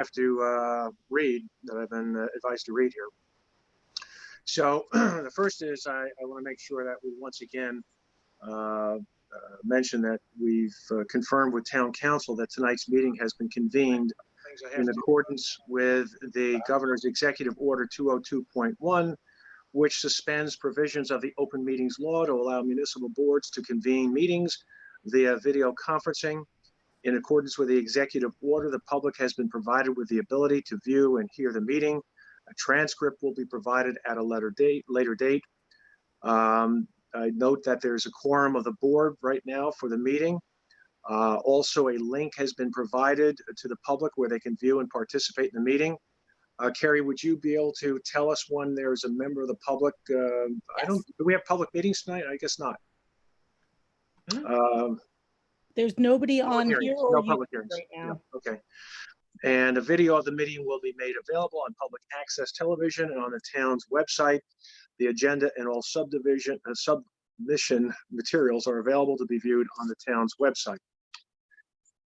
have to read that I've been advised to read here. So the first is I want to make sure that we once again mention that we've confirmed with Town Council that tonight's meeting has been convened in accordance with the Governor's Executive Order 202.1, which suspends provisions of the Open Meetings Law to allow municipal boards to convene meetings via video conferencing. In accordance with the executive order, the public has been provided with the ability to view and hear the meeting. A transcript will be provided at a later date. I note that there's a quorum of the board right now for the meeting. Also, a link has been provided to the public where they can view and participate in the meeting. Carrie, would you be able to tell us when there's a member of the public? Do we have public meetings tonight? I guess not. There's nobody on here or no public hearings right now. Yeah, okay. And a video of the meeting will be made available on public access television and on the town's website. The agenda and all submission materials are available to be viewed on the town's website.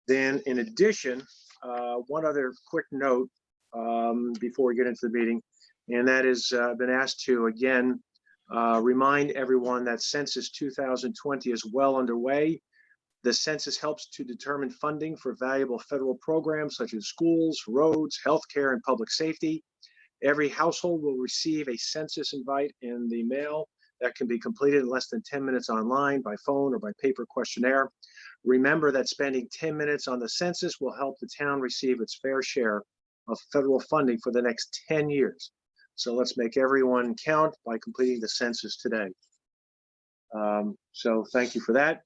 Then in addition, one other quick note before we get into the meeting, and that is been asked to again remind everyone that Census 2020 is well underway. The census helps to determine funding for valuable federal programs such as schools, roads, healthcare, and public safety. Every household will receive a census invite in the mail that can be completed in less than 10 minutes online, by phone, or by paper questionnaire. Remember that spending 10 minutes on the census will help the town receive its fair share of federal funding for the next 10 years. So let's make everyone count by completing the census today. So thank you for that.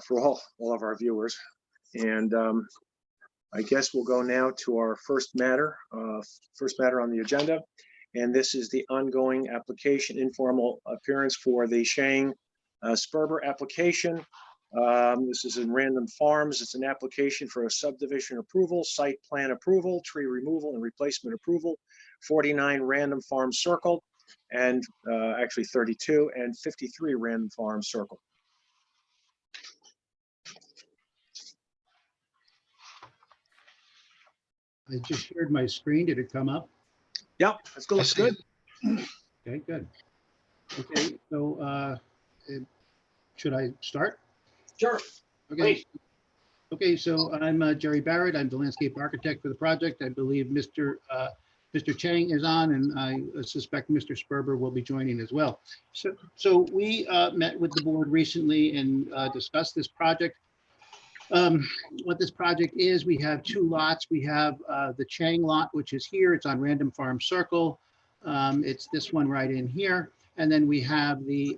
For all of our viewers. And I guess we'll go now to our first matter on the agenda. And this is the ongoing application, informal appearance for the Chang Sperber application. This is in Random Farms. It's an application for a subdivision approval, site plan approval, tree removal and replacement approval, 49 Random Farm Circle, and actually 32 and 53 Random Farm Circle. I just shared my screen. Did it come up? Yeah, that's good. Looks good. Okay, good. Okay, so should I start? Sure. Okay. Great. Okay, so I'm Jerry Barrett. I'm the landscape architect for the project. I believe Mr. Chang is on, and I suspect Mr. Sperber will be joining as well. So we met with the board recently and discussed this project. What this project is, we have two lots. We have the Chang lot, which is here. It's on Random Farm Circle. It's this one right in here. And then we have the,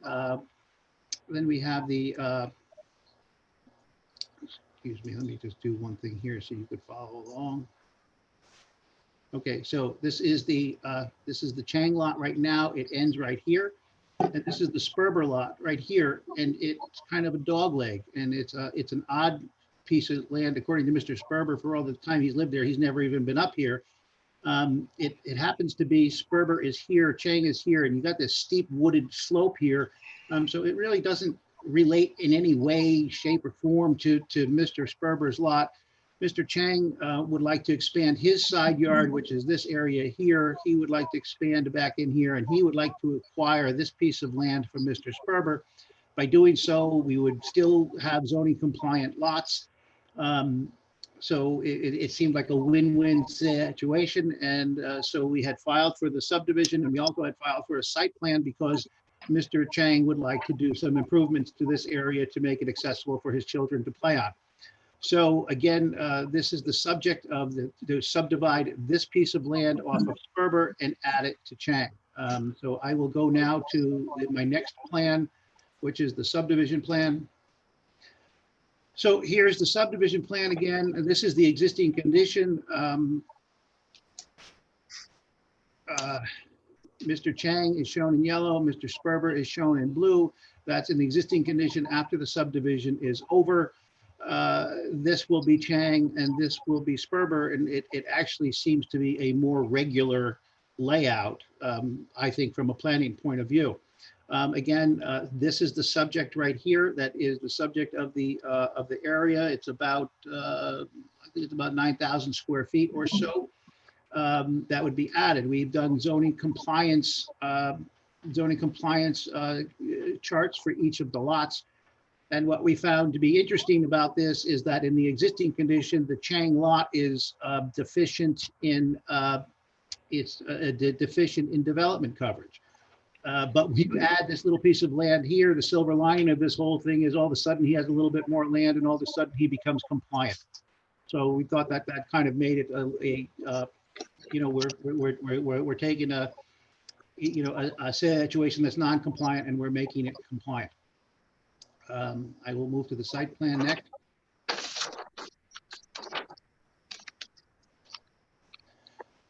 excuse me, let me just do one thing here so you could follow along. Okay, so this is the Chang lot right now. It ends right here. And this is the Sperber lot right here. And it's kind of a dog leg. And it's an odd piece of land, according to Mr. Sperber. For all the time he's lived there, he's never even been up here. It happens to be Sperber is here, Chang is here, and you got this steep wooded slope here. So it really doesn't relate in any way, shape, or form to Mr. Sperber's lot. Mr. Chang would like to expand his side yard, which is this area here. He would like to expand back in here, and he would like to acquire this piece of land from Mr. Sperber. By doing so, we would still have zoning compliant lots. So it seemed like a win-win situation. And so we had filed for the subdivision, and we also had filed for a site plan because Mr. Chang would like to do some improvements to this area to make it accessible for his children to play on. So again, this is the subject of to subdivide this piece of land off of Sperber and add it to Chang. So I will go now to my next plan, which is the subdivision plan. So here's the subdivision plan again. And this is the existing condition. Mr. Chang is shown in yellow, Mr. Sperber is shown in blue. That's an existing condition after the subdivision is over. This will be Chang and this will be Sperber, and it actually seems to be a more regular layout, I think, from a planning point of view. Again, this is the subject right here. That is the subject of the area. It's about, I think it's about 9,000 square feet or so. That would be added. We've done zoning compliance charts for each of the lots. And what we found to be interesting about this is that in the existing condition, the Chang lot is deficient in deficient in development coverage. But we add this little piece of land here. The silver lining of this whole thing is all of a sudden he has a little bit more land, and all of a sudden he becomes compliant. So we thought that that kind of made it we're taking a situation that's non-compliant and we're making it compliant. I will move to the site plan next.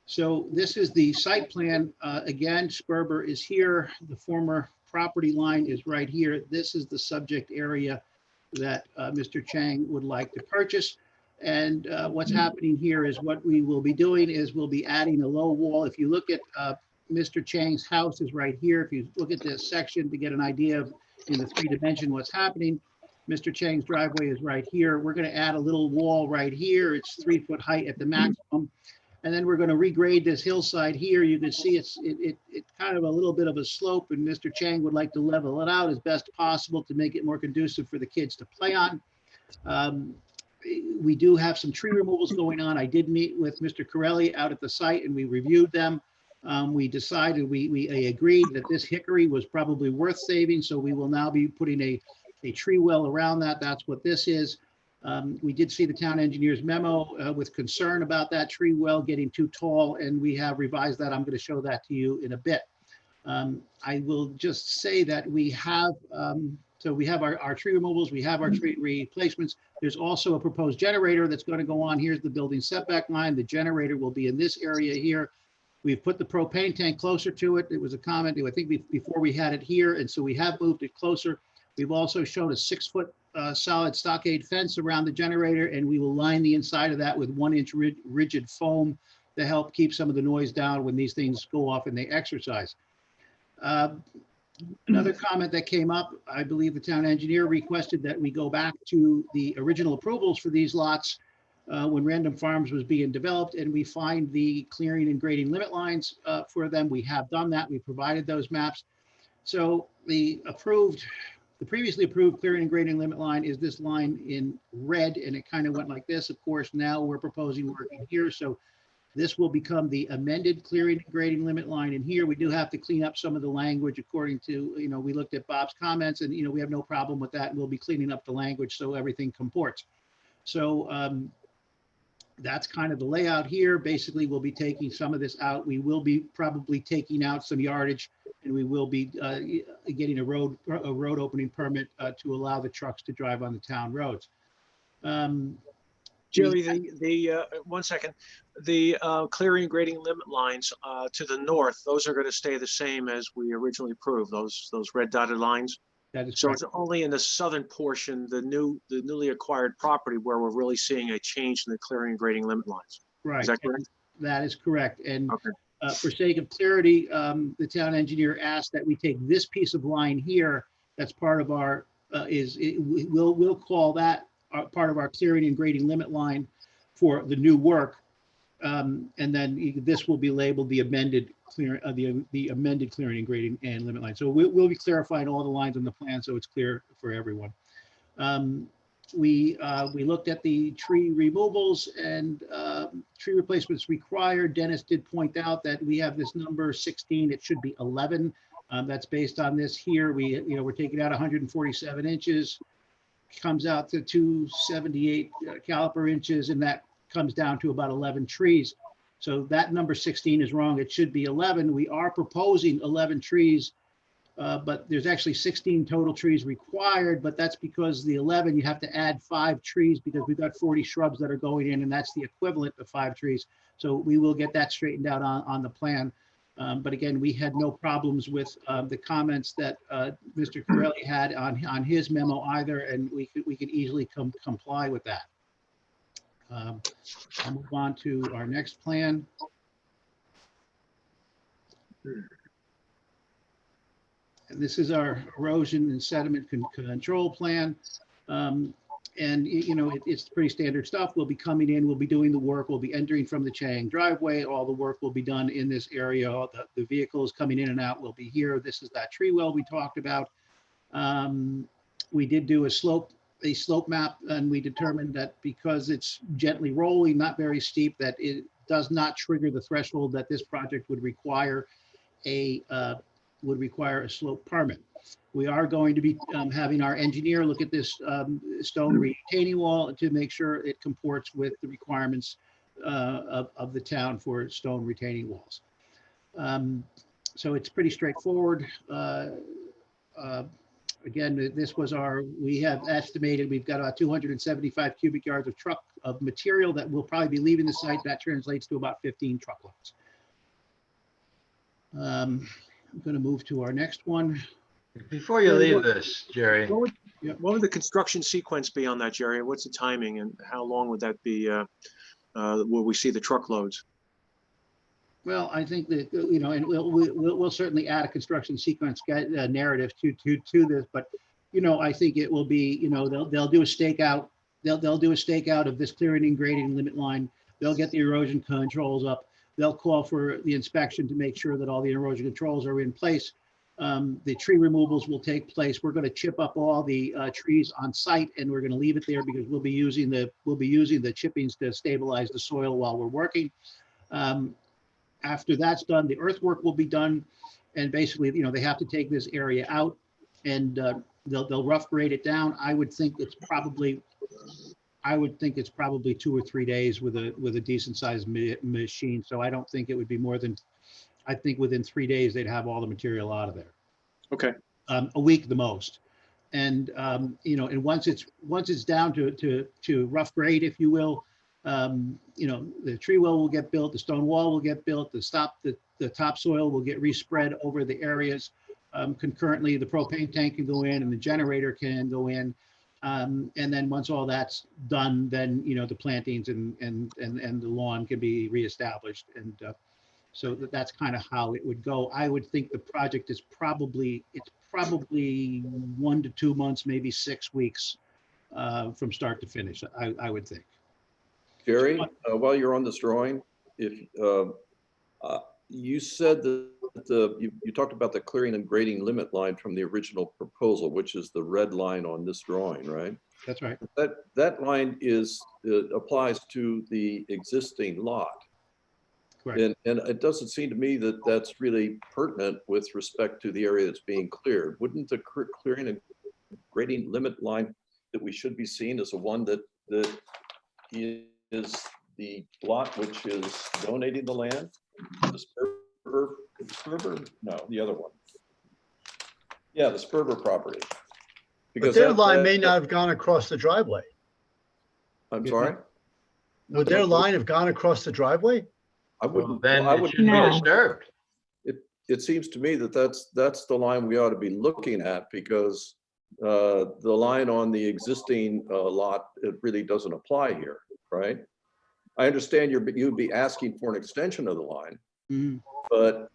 So this is the site plan. Again, Sperber is here. The former property line is right here. This is the subject area that Mr. Chang would like to purchase. And what's happening here is what we will be doing is we'll be adding a low wall. If you look at Mr. Chang's house is right here. If you look at this section to get an idea of in the 3-dimension what's happening, Mr. Chang's driveway is right here. We're going to add a little wall right here. It's 3-foot height at the maximum. And then we're going to regrade this hillside here. You can see it's kind of a little bit of a slope, and Mr. Chang would like to level it out as best possible to make it more conducive for the kids to play on. We do have some tree removals going on. I did meet with Mr. Corelli out at the site and we reviewed them. We decided, we agreed that this hickory was probably worth saving. So we will now be putting a tree well around that. That's what this is. We did see the town engineer's memo with concern about that tree well getting too tall, and we have revised that. I'm going to show that to you in a bit. I will just say that we have, so we have our tree removals, we have our tree replacements. There's also a proposed generator that's going to go on. Here's the building setback line. The generator will be in this area here. We've put the propane tank closer to it. It was a comment, I think before we had it here, and so we have moved it closer. We've also shown a 6-foot solid stockade fence around the generator, and we will line the inside of that with 1-inch rigid foam to help keep some of the noise down when these things go off and they exercise. Another comment that came up, I believe the town engineer requested that we go back to the original approvals for these lots when Random Farms was being developed, and we find the clearing and grading limit lines for them. We have done that. We provided those maps. So the previously approved clearing and grading limit line is this line in red, and it kind of went like this. Of course, now we're proposing working here. So this will become the amended clearing and grading limit line. And here we do have to clean up some of the language according to, we looked at Bob's comments, and, we have no problem with that. We'll be cleaning up the language so everything comports. So that's kind of the layout here. Basically, we'll be taking some of this out. We will be probably taking out some yardage, and we will be getting a road opening permit to allow the trucks to drive on the town roads. Jerry, the 1 second, the clearing and grading limit lines to the north, those are going to stay the same as we originally approved, those red dotted lines. That is so correct. It's only in the southern portion, the newly acquired property, where we're really seeing a change in the clearing and grading limit lines. Right. Is that correct? That is correct. And okay. For sake of clarity, the town engineer asked that we take this piece of line here. That's part of our we'll call that part of our clearing and grading limit line for the new work, and then this will be labeled the amended the amended clearing and grading and limit line. So we'll be clarifying all the lines on the plan so it's clear for everyone. We looked at the tree removals and tree replacements required. Dennis did point out that we have this number 16. It should be 11. That's based on this here. We're taking out 147 inches, comes out to 278 caliper inches, and that comes down to about 11 trees. So that number 16 is wrong. It should be 11. We are proposing 11 trees. But there's actually 16 total trees required, but that's because the 11, you have to add 5 trees because we've got 40 shrubs that are going in, and that's the equivalent of 5 trees. So we will get that straightened out on the plan. But again, we had no problems with the comments that Mr. Corelli had on his memo either, and we could easily comply with that. I'll move on to our next plan. And this is our erosion and sediment control plan. you know, it's pretty standard stuff. We'll be coming in, we'll be doing the work, we'll be entering from the Chang driveway. All the work will be done in this area. All the vehicles coming in and out will be here. This is that tree well we talked about. We did do a slope map, and we determined that because it's gently rolling, not very steep, that it does not trigger the threshold that this project would require a slope permit. We are going to be having our engineer look at this stone retaining wall to make sure it comports with the requirements of the town for stone retaining walls. So it's pretty straightforward. Again, this was we have estimated we've got about 275 cubic yards of material that will probably be leaving the site. That translates to about 15 truckloads. I'm going to move to our next one. Before you leave this, Jerry, What would the construction sequence be on that, Jerry? What's the timing and how long would that be? Will we see the truckloads? Well, I think that, you know, and we'll certainly add a construction sequence narrative to this, but, you know, I think it will be, you know, they'll do a stakeout. They'll do a stakeout of this clearing and grading limit line. They'll get the erosion controls up. They'll call for the inspection to make sure that all the erosion controls are in place. The tree removals will take place. We're going to chip up all the trees on site, and we're going to leave it there because we'll be using the chippings to stabilize the soil while we're working. After that's done, the earthwork will be done, and basically, you know, they have to take this area out, and they'll rough grade it down. I would think it's probably 2 or 3 days with a decent sized machine. So I don't think it would be more than, I think within 3 days they'd have all the material out of there. Okay. A week the most. And you know, and once it's down to rough grade, if you will, you know, the tree well will get built, the stone wall will get built, the topsoil will get respread over the areas. Concurrently, the propane tank can go in and the generator can go in. And then once all that's done, then, you know, the plantings and the lawn can be reestablished. And so that's kind of how it would go. I would think the project is probably 1 to 2 months, maybe 6 weeks from start to finish, I would think. Jerry, while you're on this drawing, if you said that you talked about the clearing and grading limit line from the original proposal, which is the red line on this drawing, right? That's right. That line applies to the existing lot. Correct. And it doesn't seem to me that that's really pertinent with respect to the area that's being cleared. Wouldn't the clearing and grading limit line that we should be seeing as the one that is the lot which is donating the land? The Sperber? No, the other one. Yeah, the Sperber property. But their line may not have gone across the driveway. I'm sorry? Would their line have gone across the driveway? I wouldn't. then I it would. should be disturbed. It seems to me that that's the line we ought to be looking at, because the line on the existing lot, it really doesn't apply here, right? I understand you'd be asking for an extension of the line, but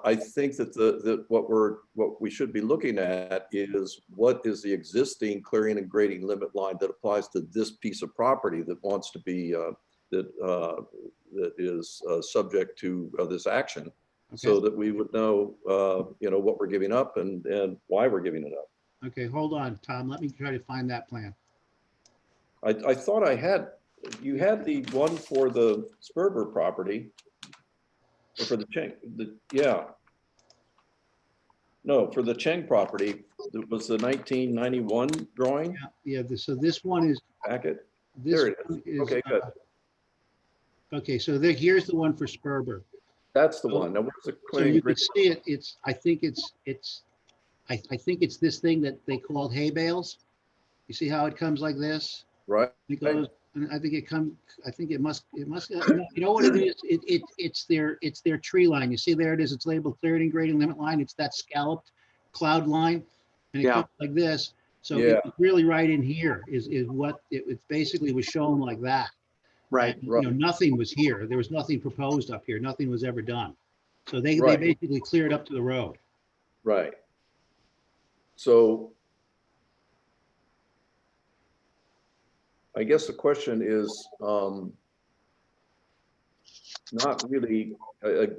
I think that what we should be looking at is what is the existing clearing and grading limit line that applies to this piece of property that wants to be that is subject to this action. Okay. So that we would know, you know, what we're giving up and why we're giving it up. Okay, hold on, Tom. Let me try to find that plan. I thought you had the one for the Sperber property, or for the Cheng, no, for the Cheng property. It was the 1991 drawing. Yeah. So this one is packet. This there it is. Okay, good. Okay, so here's the one for Sperber. That's the one. Now, what's the so you can see it. I think it's this thing that they called hay bales. You see how it comes like this? Right. It goes, and I think it must. You know what it is? It's their tree line. You see there it is. It's labeled clearing and grading limit line. It's that scalloped cloud line, and it comes like this. So it's really right in here is what it basically was shown like that. Right. And, you know, nothing was here. There was nothing proposed up here. Nothing was ever done. So they basically cleared up to the road. Right. So I guess the question is, not really,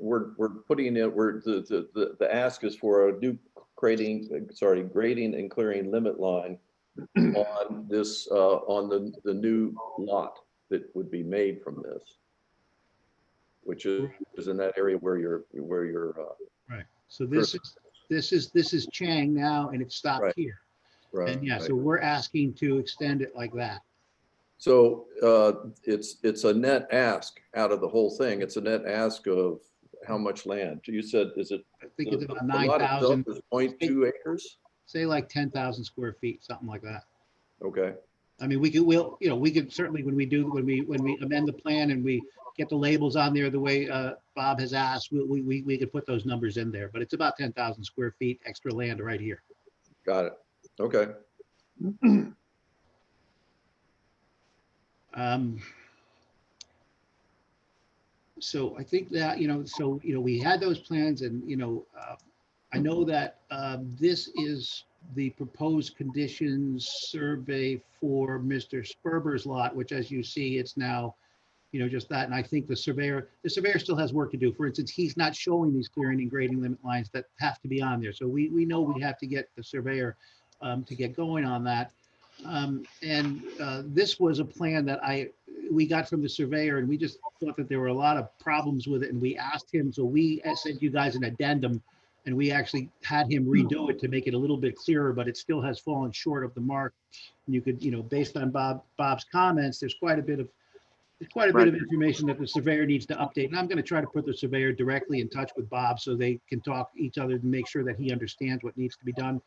we're putting it, the ask is for a new grading and clearing limit line on this, on the new lot that would be made from this, which is in that area where you're, Right. So this is Chang now, and it stopped Right. here. right. And yeah, so we're asking to extend it like that. So it's a net ask out of the whole thing. It's a net ask of how much land? You said, is it? I think it's about the lot itself 9,000, is 0.2 acres? say like 10,000 square feet, something like that. Okay, I mean, we could certainly, when we amend the plan and we get the labels on there the way Bob has asked, we could put those numbers in there, but it's about 10,000 square feet extra land right here. got it. Okay. So I think that, we had those plans and, I know that this is the proposed conditions survey for Mr. Sperber's lot, which as you see, it's now, just that. And I think the surveyor still has work to do. For instance, he's not showing these clearing and grading limit lines that have to be on there. So we know we have to get the surveyor to get going on that. This was a plan that we got from the surveyor, and we just thought that there were a lot of problems with it, and we asked him, so we sent you guys an addendum, and we actually had him redo it to make it a little bit clearer, but it still has fallen short of the mark. And you could, based on Bob's comments, there's quite a bit of information that the surveyor needs to update, and I'm going to try to put the surveyor directly in touch with Bob so they can talk each other to make sure that he understands what needs to be done.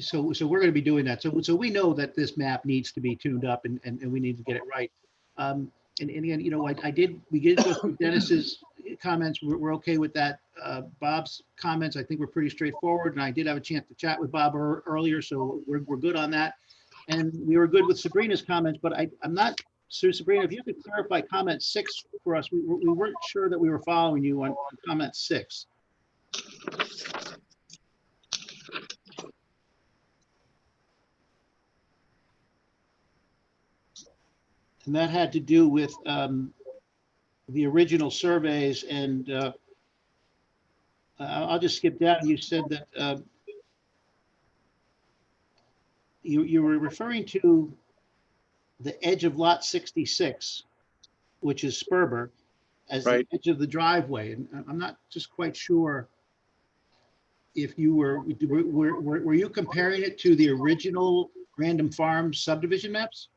So we're going to be doing that. So we know that this map needs to be tuned up and we need to get it right. And again, we did go through Dennis's comments. We're okay with that. Bob's comments, I think, were pretty straightforward. And I did have a chance to chat with Bob earlier, so we're good on that. And we were good with Sabrina's comments, but I'm not, so Sabrina, if you could clarify comment 6 for us. We weren't sure that we were following you on comment 6. And that had to do with the original surveys. And I'll just skip down. You said that you were referring to the edge of lot 66, which is Sperber, as Right. the edge of the driveway. And I'm not just quite sure if you were you comparing it to the original Random Farm subdivision maps?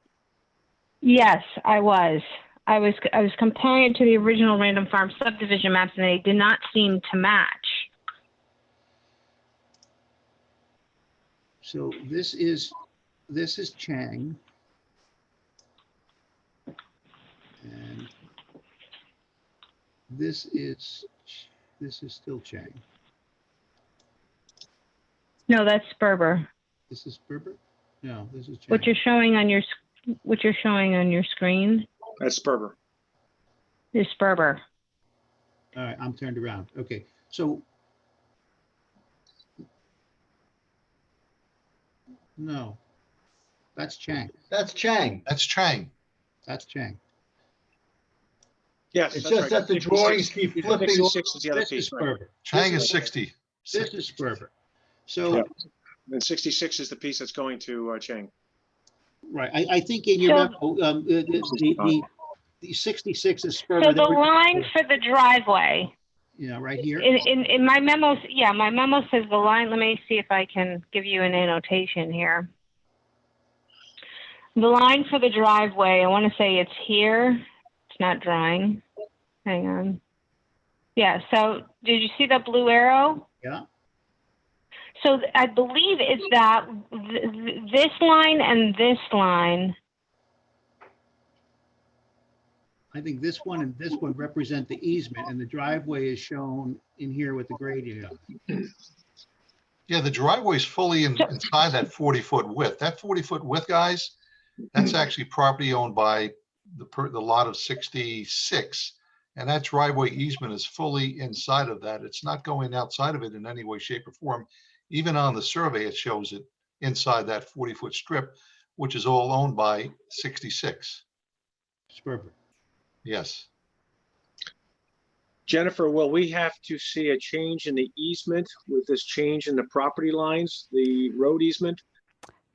Yes, I was. I was comparing it to the original Random Farm subdivision maps, and they did not seem to match. So this is Chang. And this is still Chang. No, that's Sperber. This is Sperber? No, this is Chang. What you're showing on your screen That's Sperber. is Sperber. All right, I'm turned around. Okay, so no, that's Chang. That's Chang. That's Chang. That's Chang. Yes, It's that's just right. that the 66. drawings keep flipping. 66 is the other This is piece, right? Sperber. Chang This is 60. This is Sperber. So, Yeah. And 66 is the piece that's going to Chang. right, I think in your So- memo, the 66 is Sperber. So the line for the driveway, Yeah, right here. in my memos, yeah, my memo says the line, let me see if I can give you an annotation here. The line for the driveway, I want to say it's here. It's not drawing. Hang on. Yeah, so did you see that blue arrow? Yeah. So I believe it's that this line and this line. I think this one and this one represent the easement, and the driveway is shown in here with the gradient on it. Yeah, the driveway's fully inside that 40-foot width. That 40-foot width, guys, that's actually property owned by the lot of 66. And that driveway easement is fully inside of that. It's not going outside of it in any way, shape, or form. Even on the survey, it shows it inside that 40-foot strip. which is all owned by 66. Sperber. Yes. Jennifer, will we have to see a change in the easement with this change in the property lines, the road easement?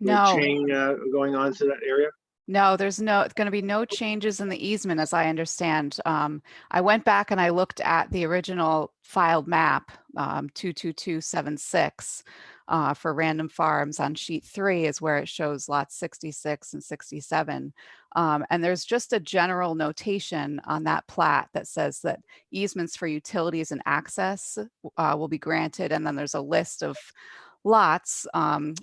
The No, chain, going on to that area? no, there's going to be no changes in the easement, as I understand. I went back and I looked at the original filed map, 22276, for Random Farms on sheet 3 is where it shows lots 66 and 67. And there's just a general notation on that plat that says that easements for utilities and access will be granted. And then there's a list of lots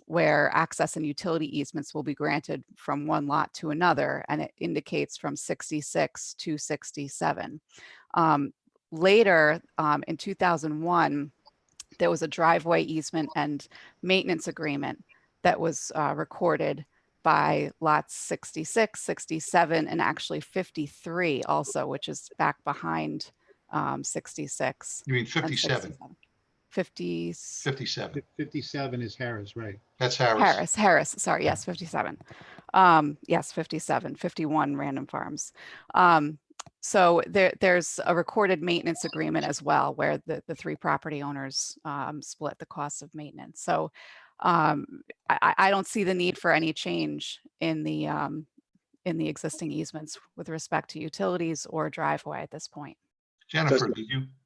where access and utility easements will be granted from one lot to another, and it indicates from 66 to 67. Later, in 2001, there was a driveway easement and maintenance agreement that was recorded by lots 66, 67, and actually 53 also, which is back behind 66. You mean and 57? 57. 57 is Harris, right? That's Harris. Harris, sorry, yes, 57. Yes, 57, 51 Random Farms. So there's a recorded maintenance agreement as well, where the three property owners split the costs of maintenance. So I don't see the need for any change in the existing easements with respect to utilities or driveway at this point. Jennifer,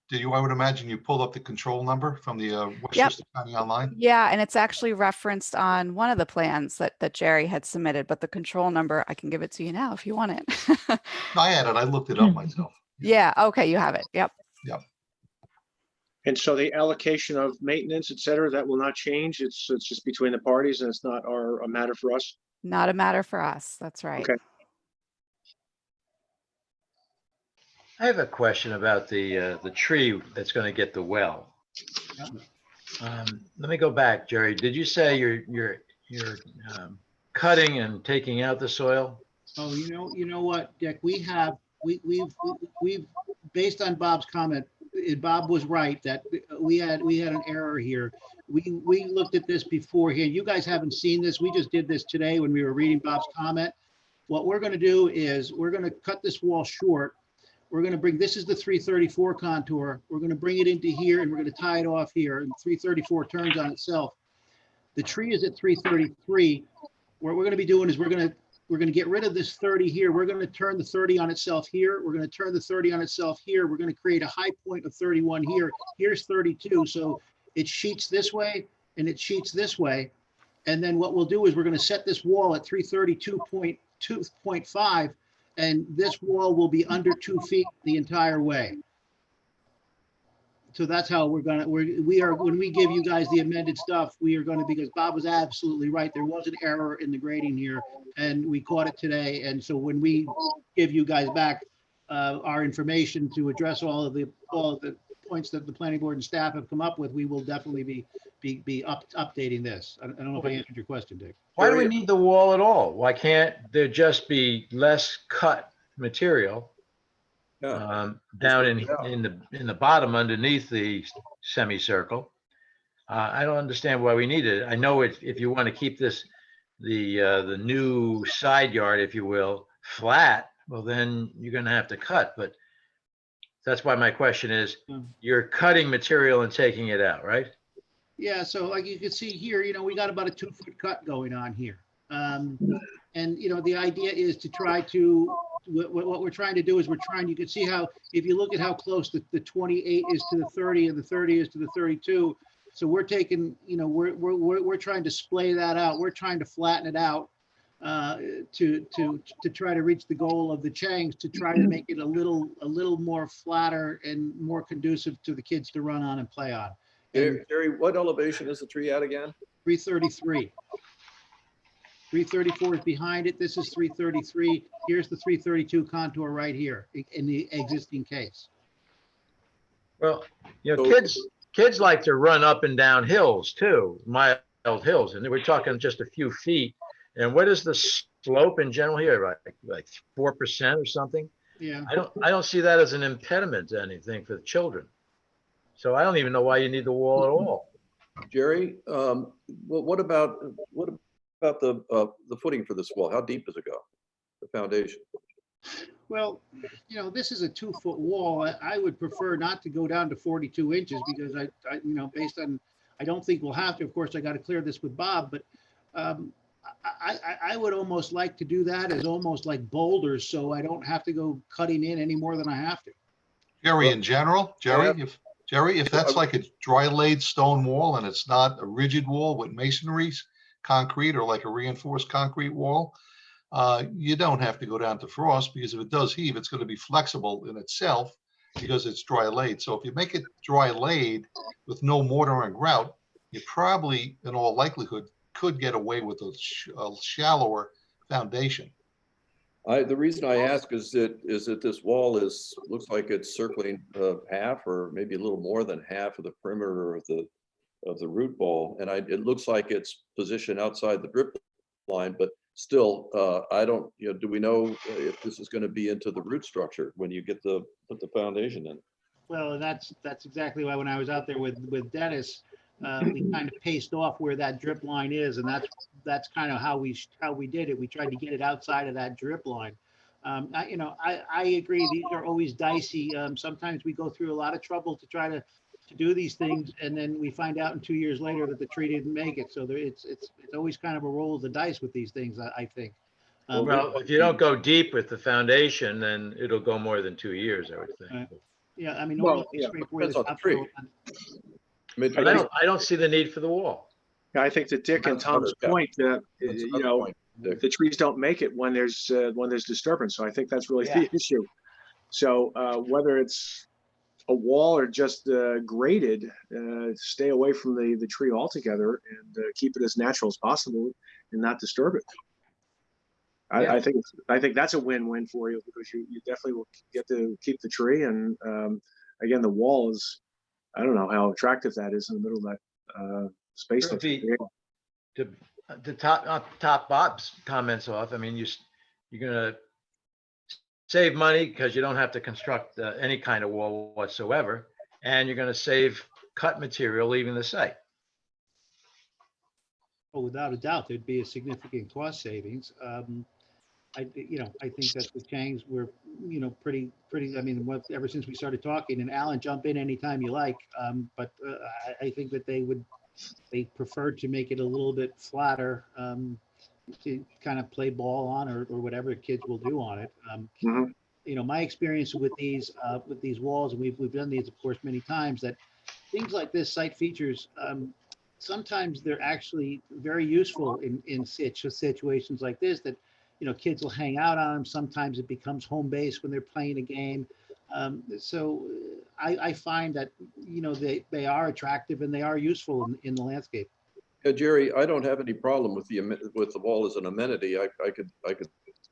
did you, I would imagine you pulled up the control number from the Westchester County Online? Yeah, and it's actually referenced on one of the plans that Jerry had submitted, but the control number, I can give it to you now if you want it. I had it. I looked it up myself. Yeah, okay, you have it. Yep. And so the allocation of maintenance, et cetera, that will not change. It's just between the parties and it's not a matter for us. Not a matter for us. That's right. Okay. I have a question about the tree that's going to get the well. Let me go back, Jerry. Did you say you're cutting and taking out the soil? Oh, you know what, Dick, we've based on Bob's comment, Bob was right that we had an error here. We looked at this beforehand. You guys haven't seen this. We just did this today when we were reading Bob's comment. What we're going to do is we're going to cut this wall short. We're going to bring, this is the 334 contour. We're going to bring it into here and we're going to tie it off here, and 334 turns on itself. The tree is at 333. What we're going to be doing is we're going to get rid of this 30 here. We're going to turn the 30 on itself here. We're going to turn the 30 on itself here. We're going to create a high point of 31 here. Here's 32. So it sheets this way and it sheets this way. And then what we'll do is we're going to set this wall at 332.2.5, and this wall will be under 2 feet the entire way. So that's how when we give you guys the amended stuff, we are going to, because Bob was absolutely right. There was an error in the grading here and we caught it today. And so when we give you guys back our information to address all of the points that the planning board and staff have come up with, we will definitely be updating this. I don't know if I answered your question, Dick. Why do we need the wall at all? Why can't there just be less cut material down in the bottom underneath the semicircle? I don't understand why we need it. I know if you want to keep this the new side yard, if you will, flat, well then you're going to have to cut. But that's why my question is, you're cutting material and taking it out, right? Yeah, so like you can see here, we got about a 2-foot cut going on here. And, the idea is to try to, what we're trying to do is you can see how, if you look at how close the 28 is to the 30 and the 30 is to the 32. So we're taking, we're trying to splay that out. We're trying to flatten it out to try to reach the goal of the Changs, to try to make it a little more flatter and more conducive to the kids to run on and play on. Jerry, what elevation is the tree at again? 333. 334 is behind it. This is 333. Here's the 332 contour right here in the existing case. Well, kids like to run up and down hills too, mild hills, and we're talking just a few feet. And what is the slope in general here? Like 4% or something? Yeah. I don't see that as an impediment to anything for the children. So I don't even know why you need the wall at all. Jerry, what about about the footing for this wall? How deep does it go? The foundation? Well, this is a 2-foot wall. I would prefer not to go down to 42 inches because based on, I don't think we'll have to. Of course, I got to clear this with Bob, but I would almost like to do that as almost like boulders, so I don't have to go cutting in any more than I have to. Jerry, in general, Jerry, if that's like a dry laid stone wall and it's not a rigid wall with masonries, concrete, or like a reinforced concrete wall, you don't have to go down to frost, because if it does heave, it's going to be flexible in itself because it's dry laid. So if you make it dry laid with no mortar and grout, you probably, in all likelihood, could get away with a shallower foundation. The reason I ask is that this wall looks like it's circling half or maybe a little more than half of the perimeter of the root ball, and it looks like it's positioned outside the drip line, but still, I don't, do we know if this is going to be into the root structure when you put the foundation in? Well, that's exactly why when I was out there with Dennis, we kind of paced off where that drip line is, and that's kind of how we did it. We tried to get it outside of that drip line. I agree. These are always dicey. Sometimes we go through a lot of trouble to try to do these things, and then we find out in 2 years later that the tree didn't make it. So it's always kind of a roll of the dice with these things, I think. Well, if you don't go deep with the foundation, then it'll go more than 2 years, I would think. Yeah, I mean, Well, normally scrape where depends the on the top tree. roll- But I don't see the need for the wall. I think that Dick and That's Tom's another- point that, That's another point, Dick. the trees don't make it when there's disturbance. So I think that's really the issue. So whether it's a wall or just graded, stay away from the tree altogether and keep it as natural as possible and not disturb it. I think that's a win-win for you, because you definitely will get to keep the tree. And again, the wall is, I don't know how attractive that is in the middle of that space. Sure, That you create. To top Bob's comments off, I mean, you're gonna save money because you don't have to construct any kind of wall whatsoever, and you're gonna save cut material leaving the site. Well, without a doubt, there'd be a significant cost savings. I think that the Changs were, pretty, I mean, ever since we started talking, and Alan, jump in anytime you like. But I think that they preferred to make it a little bit flatter, to kind of play ball on, or whatever the kids will do on it. My experience with these walls, and we've done these, of course, many times, that things like this, site features, sometimes they're actually very useful in situations like this, that kids will hang out on them. Sometimes it becomes home base when they're playing a game. So I find that, they are attractive and they are useful in the landscape. Yeah, Jerry, I don't have any problem with the wall as an amenity. I could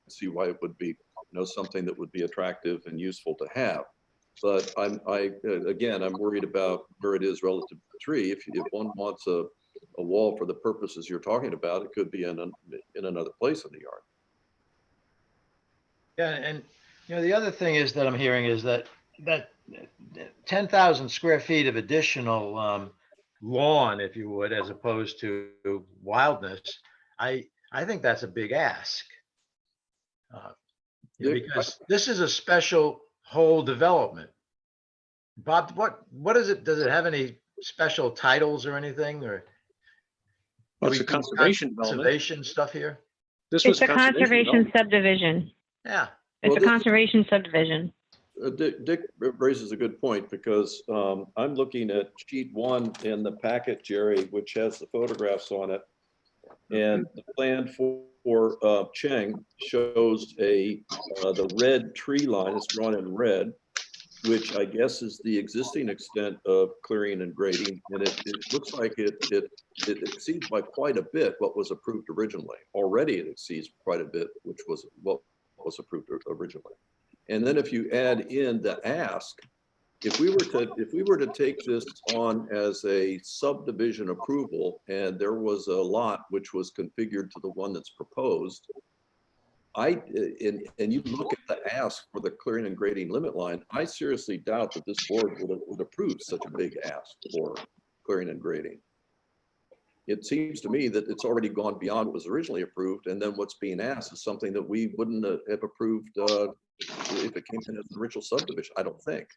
see why it would be, something that would be attractive and useful to have. But I'm worried about where it is relative to the tree. If one wants a wall for the purposes you're talking about, it could be in another place in the yard. Yeah, and the other thing is that I'm hearing is that 10,000 square feet of additional lawn, if you would, as opposed to wildness. I think that's a big ask, because this is a special whole development. Bob, what is it? Does it have any special titles or anything, or? Well, it's a conservation conservation stuff here. It's a conservation subdivision. Yeah. It's a conservation subdivision. Dick raises a good point, because I'm looking at sheet 1 in the packet, Jerry, which has the photographs on it. And the plan for Chang shows the red tree line is drawn in red, which I guess is the existing extent of clearing and grading. And it looks like it exceeds by quite a bit what was approved originally. Already it exceeds quite a bit, which was what was approved originally. And then if you add in the ask, if we were to take this on as a subdivision approval, and there was a lot which was configured to the one that's proposed, and you look at the ask for the clearing and grading limit line, I seriously doubt that this board would approve such a big ask for clearing and grading. it seems to me that it's already gone beyond what was originally approved. And then what's being asked is something that we wouldn't have approved if it came in as an original subdivision, I don't think.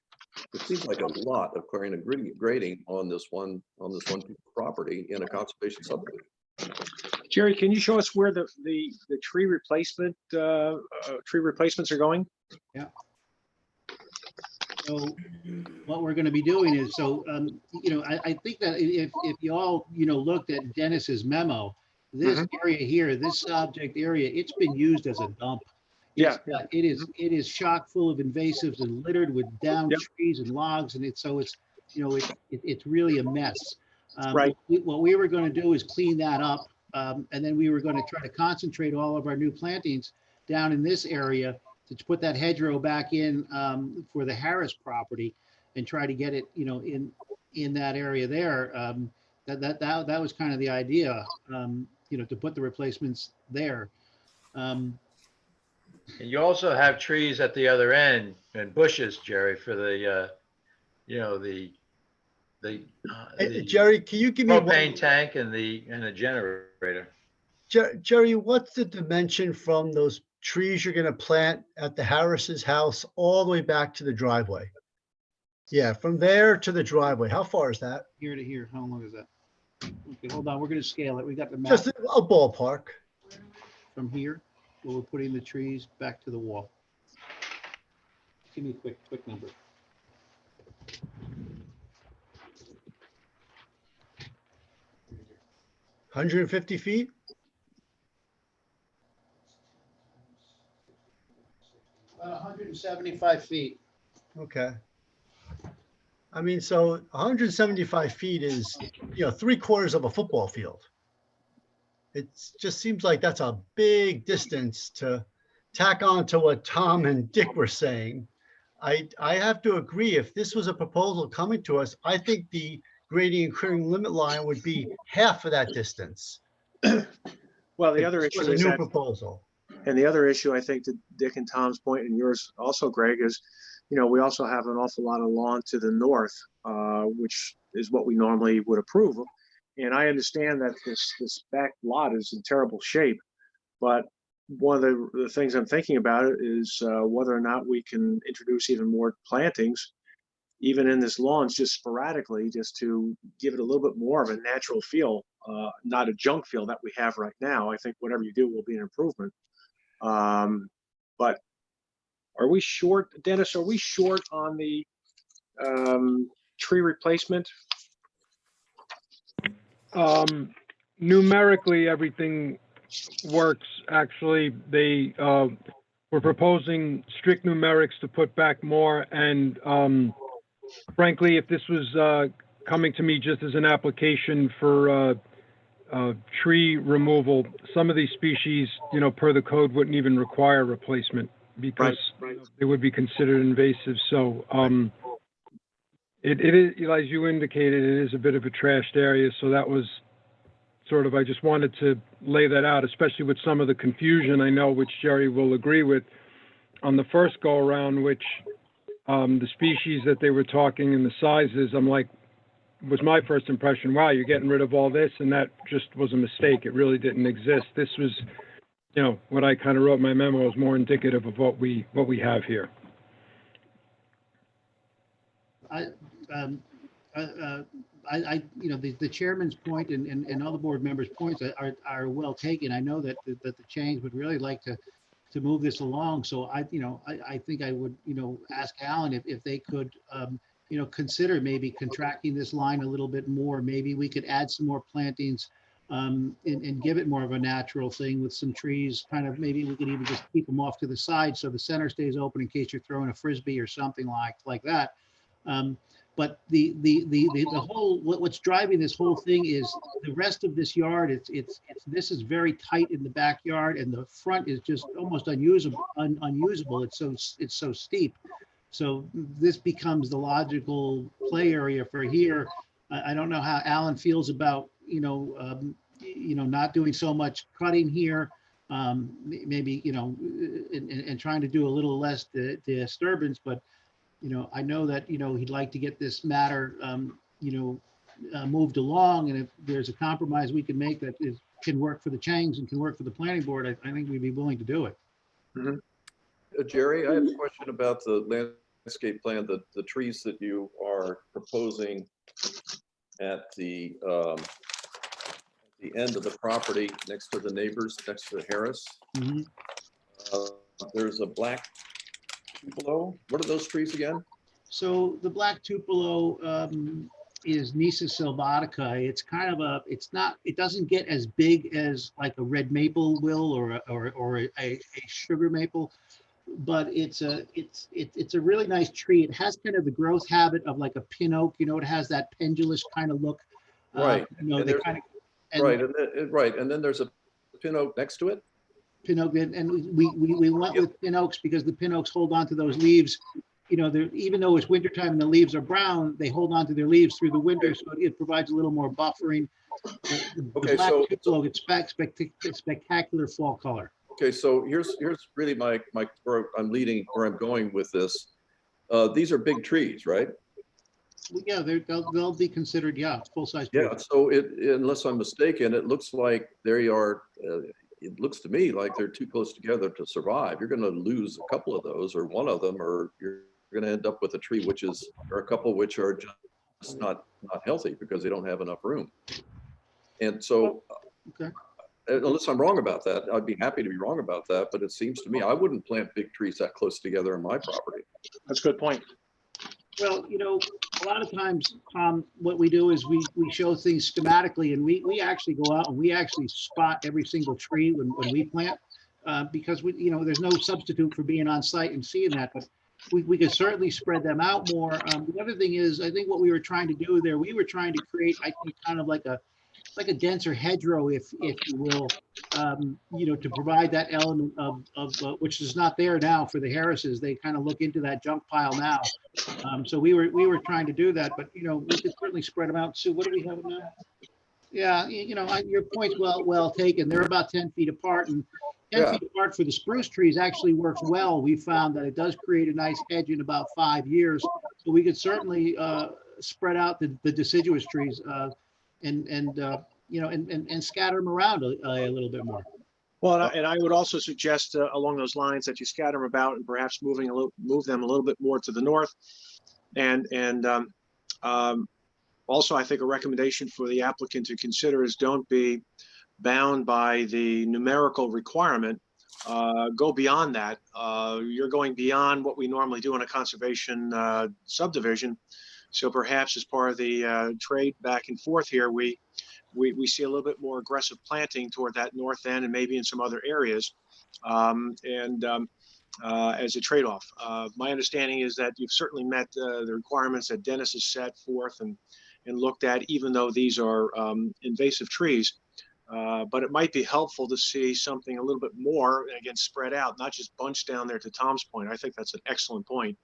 It seems like a lot of clearing and grading on this one piece of property in a conservation subdivision. Jerry, can you show us where the tree replacement, tree replacements are going? So what we're going to be doing is, I think that if you all, looked at Dennis's memo, this area here, this subject area, it's been used as a dump. Yeah. It is chock full of invasives and littered with downed trees and logs, and it's really a mess. Right. What we were going to do is clean that up, and then we were going to try to concentrate all of our new plantings down in this area to put that hedgerow back in for the Harris property and try to get it, in that area there. That was kind of the idea, to put the replacements there. And you also have trees at the other end and bushes, Jerry, for the, Jerry, can you give me propane tank and a generator. Jerry, what's the dimension from those trees you're going to plant at the Harris's house all the way back to the driveway? Yeah, from there to the driveway. How far is that? Here to here. How long is that? Okay, hold on. We're going to scale it. We got the map. Just a ballpark. From here, where we're putting the trees back to the wall. Give me a quick number. $150 feet? About 175 feet. Okay. I mean, so 175 feet is, 3/4 of a football field. It just seems like that's a big distance to tack on to what Tom and Dick were saying. I have to agree, if this was a proposal coming to us, I think the grading and clearing limit line would be half of that distance. Well, the other issue is a new that, proposal. and the other issue, I think, to Dick and Tom's point, and yours also, Greg, is, we also have an awful lot of lawn to the north, which is what we normally would approve. And I understand that this back lot is in terrible shape, but one of the things I'm thinking about it is whether or not we can introduce even more plantings, even in this lawns, just sporadically, just to give it a little bit more of a natural feel, not a junk feel that we have right now. I think whatever you do will be an improvement. But are we short, Dennis? Are we short on the tree replacement? Numerically, everything works. Actually, they were proposing strict numerics to put back more. And frankly, if this was coming to me just as an application for tree removal, some of these species, per the code, wouldn't even require replacement because they would be considered invasive. So it is, as you indicated, it is a bit of a trashed area. So that was sort of, I just wanted to lay that out, especially with some of the confusion I know, which Jerry will agree with, on the first go around, which the species that they were talking and the sizes, I'm like, was my first impression, wow, you're getting rid of all this, and that just was a mistake. It really didn't exist. This was, what I kind of wrote in my memo is more indicative of what we have here. The chairman's point and all the board members' points are well taken. I know that the Changs would really like to move this along. So I think I would, ask Alan if they could, consider maybe contracting this line a little bit more. Maybe we could add some more plantings and give it more of a natural thing with some trees. Kind of, maybe we could even just keep them off to the side so the center stays open in case you're throwing a Frisbee or something like that. But the whole, what's driving this whole thing is the rest of this yard. This is very tight in the backyard, and the front is just almost unusable. It's so steep. So this becomes the logical play area for here. I don't know how Alan feels about not doing so much cutting here. Maybe and trying to do a little less disturbance, but. I know that, he'd like to get this matter, moved along, and if there's a compromise we can make that can work for the Changs and can work for the planning board, I think we'd be willing to do it. Jerry, I have a question about the landscape plan, the trees that you are proposing at the end of the property next to the neighbors, next to Harris. Mhm. There's a black tupelo. What are those trees again? So the black tupelo is Nyssa sylvatica. It's kind of it doesn't get as big as like a red maple will or a sugar maple, but it's a really nice tree. It has kind of the growth habit of like a pin oak. You know, it has that pendulous kind of look. Right. You know, And they there's- kind of Right, and then there's a pin oak next to it. pin oak, and we went with pin oaks because the pin oaks hold on to those leaves. You know, even though it's wintertime and the leaves are brown, they hold on to their leaves through the winter, so it provides a little more buffering. The Okay, black so- tupelo, it's spectacular fall color. Okay, so here's really where I'm going with this. These are big trees, right? Well, yeah, they'll be considered, full-size trees. Yeah, so unless I'm mistaken, it looks like they are, it looks to me like they're too close together to survive. You're gonna lose a couple of those or one of them, or you're gonna end up with a tree or a couple which are just not healthy because they don't have enough room. And so, Okay. unless I'm wrong about that, I'd be happy to be wrong about that, but it seems to me I wouldn't plant big trees that close together on my property. That's a good point. Well, you know, a lot of times, Tom, what we do is we show things schematically, and we actually go out and we actually spot every single tree when we plant, because there's no substitute for being on site and seeing that, but we could certainly spread them out more. The other thing is, I think what we were trying to do there, we were trying to create, I think, kind of like a denser hedgerow, if you will, to provide that element of which is not there now for the Harrises. They kind of look into that junk pile now. So we were trying to do that, but we could certainly spread them out. Sue, what do we have now? Yeah, your point's well taken. They're about 10 feet apart, and 10 feet apart for the spruce trees actually works well. We found that it does create a nice hedge in about 5 years. So we could certainly spread out the deciduous trees and scatter them around a little bit more. Well, and I would also suggest along those lines that you scatter them about and perhaps move them a little bit more to the north. And also, I think a recommendation for the applicant to consider is don't be bound by the numerical requirement. Go beyond that. You're going beyond what we normally do in a conservation subdivision. So perhaps as part of the trade back and forth here, we see a little bit more aggressive planting toward that north end and maybe in some other areas, as a trade-off. My understanding is that you've certainly met the requirements that Dennis has set forth and looked at, even though these are invasive trees. But it might be helpful to see something a little bit more, again, spread out, not just bunched down there to Tom's point. I think that's an excellent point.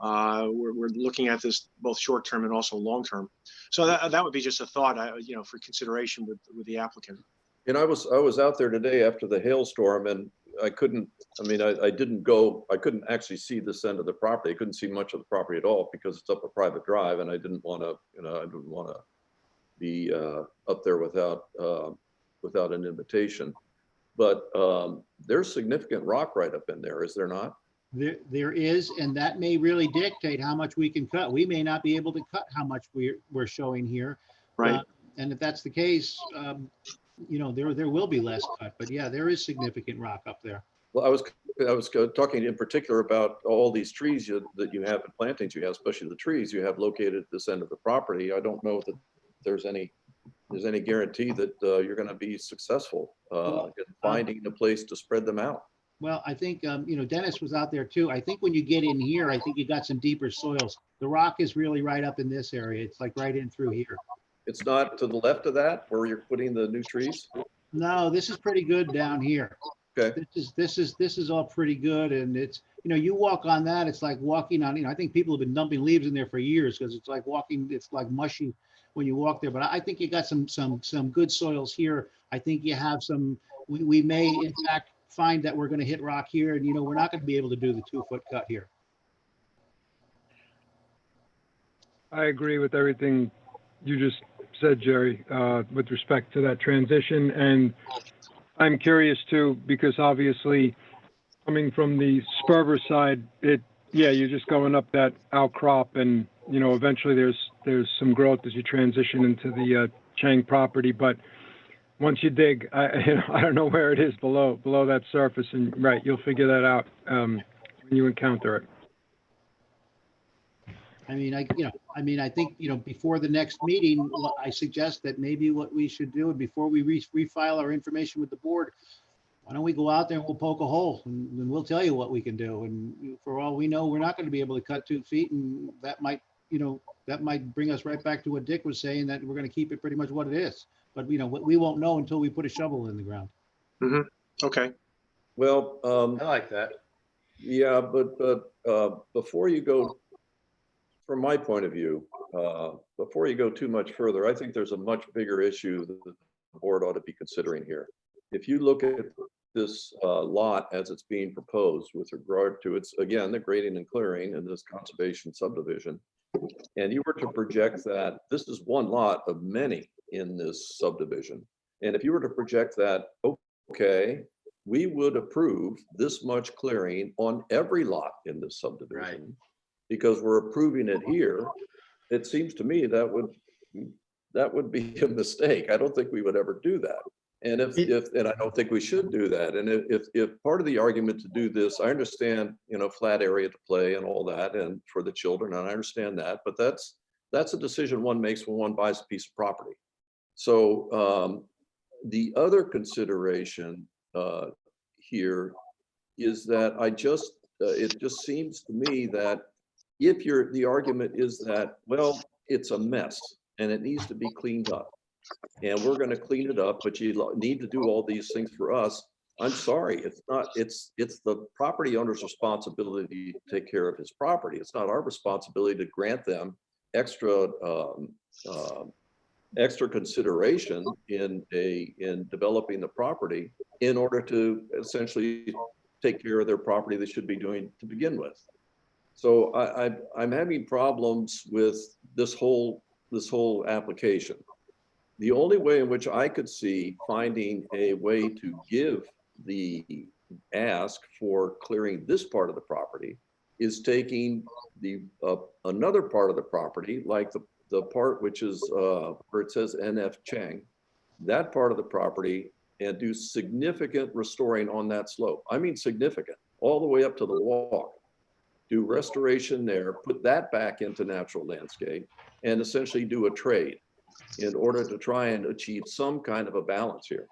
We're looking at this both short term and also long term. So that would be just a thought, for consideration with the applicant. And I was out there today after the hailstorm, and I couldn't actually see this end of the property. I couldn't see much of the property at all because it's up a private drive, and I didn't want to be up there without an invitation. But there's significant rock right up in there, is there not? There is, and that may really dictate how much we can cut. We may not be able to cut how much we're showing here. Right. And if that's the case, there will be less cut. But yeah, there is significant rock up there. Well, I was talking in particular about all these trees that you have and plantings you have, especially the trees you have located at this end of the property. I don't know that there's any guarantee that you're going to be successful in finding a place to spread them out. Well, I think, Dennis was out there too. I think when you get in here, I think you got some deeper soils. The rock is really right up in this area. It's like right in through here. It's not to the left of that where you're putting the new trees? No, this is pretty good down here. Okay. This is all pretty good. And it's, you walk on that, it's like walking on, I think people have been dumping leaves in there for years because it's like walking, it's like mushy when you walk there. But I think you got some good soils here. I think you have some, we may in fact find that we're going to hit rock here, and we're not going to be able to do the 2-foot cut here. I agree with everything you just said, Jerry, with respect to that transition. And I'm curious too, because obviously coming from the Sperber side, you're just going up that outcrop, and eventually there's some growth as you transition into the Chang property. But once you dig, I don't know where it is below that surface, and right, you'll figure that out when you encounter it. I think, before the next meeting, I suggest that maybe what we should do, before we refile our information with the board, why don't we go out there and we'll poke a hole and we'll tell you what we can do. And for all we know, we're not going to be able to cut 2 feet, and that might bring us right back to what Dick was saying, that we're going to keep it pretty much what it is. But we won't know until we put a shovel in the ground. Mm-hmm. Okay. Well, I like that. yeah, but before you go, from my point of view, before you go too much further, I think there's a much bigger issue that the board ought to be considering here. If you look at this lot as it's being proposed with regard to its, again, the grading and clearing in this conservation subdivision, and you were to project that this is one lot of many in this subdivision, and if you were to project that, okay, we would approve this much clearing on every lot in this subdivision, right, because we're approving it here, it seems to me that would be a mistake. I don't think we would ever do that. And and I don't think we should do that. And if part of the argument to do this, I understand, flat area to play and all that, and for the children, and I understand that, but that's a decision one makes when one buys a piece of property. So the other consideration here is that it just seems to me that if the argument is that, well, it's a mess and it needs to be cleaned up, and we're going to clean it up, but you need to do all these things for us. I'm sorry, it's not. It's the property owner's responsibility to take care of his property. It's not our responsibility to grant them extra consideration in developing the property in order to essentially take care of their property they should be doing to begin with. So I'm having problems with this whole application. The only way in which I could see finding a way to give the ask for clearing this part of the property is taking the another part of the property, like the part which is where it says NF Chang, that part of the property, and do significant restoring on that slope. I mean significant, all the way up to the walk. Do restoration there, put that back into natural landscape, and essentially do a trade in order to try and achieve some kind of a balance here.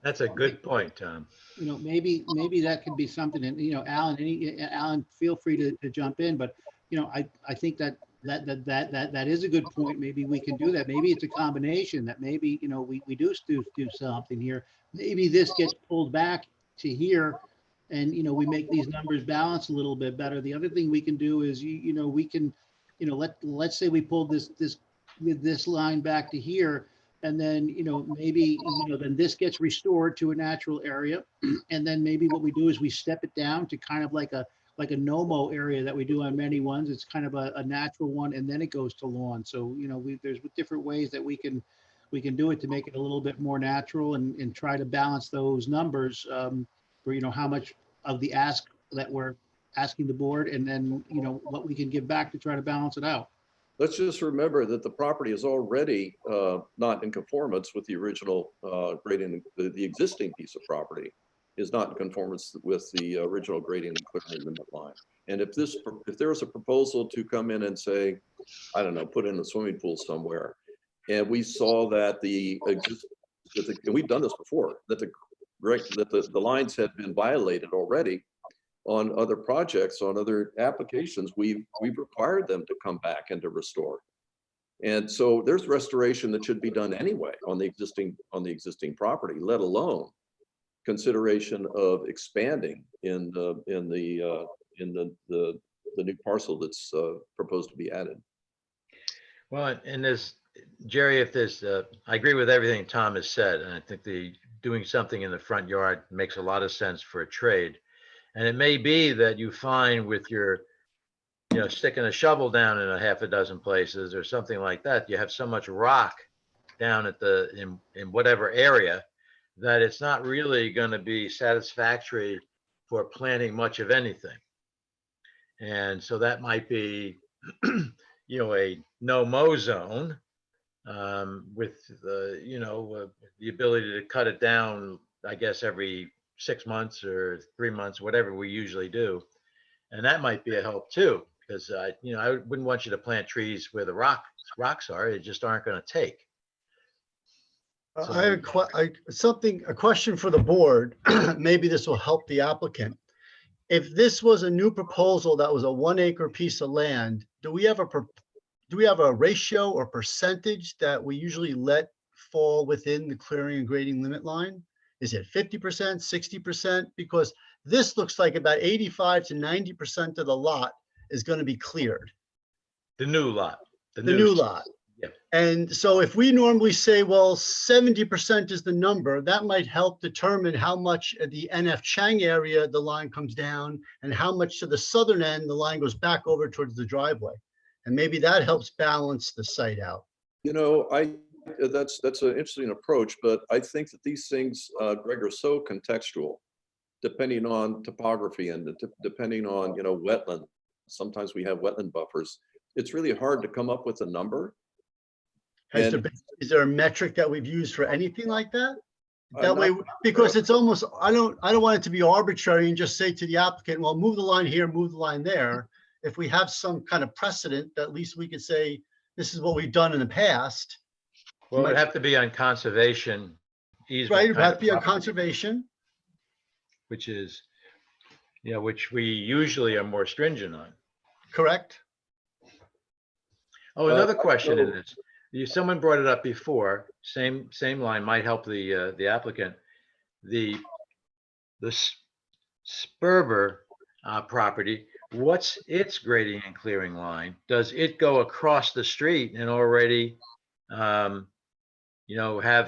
That's a good point, Tom. Maybe that could be something, and Alan, feel free to jump in, but I think that is a good point. Maybe we can do that. Maybe it's a combination that maybe we do something here. Maybe this gets pulled back to here, and we make these numbers balance a little bit better. The other thing we can do is we can let's say we pull this line back to here, and then maybe then this gets restored to a natural area, and then maybe what we do is we step it down to kind of like a no-mow area that we do on many ones. It's kind of a natural one, and then it goes to lawn. So there's different ways that we can do it to make it a little bit more natural, and try to balance those numbers for how much of the ask that we're asking the board, and then what we can give back to try to balance it out. Let's just remember that the property is already not in conformance with the original grading. The existing piece of property is not in conformance with the original grading and clearing limit line. And if there was a proposal to come in and say, I don't know, put in a swimming pool somewhere, and we saw that and we've done this before, that the lines had been violated already on other projects, on other applications, we've required them to come back and to restore. And so there's restoration that should be done anyway on the existing property, let alone consideration of expanding in the new parcel that's proposed to be added. Well, and Jerry, I agree with everything Tom has said, and I think doing something in the front yard makes a lot of sense for a trade. And it may be that you find with your sticking a shovel down in a half a dozen places or something like that. You have so much rock down at in whatever area that it's not really going to be satisfactory for planting much of anything. And so that might be, a no-mow zone with the ability to cut it down, I guess, every 6 months or 3 months, whatever we usually do. And that might be a help too, because I wouldn't want you to plant trees where the rocks are. They just aren't going to take. I have a question for the board. Maybe this will help the applicant. If this was a new proposal that was a 1 acre piece of land, do we have a ratio or percentage that we usually let fall within the clearing and grading limit line? Is it 50%, 60%? Because this looks like about 85 to 90% of the lot is going to be cleared. The new lot. The new lot. Yeah. And so if we normally say, well, 70% is the number, that might help determine how much at the NF Chang area the line comes down and how much to the southern end the line goes back over towards the driveway. And maybe that helps balance the site out. That's an interesting approach, but I think that these things, Greg, are so contextual, depending on topography and depending on, wetland. Sometimes we have wetland buffers. It's really hard to come up with a number. Is there a metric that we've used for anything like that? That way, because it's almost, I don't want it to be arbitrary and just say to the applicant, well, move the line here, move the line there. If we have some kind of precedent, at least we could say, this is what we've done in the past. Well, it would have to be on conservation easement. Right, it would have to be on conservation. Which is, which we usually are more stringent on. Correct. Oh, another question in this. Someone brought it up before. Same line might help the applicant. The Sperber property. What's its grading and clearing line? Does it go across the street and already, have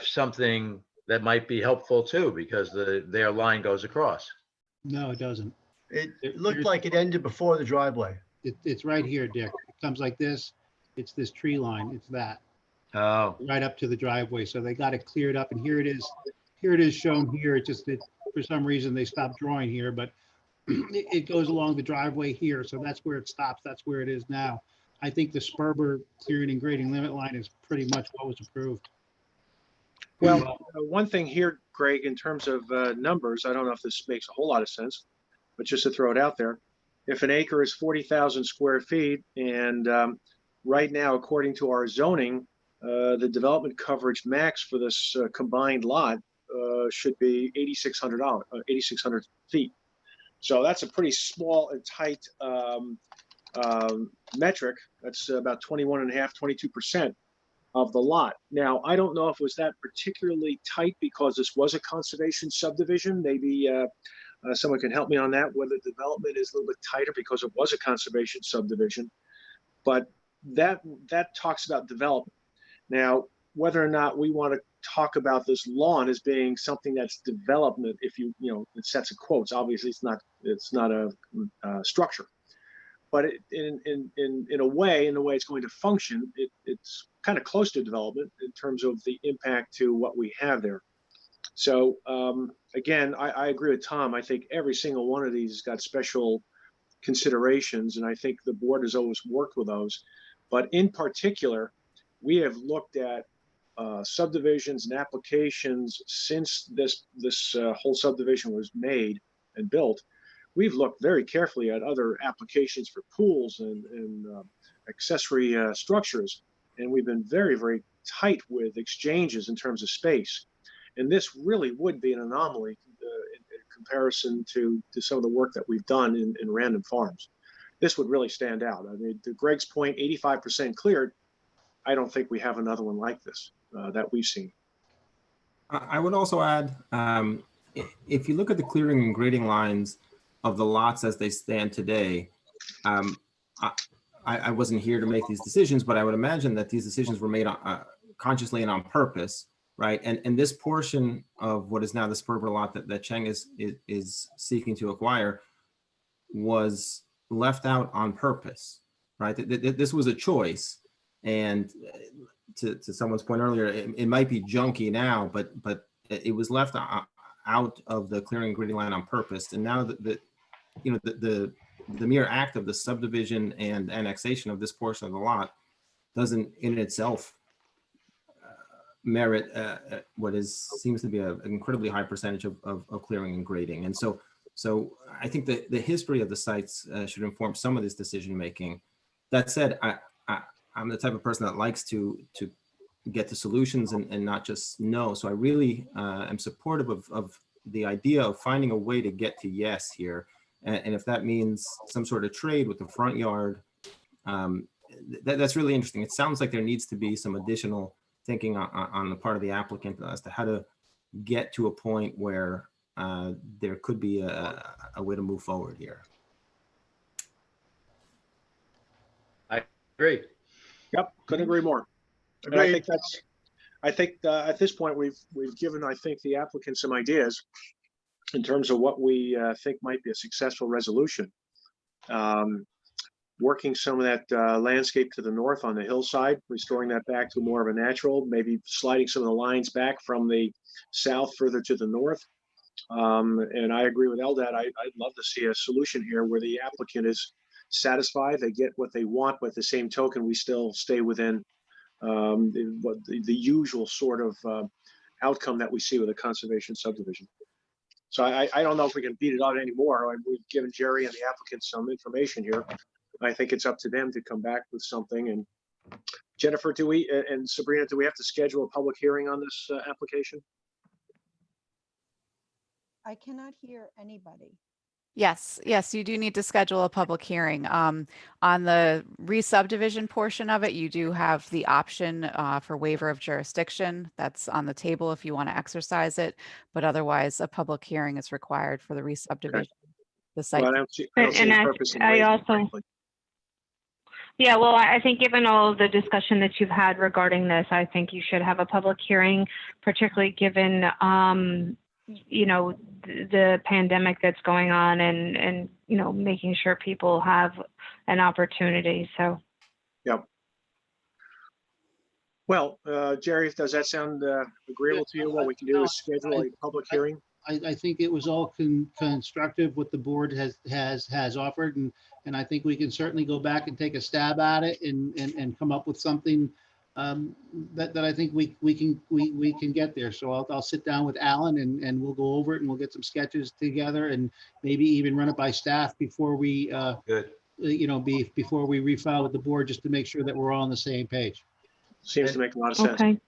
something that might be helpful too, because their line goes across? No, it doesn't. It looked like it ended before the driveway. It's right here, Dick. It comes like this. It's this tree line. It's that. Oh. Right up to the driveway. So they got it cleared up, and here it is. Here it is shown here. It just, for some reason, they stopped drawing here, but it goes along the driveway here. So that's where it stops. That's where it is now. I think the Sperber clearing and grading limit line is pretty much what was approved. Well, one thing here, Greg, in terms of numbers, I don't know if this makes a whole lot of sense, but just to throw it out there, if an acre is 40,000 square feet, and right now, according to our zoning, the development coverage max for this combined lot should be 8,600 feet. So that's a pretty small and tight metric. That's about 21.5%, 22% of the lot. Now, I don't know if it was that particularly tight because this was a conservation subdivision. Maybe someone can help me on that, whether development is a little bit tighter because it was a conservation subdivision. But that talks about development. Now, whether or not we want to talk about this lawn as being something that's development, if it sets of quotes, obviously it's not a structure, but in a way it's going to function, it's kind of close to development in terms of the impact to what we have there. So again, I agree with Tom. I think every single one of these has got special considerations, and I think the board has always worked with those. But in particular, we have looked at subdivisions and applications since this whole subdivision was made and built. We've looked very carefully at other applications for pools and accessory structures, and we've been very, very tight with exchanges in terms of space. And this really would be an anomaly in comparison to some of the work that we've done in Random Farms. This would really stand out. I mean, to Greg's point, 85% cleared. I don't think we have another one like this that we've seen. I would also add, if you look at the clearing and grading lines of the lots as they stand today, I wasn't here to make these decisions, but I would imagine that these decisions were made consciously and on purpose, right? And this portion of what is now the Sperber lot that Chang is seeking to acquire was left out on purpose, right? This was a choice. And to someone's point earlier, it might be junky now, but it was left out of the clearing and grading line on purpose. And now the mere act of the subdivision and annexation of this portion of the lot doesn't in itself merit what seems to be an incredibly high percentage of clearing and grading. And so I think that the history of the sites should inform some of this decision making. That said, I'm the type of person that likes to get to solutions and not just no. So I really am supportive of the idea of finding a way to get to yes here. And if that means some sort of trade with the front yard, that's really interesting. It sounds like there needs to be some additional thinking on the part of the applicant as to how to get to a point where there could be a way to move forward here. I agree. Yep, couldn't agree more. And I think at this point we've given, I think, the applicant some ideas in terms of what we think might be a successful resolution. Working some of that landscape to the north on the hillside, restoring that back to more of a natural, maybe sliding some of the lines back from the south further to the north. And I agree with Eldad. I'd love to see a solution here where the applicant is satisfied, they get what they want, but at the same token, we still stay within the usual sort of outcome that we see with a conservation subdivision. So I don't know if we can beat it out anymore. We've given Jerry and the applicant some information here. I think it's up to them to come back with something. And Jennifer, and Sabrina, do we have to schedule a public hearing on this application? I cannot hear anybody. Yes, you do need to schedule a public hearing. On the re-subdivision portion of it, you do have the option for waiver of jurisdiction. That's on the table if you want to exercise it, but otherwise a public hearing is required for the re-subdivision. Okay. The site. Well, I don't see any purpose in waiving it, frankly. Yeah, well, I think given all the discussion that you've had regarding this, I think you should have a public hearing, particularly given, the pandemic that's going on and making sure people have an opportunity. So. Yep. Well, Jerry, does that sound agreeable to you? What we can do is schedule a public hearing. I think it was all constructive what the board has offered, and I think we can certainly go back and take a stab at it and come up with something that I think we can get there. So I'll sit down with Alan and we'll go over it and we'll get some sketches together and maybe even run it by staff before we before we refile with the board, just to make sure that we're all on the same page. Seems to make a lot of sense. Okay.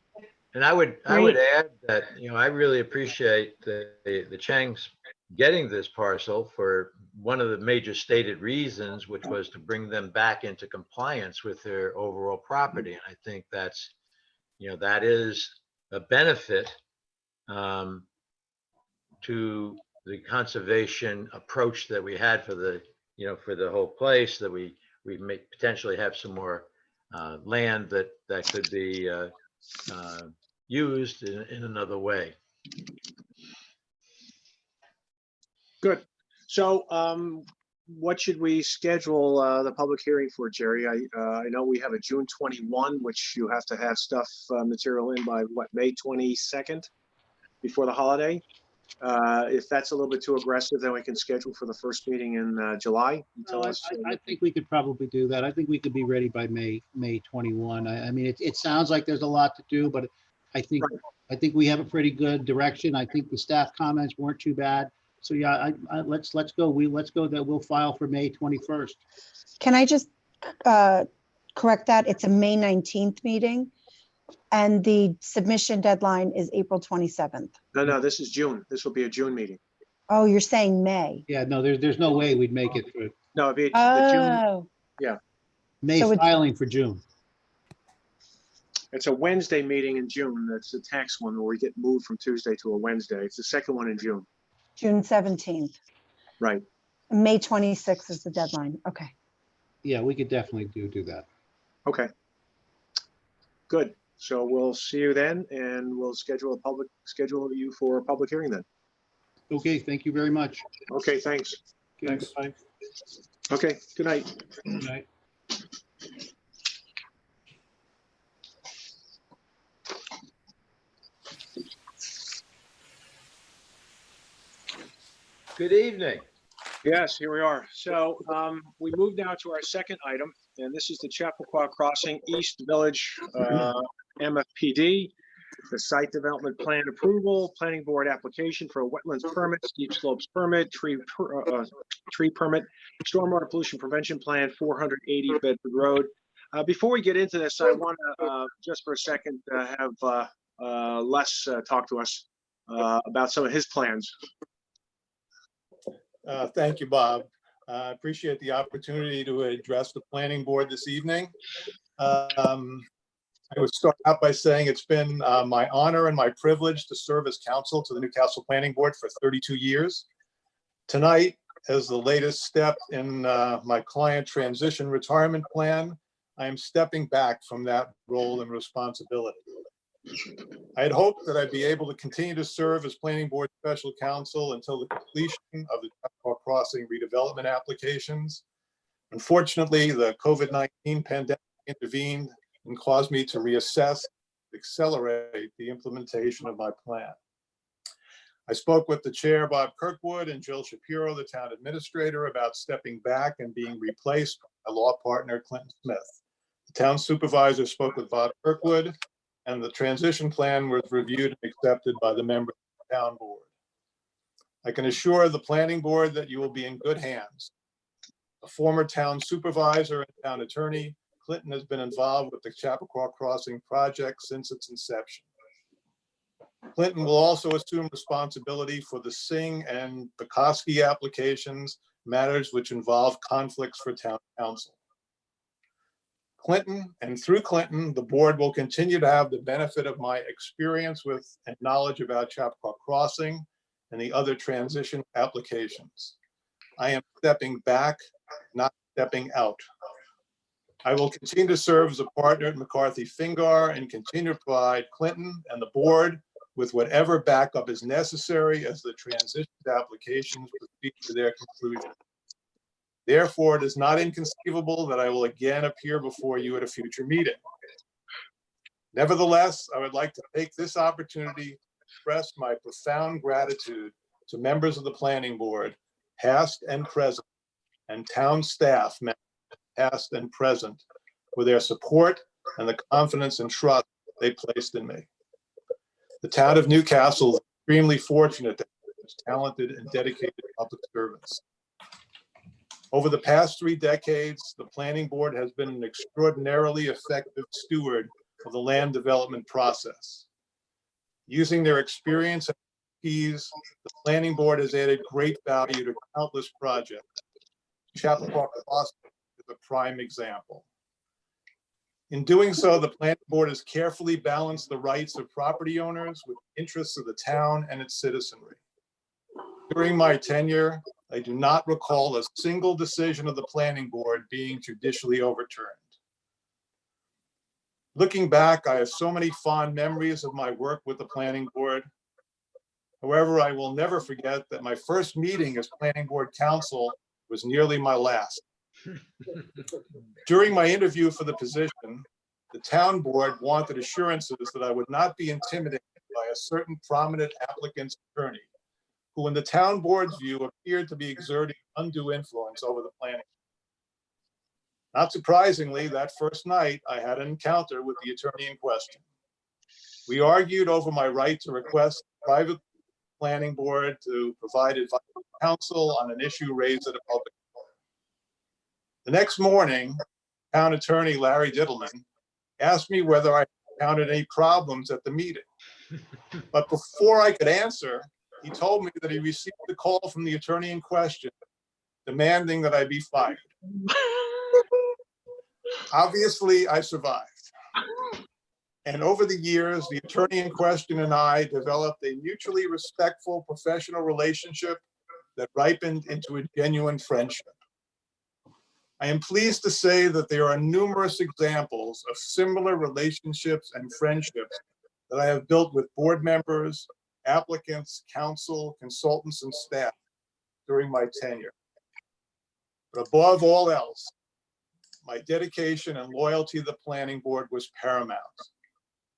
And I would add that, I really appreciate the Changs getting this parcel for one of the major stated reasons, which was to bring them back into compliance with their overall property. And I think that's, that is a benefit to the conservation approach that we had for the, for the whole place, that we may potentially have some more land that could be used in another way. Good. So what should we schedule the public hearing for, Jerry? I know we have a June 21, which you have to have stuff material in by what, May 22nd before the holiday. If that's a little bit too aggressive, then we can schedule for the first meeting in July. I think we could probably do that. I think we could be ready by May 21. I mean, it sounds like there's a lot to do, but I think we have a pretty good direction. I think the staff comments weren't too bad. So yeah, let's go. We'll file for May 21st. Can I just correct that? It's a May 19th meeting and the submission deadline is April 27th. No, this is June. This will be a June meeting. Oh, you're saying May. Yeah, no, there's no way we'd make it for. No, it'd be the June. Oh, Yeah. May So filing for June. It's a Wednesday meeting in June. That's the tax one where we get moved from Tuesday to a Wednesday. It's the second one in June. June 17th. Right. May 26th is the deadline. Okay. Yeah, we could definitely do that. Okay. Good. So we'll see you then, and we'll schedule you for a public hearing then. Okay, thank you very much. Okay, thanks. Thanks. Bye. Okay, good night. Good night. Good evening. Yes, here we are. So we move now to our second item, and this is the Chappaqua Crossing East Village MFPD, the site development plan approval, planning board application for a wetlands permit, steep slopes permit, tree permit, stormwater pollution prevention plan, 480 Bedford Road. Before we get into this, I want to just for a second have Les talk to us about some of his plans. Thank you, Bob. I appreciate the opportunity to address the planning board this evening. I would start out by saying it's been my honor and my privilege to serve as counsel to the Newcastle Planning Board for 32 years. Tonight, as the latest step in my client transition retirement plan, I am stepping back from that role and responsibility. I had hoped that I'd be able to continue to serve as planning board special counsel until the completion of the Chappaqua Crossing redevelopment applications. Unfortunately, the COVID-19 pandemic intervened and caused me to reassess, accelerate the implementation of my plan. I spoke with the chair, Bob Kirkwood, and Jill Shapiro, the town administrator, about stepping back and being replaced by law partner Clinton Smith. The town supervisor spoke with Bob Kirkwood, and the transition plan was reviewed and accepted by the members of the town board. I can assure the planning board that you will be in good hands. A former town supervisor and town attorney, Clinton has been involved with the Chappaqua Crossing project since its inception. Clinton will also assume responsibility for the Singh and Bukowski applications, matters which involve conflicts for town council. Clinton, and through Clinton, the board will continue to have the benefit of my experience with and knowledge about Chappaqua Crossing and the other transition applications. I am stepping back, not stepping out. I will continue to serve as a partner at McCarthy Fingar and continue to provide Clinton and the board with whatever backup is necessary as the transition applications proceed to their conclusion. Therefore, it is not inconceivable that I will again appear before you at a future meeting. Nevertheless, I would like to take this opportunity to express my profound gratitude to members of the planning board, past and present, and town staff, past and present, for their support and the confidence and trust they placed in me. The town of Newcastle is extremely fortunate to have talented and dedicated public servants. Over the past 3 decades, the planning board has been an extraordinarily effective steward of the land development process. Using their experience and expertise, the planning board has added great value to countless projects. Chappaqua Crossing is a prime example. In doing so, the planning board has carefully balanced the rights of property owners with the interests of the town and its citizenry. During my tenure, I do not recall a single decision of the planning board being judicially overturned. Looking back, I have so many fond memories of my work with the planning board. However, I will never forget that my first meeting as planning board counsel was nearly my last. During my interview for the position, the town board wanted assurances that I would not be intimidated by a certain prominent applicant's attorney, who in the town board's view appeared to be exerting undue influence over the planning. Not surprisingly, that first night, I had an encounter with the attorney in question. We argued over my right to request private planning board to provide advice to counsel on an issue raised at a public forum. The next morning, town attorney Larry Diddleman asked me whether I encountered any problems at the meeting. But before I could answer, he told me that he received a call from the attorney in question demanding that I be fired. Obviously, I survived. And over the years, the attorney in question and I developed a mutually respectful professional relationship that ripened into a genuine friendship. I am pleased to say that there are numerous examples of similar relationships and friendships that I have built with board members, applicants, counsel, consultants, and staff during my tenure. But above all else, my dedication and loyalty to the planning board was paramount.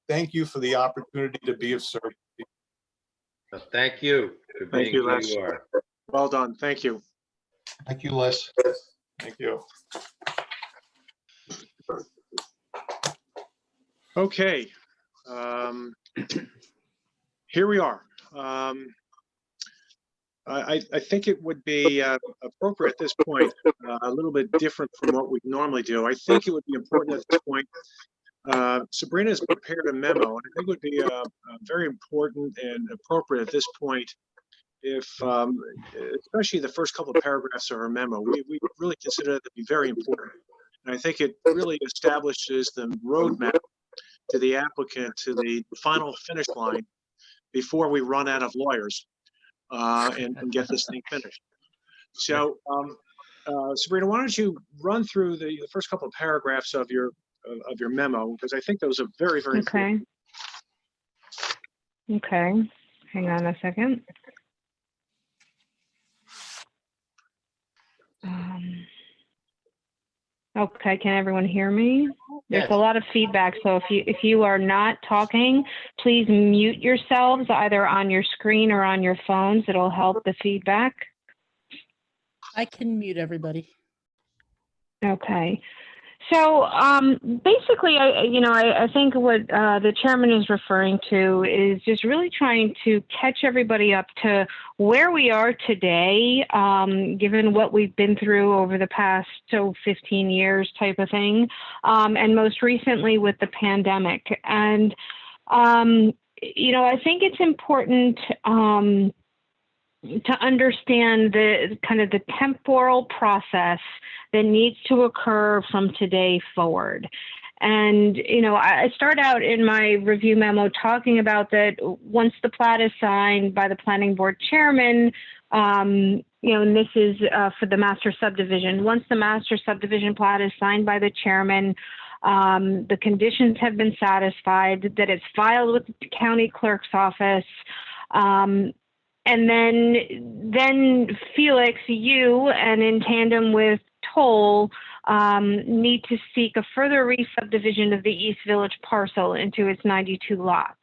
Thank you for the opportunity to be of service. Well, thank you for Thank being you, who Les. you are. Well done. Thank you. Thank you, Les. Thank you. Okay. Here we are. I think it would be appropriate at this point, a little bit different from what we normally do. I think it would be important at this point. Sabrina has prepared a memo, and I think it would be very important and appropriate at this point if, especially the first couple of paragraphs of her memo, we really consider that to be very important. And I think it really establishes the roadmap to the applicant to the final finish line before we run out of lawyers and get this thing finished. So, Sabrina, why don't you run through the first couple of paragraphs of your memo, because I think those are very, very important. Okay. Hang on a second. Okay, can everyone hear me? There's a lot of feedback, so if you are not talking, please mute yourselves either on your screen or on your phones. It'll help the feedback. I can mute everybody. Okay. So basically, I think what the chairman is referring to is just really trying to catch everybody up to where we are today, given what we've been through over the past 15 years type of thing, and most recently with the pandemic. And, I think it's important to understand the kind of the temporal process that needs to occur from today forward. And, I start out in my review memo talking about that once the plat is signed by the planning board chairman, and this is for the master subdivision. Once the master subdivision plat is signed by the chairman, the conditions have been satisfied, that it's filed with the county clerk's office, and then Felix, you, and in tandem with Toll, need to seek a further re-subdivision of the East Village parcel into its 92 lots.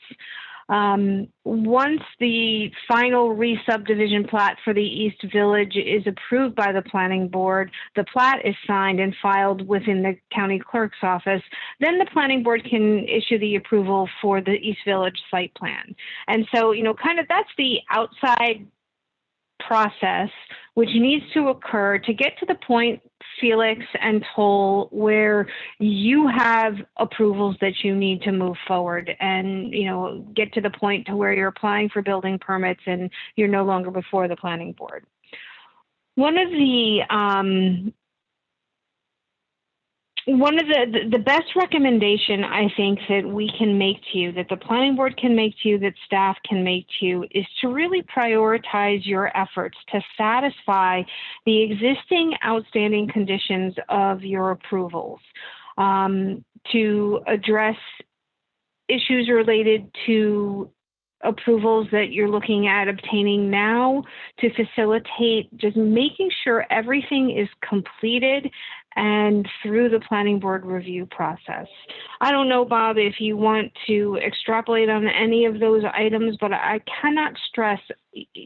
Once the final re-subdivision plat for the East Village is approved by the planning board, the plat is signed and filed within the county clerk's office, then the planning board can issue the approval for the East Village site plan. And so, kind of that's the outside process which needs to occur to get to the point, Felix and Toll, where you have approvals that you need to move forward and, get to the point to where you're applying for building permits and you're no longer before the planning board. One of the best recommendation I think that we can make to you, that the planning board can make to you, that staff can make to you, is to really prioritize your efforts to satisfy the existing outstanding conditions of your approvals, to address issues related to approvals that you're looking at obtaining now, to facilitate just making sure everything is completed and through the planning board review process. I don't know, Bob, if you want to extrapolate on any of those items, but I cannot stress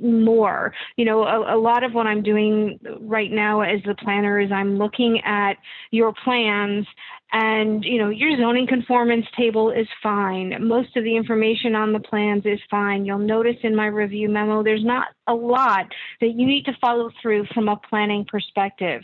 more. A lot of what I'm doing right now as the planner is I'm looking at your plans, and your zoning conformance table is fine. Most of the information on the plans is fine. You'll notice in my review memo, there's not a lot that you need to follow through from a planning perspective.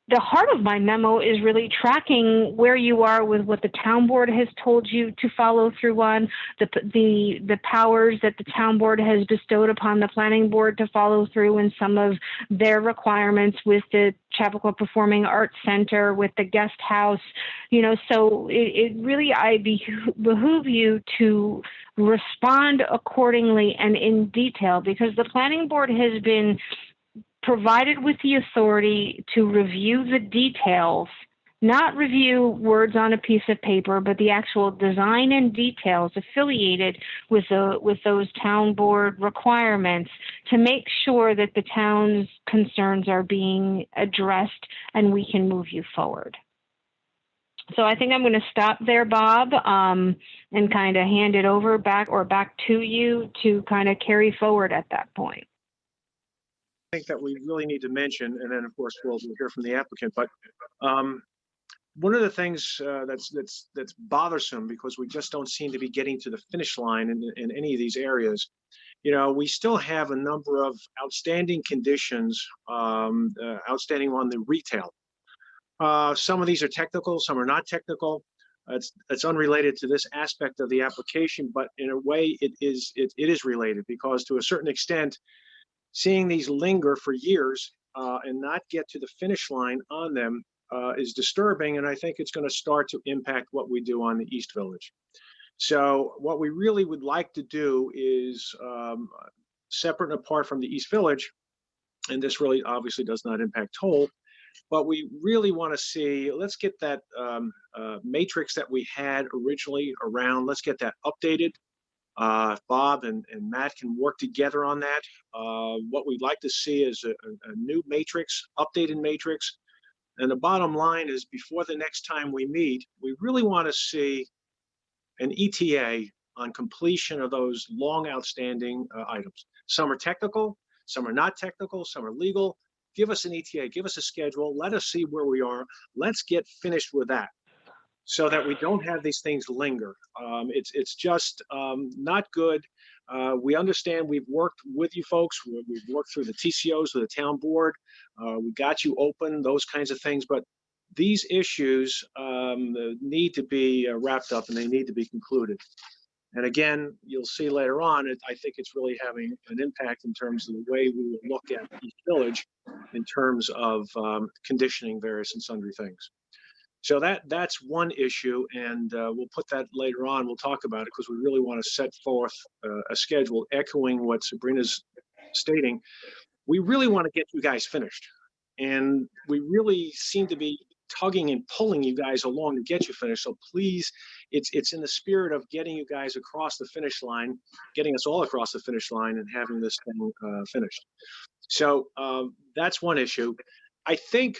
The heart of my memo is really tracking where you are with what the town board has told you to follow through on, the powers that the town board has bestowed upon the planning board to follow through in some of their requirements with the Chappaqua Performing Arts Center, with the guest house. So it really, behoove you to respond accordingly and in detail, because the planning board has been provided with the authority to review the details, not review words on a piece of paper, but the actual design and details affiliated with those town board requirements to make sure that the town's concerns are being addressed and we can move you forward. So I think I'm going to stop there, Bob, and kind of hand it over back to you to kind of carry forward at that point. I think that we really need to mention, and then of course we'll hear from the applicant, but one of the things that's bothersome, because we just don't seem to be getting to the finish line in any of these areas. You know, we still have a number of outstanding conditions outstanding on the retail. Some of these are technical, some are not technical. It's unrelated to this aspect of the application, but in a way it is related, because to a certain extent, seeing these linger for years and not get to the finish line on them is disturbing, and I think it's going to start to impact what we do on the East Village. So what we really would like to do is separate and apart from the East Village, and this really obviously does not impact Toll, but we really want to see, let's get that matrix that we had originally around, let's get that updated. Bob and Matt can work together on that. What we'd like to see is a new matrix, updated matrix. And the bottom line is, before the next time we meet, we really want to see an ETA on completion of those long outstanding items. Some are technical, some are not technical, some are legal. Give us an ETA, give us a schedule, let us see where we are. Let's get finished with that, so that we don't have these things linger. It's just not good. We understand, we've worked with you folks. We've worked through the TCOs, with the town board. We got you open, those kinds of things. But these issues need to be wrapped up, and they need to be concluded. And again, you'll see later on, I think it's really having an impact in terms of the way we will look at East Village in terms of conditioning various and sundry things. So that's one issue, and we'll put that later on. We'll talk about it, because we really want to set forth a schedule echoing what Sabrina's stating. We really want to get you guys finished, and we really seem to be tugging and pulling you guys along to get you finished. So please, it's in the spirit of getting you guys across the finish line, getting us all across the finish line, and having this thing finished. So that's one issue. I think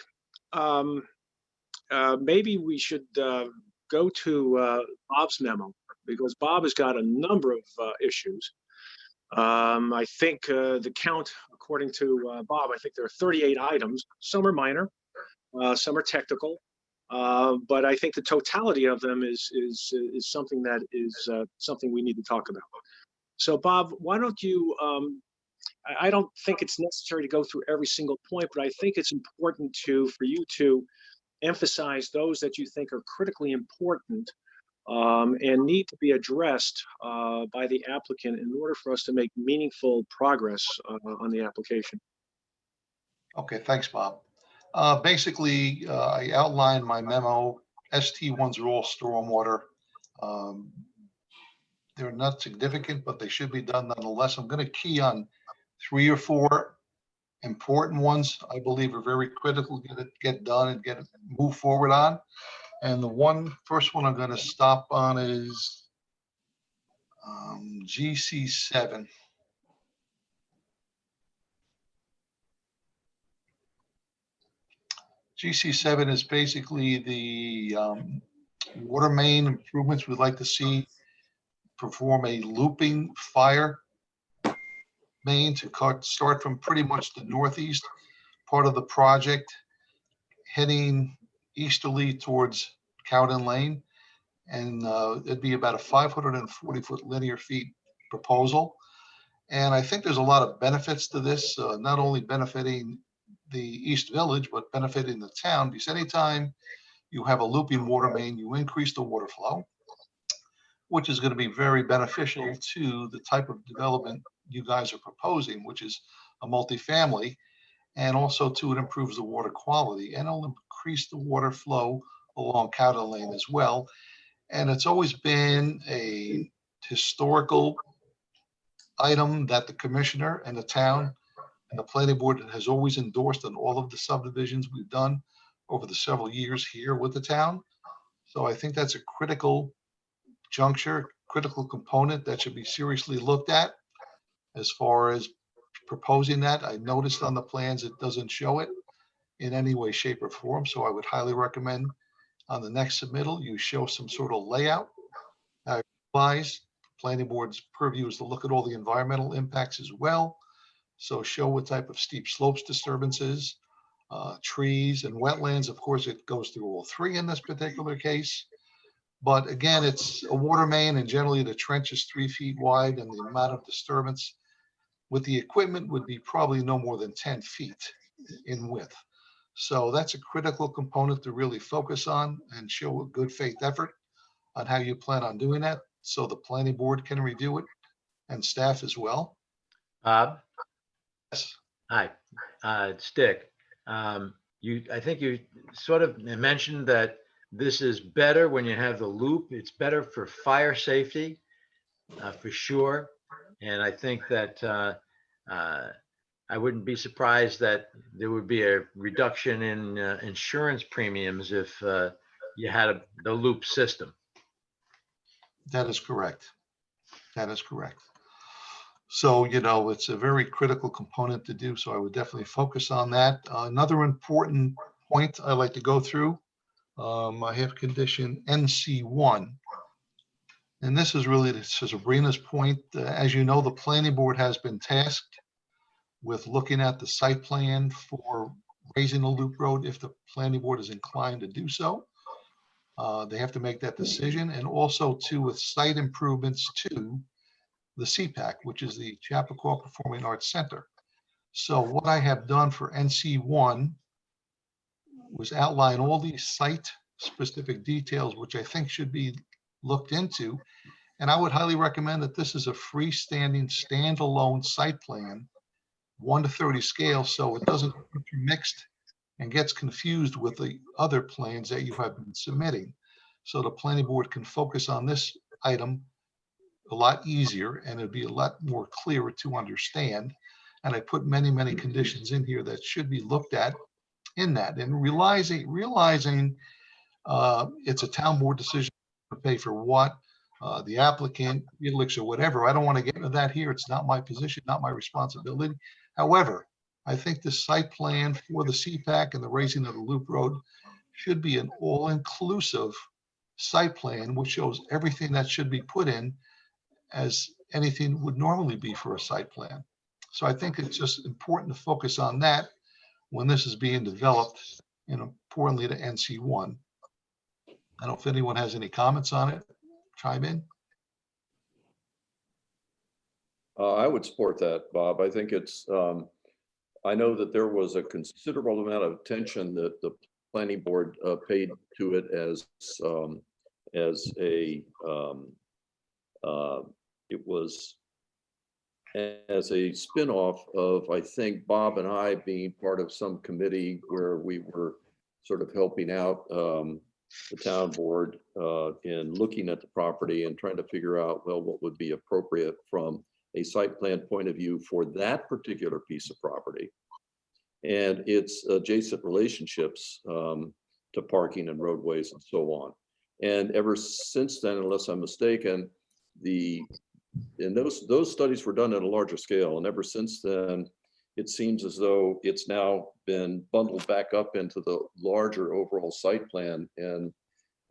maybe we should go to Bob's memo, because Bob has got a number of issues. I think the count, according to Bob, I think there are 38 items. Some are minor, some are technical, but I think the totality of them is something that is something we need to talk about. So Bob, why don't you, I don't think it's necessary to go through every single point, but I think it's important for you to emphasize those that you think are critically important and need to be addressed by the applicant in order for us to make meaningful progress on the application. Okay, thanks, Bob. Basically, I outlined my memo. ST1s are all stormwater. They're not significant, but they should be done nonetheless. I'm going to key on 3 or 4 important ones I believe are very critical to get done and get move forward on. And the first one I'm going to stop on is GC7. GC7 is basically the water main improvements. We'd like to see perform a looping fire main to start from pretty much the northeast part of the project, heading easterly towards Cowden Lane. And it'd be about a 540-foot linear feet proposal. And I think there's a lot of benefits to this, not only benefiting the East Village, but benefiting the town, because anytime you have a looping water main, you increase the water flow, which is going to be very beneficial to the type of development you guys are proposing, which is a multifamily, and also too, it improves the water quality and it'll increase the water flow along Cowden Lane as well. And it's always been a historical item that the commissioner and the town and the planning board has always endorsed in all of the subdivisions we've done over the several years here with the town. So I think that's a critical juncture, critical component that should be seriously looked at as far as proposing that. I noticed on the plans, it doesn't show it in any way, shape or form. So I would highly recommend on the next submittal, you show some sort of layout. Realize planning board's purview is to look at all the environmental impacts as well. So show what type of steep slopes disturbances, trees and wetlands. Of course, it goes through all three in this particular case. But again, it's a water main and generally the trench is 3 feet wide and the amount of disturbance with the equipment would be probably no more than 10 feet in width. So that's a critical component to really focus on and show a good faith effort on how you plan on doing that. So the planning board can review it and staff as well. Bob? Yes. Hi, it's Dick. I think you sort of mentioned that this is better when you have the loop. It's better for fire safety, for sure. And I think that I wouldn't be surprised that there would be a reduction in insurance premiums if you had the loop system. That is correct. That is correct. So, you know, it's a very critical component to do. So I would definitely focus on that. Another important point I like to go through, I have condition NC1. And this is really to Sabrina's point. As you know, the planning board has been tasked with looking at the site plan for raising the loop road if the planning board is inclined to do so. They have to make that decision, and also too with site improvements to the CPAC, which is the Chappaqua Performing Arts Center. So what I have done for NC1 was outline all these site specific details, which I think should be looked into. And I would highly recommend that this is a freestanding standalone site plan, 1:30 scale, so it doesn't get mixed and gets confused with the other plans that you have been submitting. So the planning board can focus on this item a lot easier and it'd be a lot more clearer to understand. And I put many, many conditions in here that should be looked at in that, and realizing it's a town board decision to pay for what, the applicant, Felix or whatever. I don't want to get into that here. It's not my position, not my responsibility. However, I think the site plan for the CPAC and the raising of the loop road should be an all-inclusive site plan, which shows everything that should be put in as anything would normally be for a site plan. So I think it's just important to focus on that when this is being developed, and importantly to NC1. I don't know if anyone has any comments on it. Chime in. I would support that, Bob. I think it's, I know that there was a considerable amount of attention that the planning board paid to it as a spin-off of, I think, Bob and I being part of some committee where we were sort of helping out the town board in looking at the property and trying to figure out, well, what would be appropriate from a site plan point of view for that particular piece of property and its adjacent relationships to parking and roadways and so on. And ever since then, unless I'm mistaken, those studies were done at a larger scale. And ever since then, it seems as though it's now been bundled back up into the larger overall site plan. And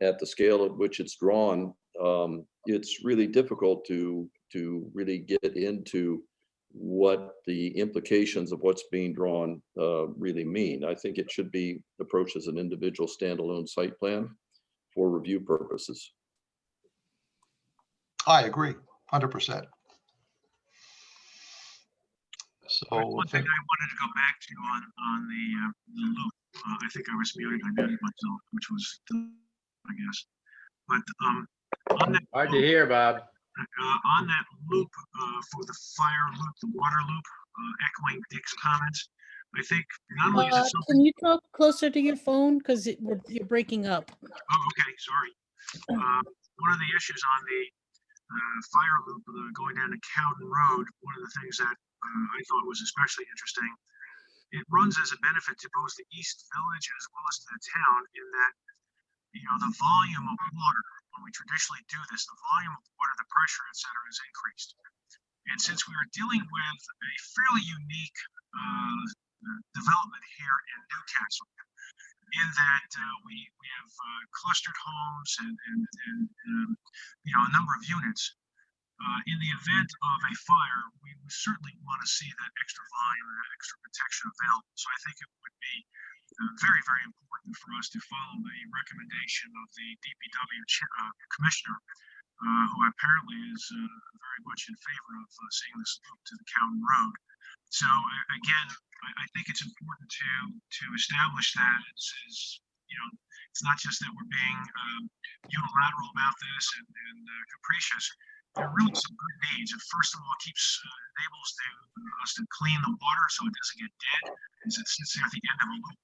at the scale at which it's drawn, it's really difficult to really get into what the implications of what's being drawn really mean. I think it should be approached as an individual standalone site plan for review purposes. I agree, 100%. So one thing I wanted to go back to on the loop, I think I was muted. I muted myself, which was, I guess. But on that Hard to hear, Bob. On that loop for the fire loop, the water loop, echoing Dick's comments, I think not only is it something. Can you talk closer to your phone? Because you're breaking up. Oh, okay, sorry. One of the issues on the fire loop going down to Cowden Road, one of the things that I thought was especially interesting it runs as a benefit to both the East Village as well as to the town in that, the volume of water, when we traditionally do this, the volume of water, the pressure, et cetera, is increased. And since we are dealing with a fairly unique development here in Newcastle, in that we have clustered homes and a number of units, in the event of a fire, we certainly want to see that extra volume and that extra protection available. So I think it would be very, very important for us to follow the recommendation of the DPW commissioner, who apparently is very much in favor of seeing this loop to the County Road. So again, I think it's important to establish that it's not just that we're being unilateral about this and capricious. There are really some good needs. And first of all, it enables us to clean the water so it doesn't get dead as it sits there at the end of a loop.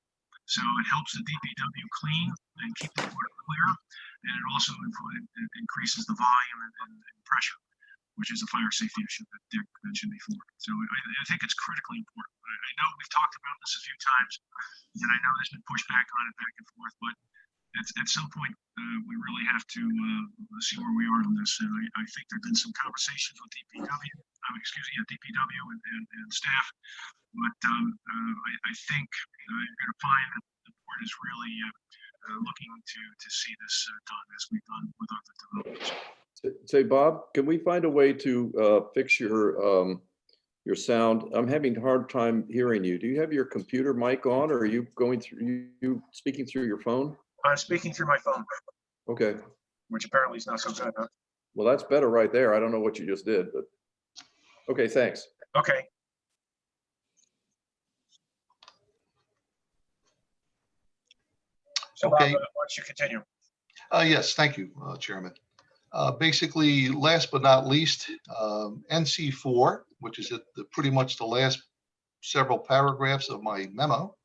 So it helps the DPW clean and keep the water clear. And it also increases the volume and pressure, which is a fire safety issue that Dick mentioned before. So I think it's critically important. I know we've talked about this a few times, and I know there's been pushback on it back and forth, but at some point, we really have to see where we are on this. And I think there have been some conversations with DPW and staff, but I think you're going to find that the board is really looking to see this done as we've done with other developments. Say, Bob, can we find a way to fix your sound? I'm having a hard time hearing you. Do you have your computer mic on, or are you you speaking through your phone? I'm speaking through my phone. Okay. Which apparently is not so good, huh? Well, that's better right there. I don't know what you just did, but okay, thanks. Okay. So Okay. Bob, why don't you continue? Yes, thank you, Chairman. Basically, last but not least, NC4, which is pretty much the last several paragraphs of my memo.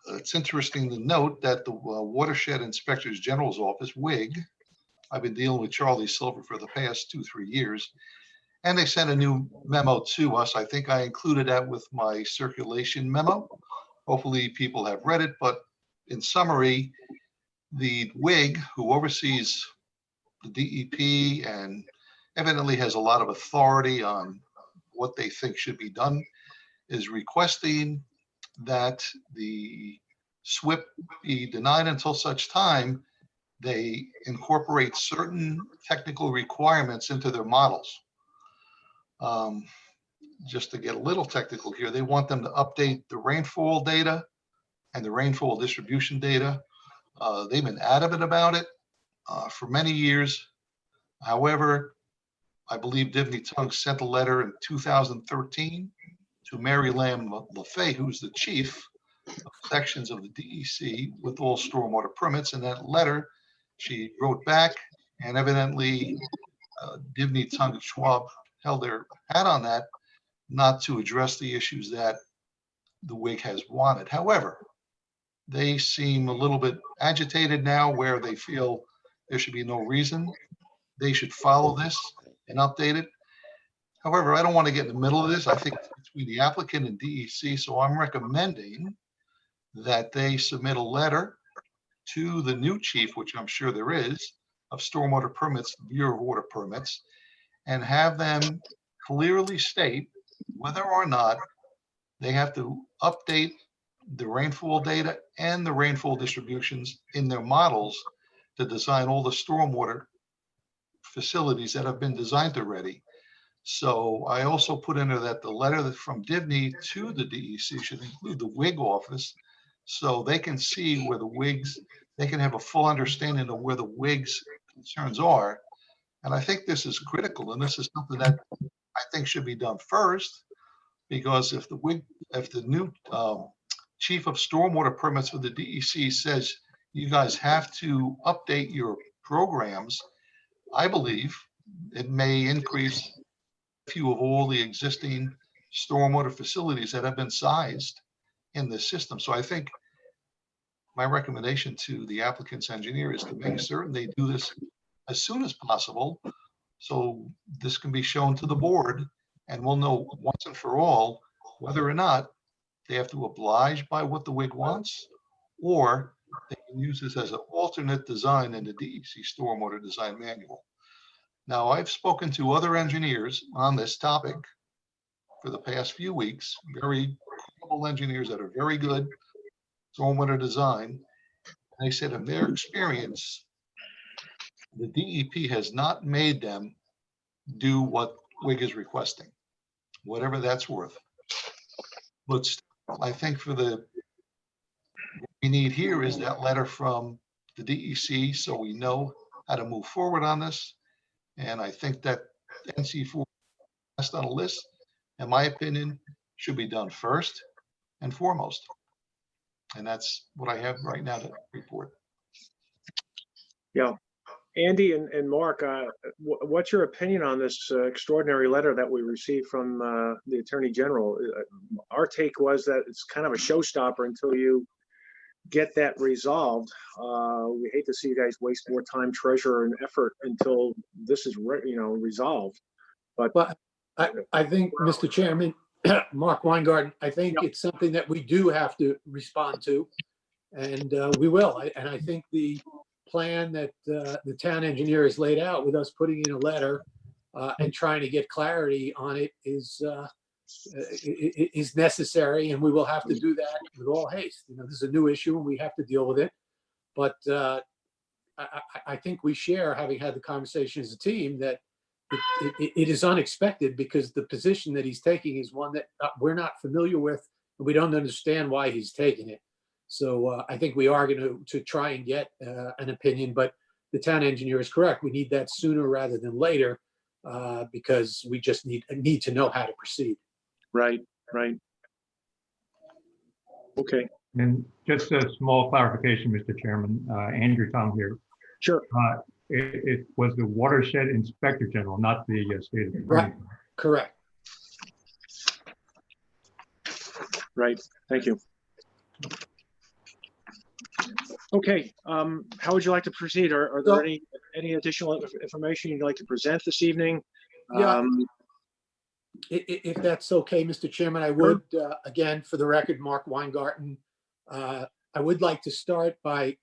It's interesting to note that the Watershed Inspector General's Office, WIG, I've been dealing with Charlie Silver for the past 2-3 years, and they sent a new memo to us. I think I included that with my circulation memo. Hopefully people have read it, but in summary, the WIG, who oversees the DEP and evidently has a lot of authority on what they think should be done, is requesting that the SWIP be denied until such time they incorporate certain technical requirements into their models. Just to get a little technical here, they want them to update the rainfall data and the rainfall distribution data. They've been adamant about it for many years. However, I believe Divney Tung sent a letter in 2013 to Mary Lamb LaFay, who's the chief of sections of the DEC with all stormwater permits. In that letter, she wrote back, and evidently Divney Tung and Schwab held their hat on that, not to address the issues that the WIG has wanted. However, they seem a little bit agitated now, where they feel there should be no reason they should follow this and update it. However, I don't want to get in the middle of this. I think it's between the applicant and DEC, so I'm recommending that they submit a letter to the new chief, which I'm sure there is, of stormwater permits, Bureau of Water Permits, and have them clearly state whether or not they have to update the rainfall data and the rainfall distributions in their models to design all the stormwater facilities that have been designed already. So I also put in there that the letter from Divney to the DEC should include the WIG office, so they can see where the WIGs, they can have a full understanding of where the WIGs concerns are. And I think this is critical, and this is something that I think should be done first, because if the WIG, if the new chief of stormwater permits for the DEC says you guys have to update your programs, I believe it may increase a few of all the existing stormwater facilities that have been sized in this system. So I think my recommendation to the applicant's engineer is to make certain they do this as soon as possible, so this can be shown to the board, and we'll know once and for all whether or not they have to oblige by what the WIG wants, or they can use this as an alternate design in the DEC Stormwater Design Manual. Now, I've spoken to other engineers on this topic for the past few weeks, very credible engineers that are very good stormwater design. And they said in their experience, the DEP has not made them do what WIG is requesting, whatever that's worth. But I think for what we need here is that letter from the DEC so we know how to move forward on this. And I think that NC4 last on a list, in my opinion, should be done first and foremost. And that's what I have right now to report. Yeah. Andy and Mark, what's your opinion on this extraordinary letter that we received from the Attorney General? Our take was that it's kind of a showstopper until you get that resolved. We hate to see you guys waste more time, treasure, and effort until this is resolved. But I think, Mr. Chairman, Mark Weingarten, I think it's something that we do have to respond to, and we will. And I think the plan that the town engineer has laid out with us putting in a letter and trying to get clarity on it is necessary, and we will have to do that with all haste. This is a new issue and we have to deal with it. But I think we share, having had the conversation as a team, that it is unexpected because the position that he's taking is one that we're not familiar with, and we don't understand why he's taking it. So I think we are going to try and get an opinion, but the town engineer is correct. We need that sooner rather than later because we just need to know how to proceed. Right. Okay. And just a small clarification, Mr. Chairman, Andrew Tong here. Sure. It was the Watershed Inspector General, not the state attorney. Right. Correct. Right. Thank you. Okay. How would you like to proceed? Are there any additional information you'd like to present this evening? Yeah. If that's okay, Mr. Chairman, I would, again, for the record, Mark Weingarten, I would like to start by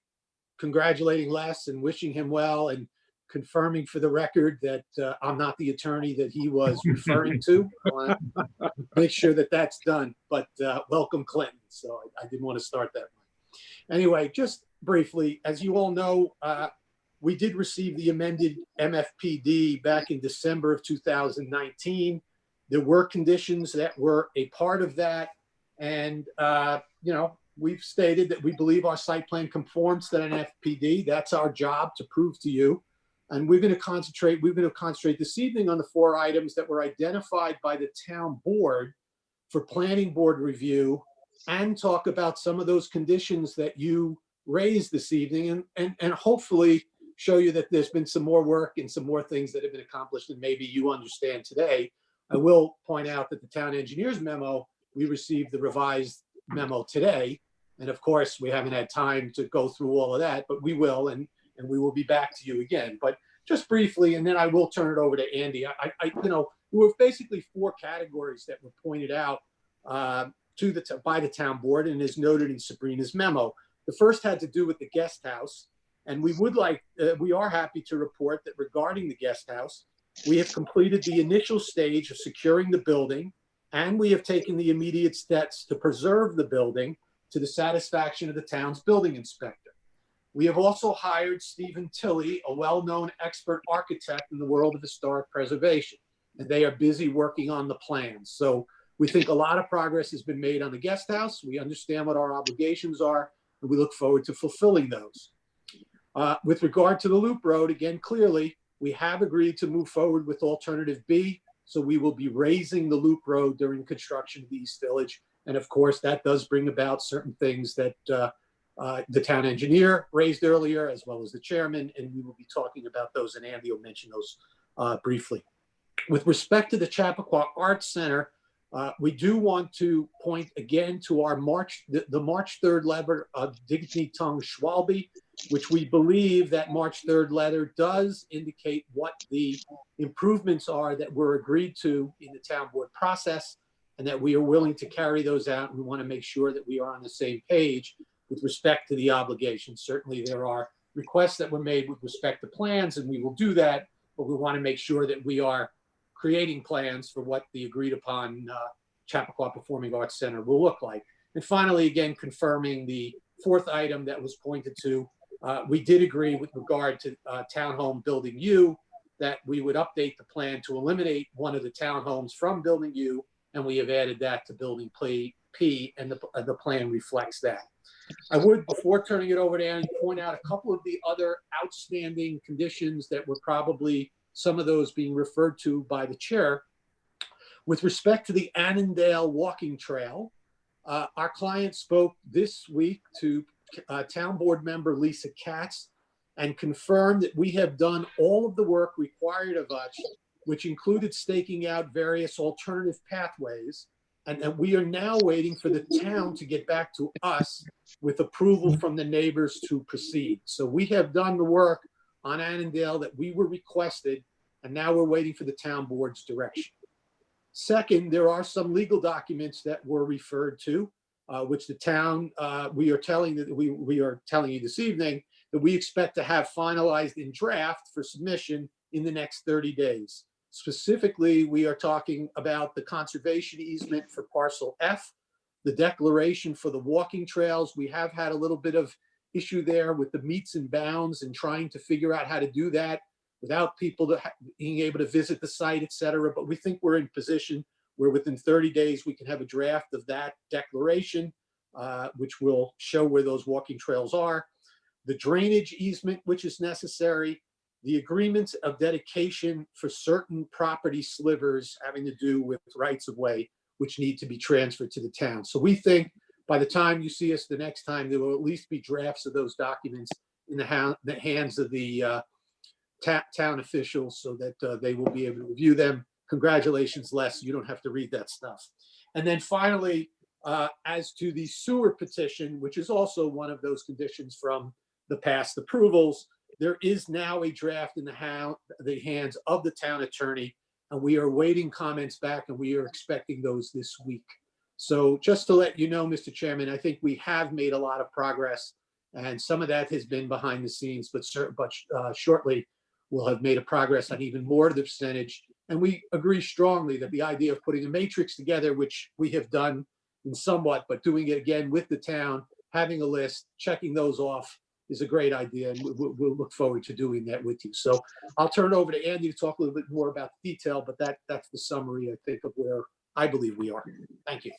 congratulating Les and wishing him well and confirming for the record that I'm not the attorney that he was referring to. I want to make sure that that's done, but welcome Clinton. So I didn't want to start that way. Anyway, just briefly, as you all know, we did receive the amended MFPD back in December of 2019. There were conditions that were a part of that. And, we've stated that we believe our site plan conforms to an FPD. That's our job to prove to you. And we're going to concentrate this evening on the 4 items that were identified by the town board for planning board review and talk about some of those conditions that you raised this evening and hopefully show you that there's been some more work and some more things that have been accomplished than maybe you understand today. I will point out that the town engineer's memo, we received the revised memo today. And of course, we haven't had time to go through all of that, but we will, and we will be back to you again. But just briefly, and then I will turn it over to Andy. There were basically 4 categories that were pointed out by the town board and is noted in Sabrina's memo. The first had to do with the guest house. And we are happy to report that regarding the guest house, we have completed the initial stage of securing the building, and we have taken the immediate steps to preserve the building to the satisfaction of the town's building inspector. We have also hired Stephen Tilley, a well-known expert architect in the world of historic preservation, and they are busy working on the plans. So we think a lot of progress has been made on the guest house. We understand what our obligations are, and we look forward to fulfilling those. With regard to the Loop Road, again, clearly, we have agreed to move forward with alternative B. So we will be raising the Loop Road during construction of the East Village. And of course, that does bring about certain things that the town engineer raised earlier, as well as the chairman, and we will be talking about those, and Andy will mention those briefly. With respect to the Chappaqua Arts Center, we do want to point again to our the March 3rd letter of Dignity Tung Schwalbe, which we believe that March 3rd letter does indicate what the improvements are that were agreed to in the town board process. and that we are willing to carry those out. We want to make sure that we are on the same page with respect to the obligations. Certainly there are requests that were made with respect to plans, and we will do that, but we want to make sure that we are creating plans for what the agreed upon Chappaqua Performing Arts Center will look like. And finally, again, confirming the fourth item that was pointed to, we did agree with regard to Townhome Building U that we would update the plan to eliminate one of the townhomes from Building U, and we have added that to Building P, and the plan reflects that. I would, before turning it over to Annie, point out a couple of the other outstanding conditions that were probably some of those being referred to by the chair. With respect to the Annandale walking trail, our client spoke this week to Town Board member Lisa Katz and confirmed that we have done all of the work required of us, which included staking out various alternative pathways, and that we are now waiting for the town to get back to us with approval from the neighbors to proceed. So we have done the work on Annandale that we were requested, and now we're waiting for the town board's direction. Second, there are some legal documents that were referred to, which the town, we are telling you this evening that we expect to have finalized in draft for submission in the next 30 days. Specifically, we are talking about the conservation easement for parcel F, the declaration for the walking trails. We have had a little bit of issue there with the meets and bounds and trying to figure out how to do that without people being able to visit the site, et cetera. But we think we're in position where within 30 days, we can have a draft of that declaration, which will show where those walking trails are. The drainage easement, which is necessary, the agreements of dedication for certain property slivers having to do with rights of way, which need to be transferred to the town. So we think by the time you see us the next time, there will at least be drafts of those documents in the hands of the town officials so that they will be able to review them. Congratulations, Les, you don't have to read that stuff. And then finally, as to the sewer petition, which is also one of those conditions from the past approvals, there is now a draft in the hands of the town attorney, and we are waiting comments back, and we are expecting those this week. So just to let you know, Mr. Chairman, I think we have made a lot of progress, and some of that has been behind the scenes, but shortly we'll have made a progress on even more of the percentage. And we agree strongly that the idea of putting a matrix together, which we have done in somewhat, but doing it again with the town, having a list, checking those off is a great idea. And we'll look forward to doing that with you. So I'll turn it over to Andy to talk a little bit more about the detail, but that's the summary, I think, of where I believe we are. Thank you.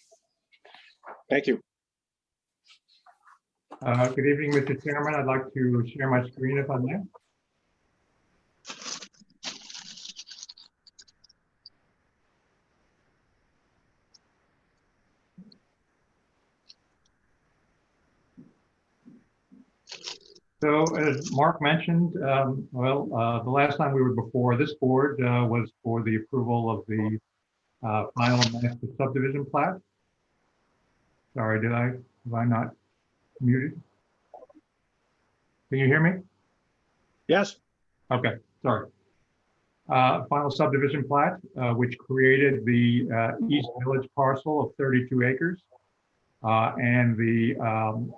Thank you. Good evening, Mr. Chairman. I'd like to share my screen if I may. So as Mark mentioned, the last time we were before this board was for the approval of the final master subdivision plat. Sorry, have I not muted? Can you hear me? Yes. Okay, sorry. Final subdivision plat, which created the East Village parcel of 32 acres. And the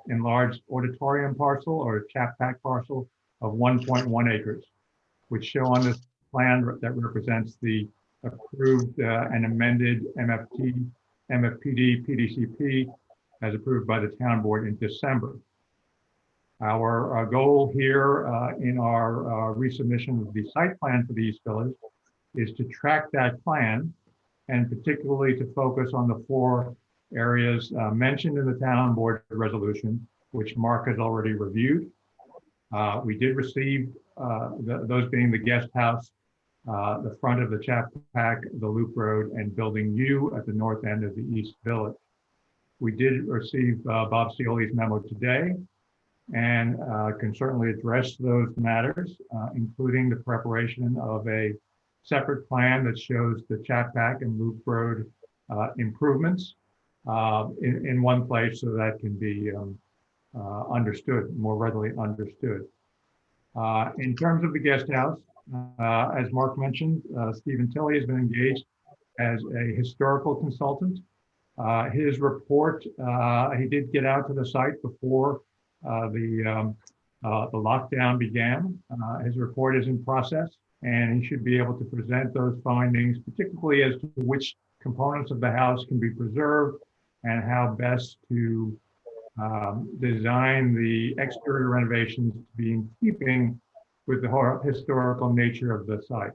enlarged auditorium parcel or Chappaq parcel of 1.1 acres, which show on this plan that represents the approved and amended MFPD, PDCP as approved by the town board in December. Our goal here in our resubmission of the site plan for the East Village is to track that plan and particularly to focus on the 4 areas mentioned in the town board resolution, which Mark has already reviewed. We did receive those being the guest house, the front of the Chappaq, the Loop Road, and Building U at the north end of the East Village. We did receive Bob Cioli's memo today and can certainly address those matters, including the preparation of a separate plan that shows the Chappaq and Loop Road improvements in one place so that can be understood, more readily understood. In terms of the guest house, as Mark mentioned, Stephen Tilley has been engaged as a historical consultant His report, he did get out to the site before the lockdown began. His report is in process, and he should be able to present those findings, particularly as to which components of the house can be preserved and how best to design the exterior renovations to be in keeping with the historical nature of the site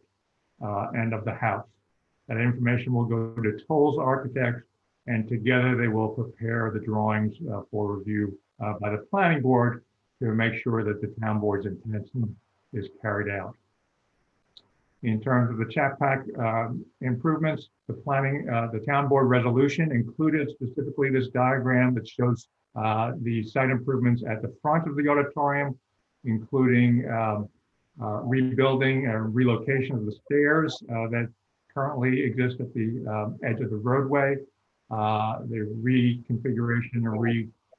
and of the house. That information will go to Toll's architects, and together they will prepare the drawings for review by the planning board to make sure that the town board's intention is carried out. In terms of the Chapac improvements, the town board resolution included specifically this diagram that shows the site improvements at the front of the auditorium, including rebuilding and relocation of the stairs that currently exist at the edge of the roadway, the reconfiguration and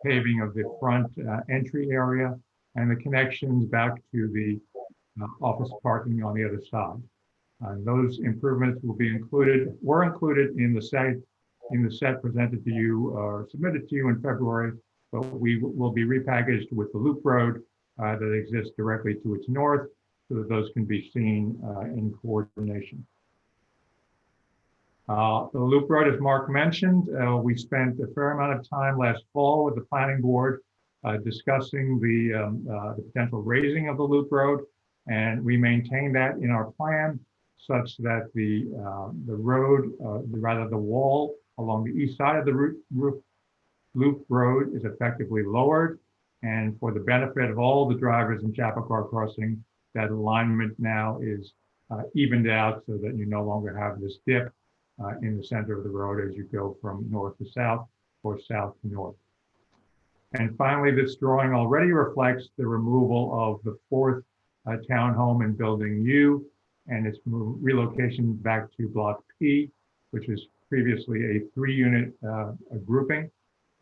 repaving of the front entry area, and the connections back to the office parking on the other side. Those improvements were included in the set presented to you or submitted to you in February, but we will be repackaged with the loop road that exists directly to its north so that those can be seen in coordination. The loop road, as Mark mentioned, we spent a fair amount of time last fall with the planning board discussing the potential raising of the loop road, and we maintain that in our plan such that the road, rather the wall along the east side of the loop road is effectively lowered. And for the benefit of all the drivers in Chappaqua Crossing, that alignment now is evened out so that you no longer have this dip in the center of the road as you go from north to south or south to north. And finally, this drawing already reflects the removal of the fourth townhome in Building U and its relocation back to Block P, which was previously a 3-unit grouping.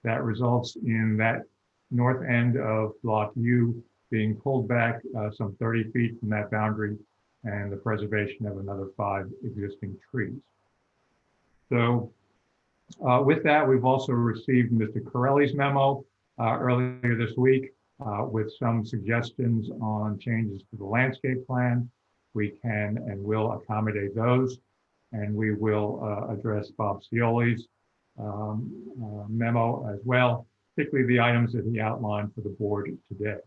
That results in that north end of Block U being pulled back some 30 feet from that boundary and the preservation of another 5 existing trees. So with that, we've also received Mr. Corelli's memo earlier this week with some suggestions on changes to the landscape plan. We can and will accommodate those, and we will address Bob Cioli's memo as well, particularly the items that he outlined for the board today.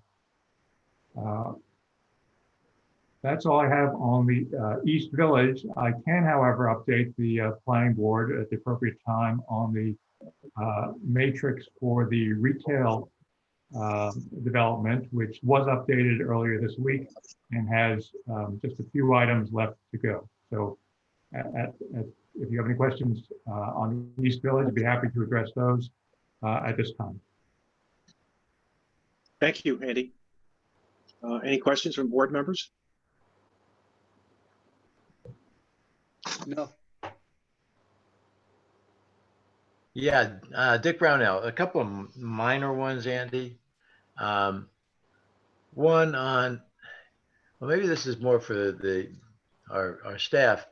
That's all I have on the East Village. I can, however, update the planning board at the appropriate time on the matrix for the retail development, which was updated earlier this week and has just a few items left to go. So if you have any questions on East Village, I'd be happy to address those at this time. Thank you, Andy. Any questions from board members? No. Yeah, Dick Brownell, a couple of minor ones, Andy. One on, well, maybe this is more for our staff.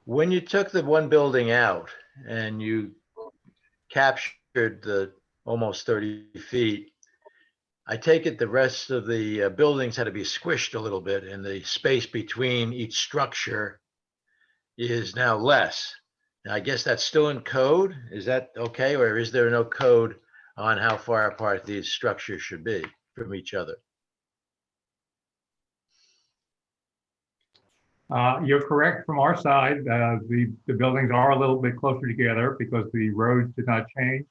When you took the one building out and you captured the almost 30 feet, I take it the rest of the buildings had to be squished a little bit, and the space between each structure is now less. Now, I guess that's still in code. Is that okay? Or is there no code on how far apart these structures should be from each other? You're correct from our side. The buildings are a little bit closer together because the roads did not change.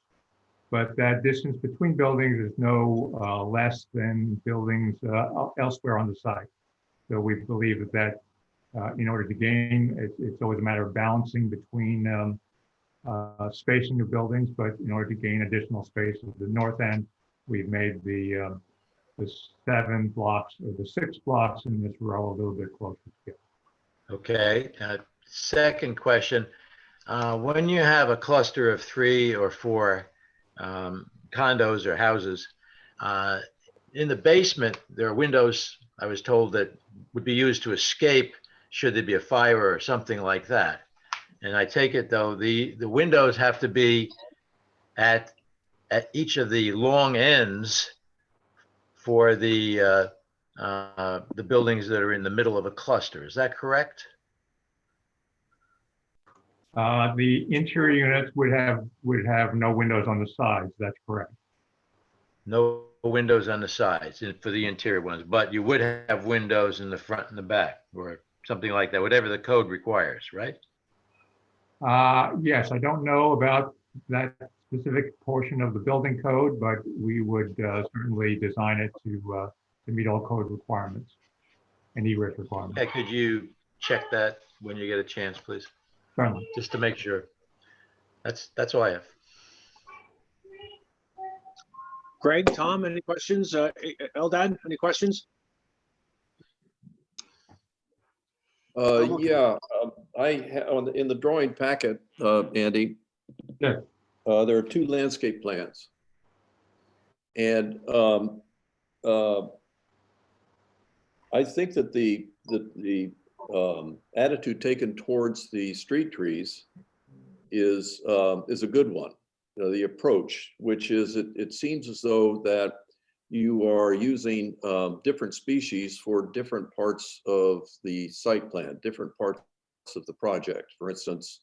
But that distance between buildings is no less than buildings elsewhere on the site. So we believe that in order to gain, it's always a matter of balancing between spacing of buildings, but in order to gain additional space at the north end, we've made the 7 blocks or the 6 blocks in this row a little bit closer together. Okay. Second question, when you have a cluster of 3 or 4 condos or houses, in the basement, there are windows, I was told, that would be used to escape should there be a fire or something like that. And I take it, though, the windows have to be at each of the long ends for the buildings that are in the middle of a cluster. Is that correct? The interior units would have no windows on the sides. That's correct. No windows on the sides for the interior ones, but you would have windows in the front and the back, or something like that, whatever the code requires, right? Yes, I don't know about that specific portion of the building code, but we would certainly design it to meet all code requirements and egress requirements. Yeah, could you check that when you get a chance, please? Certainly. Just to make sure. That's all I have. Greg, Tom, any questions? Eldad, any questions? Yeah, in the drawing packet, Andy, yeah. There are two landscape plans. And I think that the attitude taken towards the street trees is a good one. You know, the approach, which is it seems as though that you are using different species for different parts of the site plan, different parts of the project. For instance,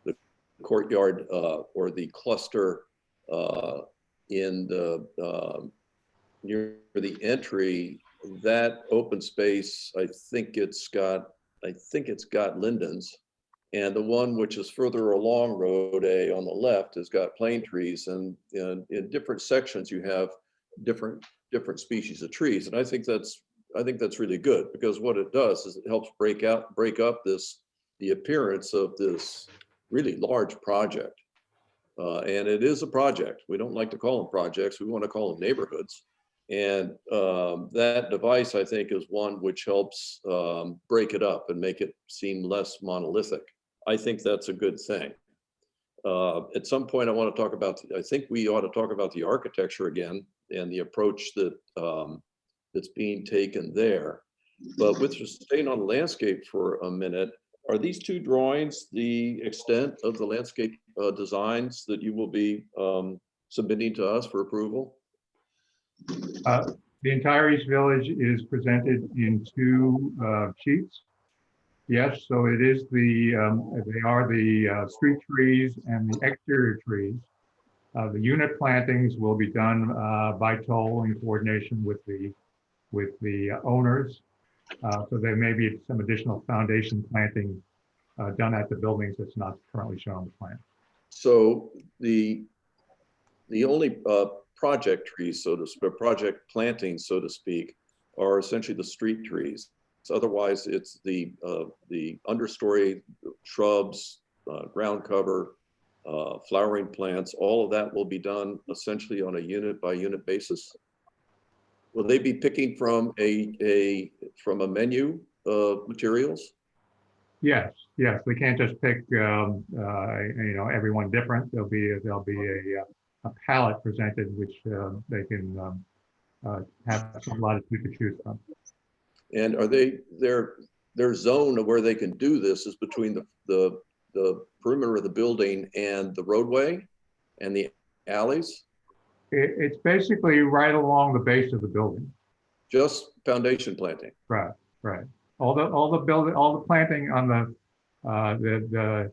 the courtyard or the cluster in the near the entry, that open space, I think it's got lindens. And the one which is further along Road A on the left has got plane trees, and in different sections you have different species of trees. And I think that's really good, because what it does is it helps break up the appearance of this really large project. And it is a project. We don't like to call them projects. We want to call them neighborhoods. And that device, I think, is one which helps break it up and make it seem less monolithic. I think that's a good thing. At some point, I think we ought to talk about the architecture again and the approach that that's being taken there. But with staying on the landscape for a minute, are these two drawings the extent of the landscape designs that you will be submitting to us for approval? The entire East Village is presented in two sheets. Yes, so it is they are the street trees and the exterior trees. The unit plantings will be done by Toll in coordination with the owners. So there may be some additional foundation planting done at the buildings that's not currently shown on the plan. So the only project trees, project plantings, so to speak, are essentially the street trees. So otherwise, it's the understory shrubs, ground cover, flowering plants. All of that will be done essentially on a unit by unit basis. Will they be picking from a menu of materials? Yes. They can't just pick everyone different. There'll be a palette presented which they can have some latitude to choose from. And are their zone of where they can do this is between the perimeter of the building and the roadway and the alleys? It's basically right along the base of the building. Just foundation planting. Right. All the planting on the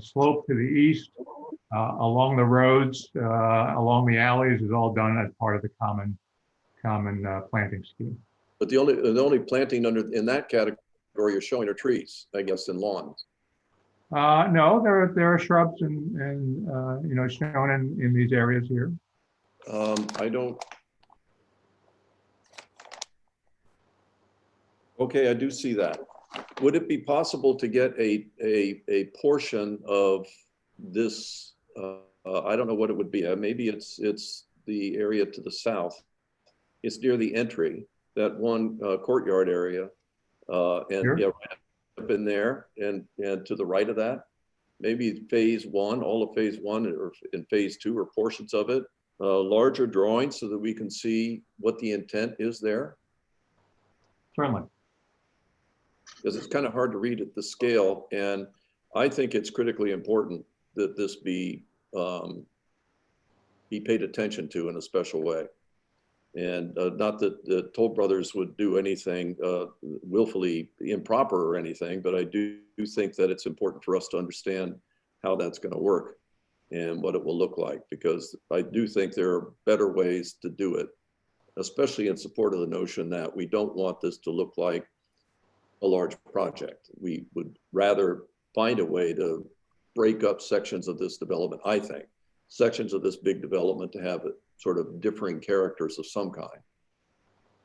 slope to the east, along the roads, along the alleys is all done as part of the common planting scheme. But the only planting in that category you're showing are trees, I guess, and lawns. No, there are shrubs and shown in these areas here. Okay, I do see that. Would it be possible to get a portion of this? I don't know what it would be. Maybe it's the area to the south. It's near the entry, that one courtyard area, and Sure. Yeah, right up in there, and to the right of that, maybe phase one, all of phase one, or in phase two, or portions of it, larger drawings so that we can see what the intent is there. Certainly. Because it's kind of hard to read at the scale, and I think it's critically important that this be be paid attention to in a special way. And not that the Toll Brothers would do anything willfully improper or anything, but I do think that it's important for us to understand how that's going to work and what it will look like, because I do think there are better ways to do it, especially in support of the notion that we don't want this to look like a large project. We would rather find a way to break up sections of this development, I think, sections of this big development to have sort of differing characters of some kind,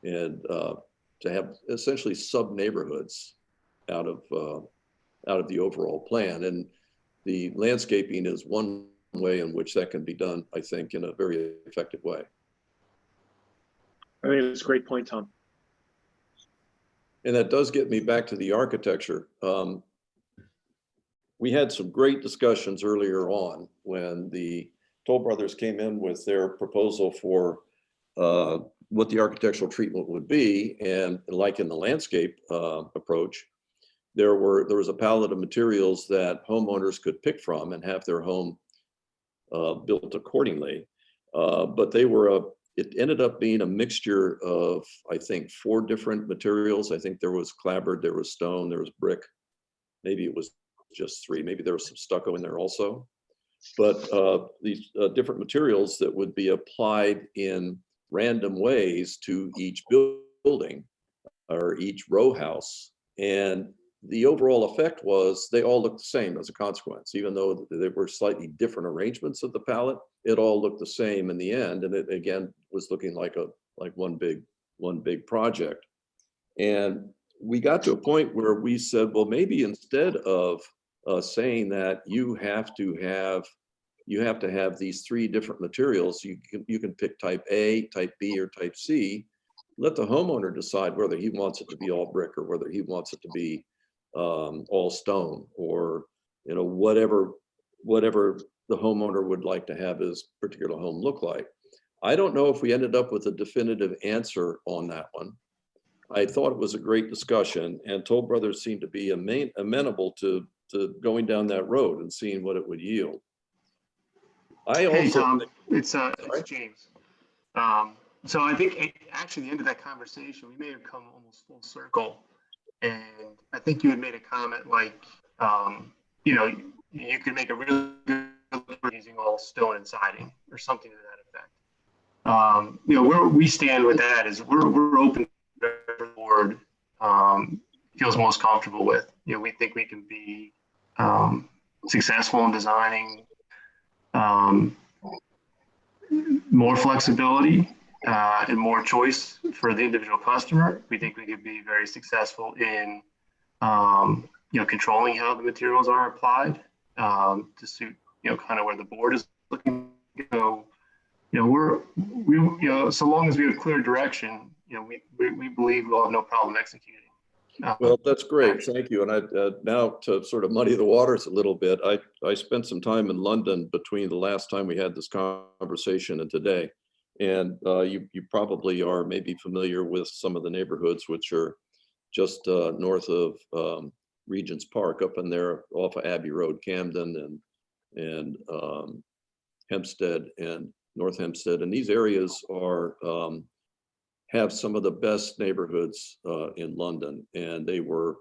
and to have essentially sub-neighborhoods out of the overall plan. And the landscaping is one way in which that can be done, I think, in a very effective way. I think it's a great point, Tom. And that does get me back to the architecture. We had some great discussions earlier on when the Toll Brothers came in with their proposal for what the architectural treatment would be. And like in the landscape approach, there was a palette of materials that homeowners could pick from and have their home built accordingly. But it ended up being a mixture of, I think, 4 different materials. I think there was clapboard, there was stone, there was brick. Maybe it was just 3. Maybe there was some stucco in there also. But these different materials that would be applied in random ways to each building or each row house. And the overall effect was they all looked the same as a consequence. Even though there were slightly different arrangements of the palette, it all looked the same in the end. And it again was looking like one big project. And we got to a point where we said, well, maybe instead of saying that you have to have these 3 different materials, you can pick type A, type B, or type C. Let the homeowner decide whether he wants it to be all brick or whether he wants it to be all stone, or whatever the homeowner would like to have his particular home look like. I don't know if we ended up with a definitive answer on that one. I thought it was a great discussion, and Toll Brothers seemed to be amenable to going down that road and seeing what it would yield. Hey, Tom, it's James. So I think actually the end of that conversation, we may have come almost full circle. And I think you had made a comment like, you could make a really good using all stone and siding or something to that effect. Where we stand with that is we're open to the board feels most comfortable with. We think we can be successful in designing more flexibility and more choice for the individual customer. We think we could be very successful in controlling how the materials are applied to suit kind of where the board is looking to go. So long as we have clear direction, we believe we'll have no problem executing. Well, that's great. Thank you. And now to sort of muddy the waters a little bit, I spent some time in London between the last time we had this conversation and today. And you probably are maybe familiar with some of the neighborhoods which are just north of Regent's Park, up in there off of Abbey Road, Camden and Hempstead and North Hempstead. And these areas have some of the best neighborhoods in London, and they were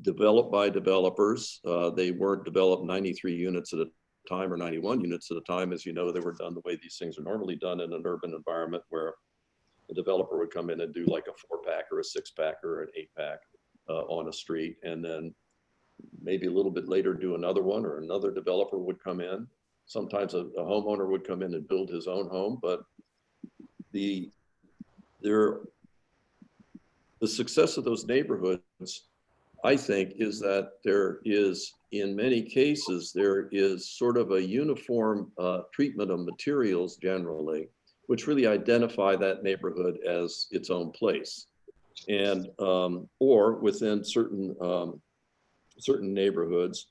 developed by developers. They weren't developed 93 units at a time or 91 units at a time. As you know, they were done the way these things are normally done in an urban environment, where the developer would come in and do like a 4-pack or a 6-pack or an 8-pack on a street, and then maybe a little bit later do another one, or another developer would come in. Sometimes a homeowner would come in and build his own home, but the success of those neighborhoods, I think, is that there is, in many cases, there is sort of a uniform treatment of materials generally, which really identify that neighborhood as its own place. And, or within certain neighborhoods,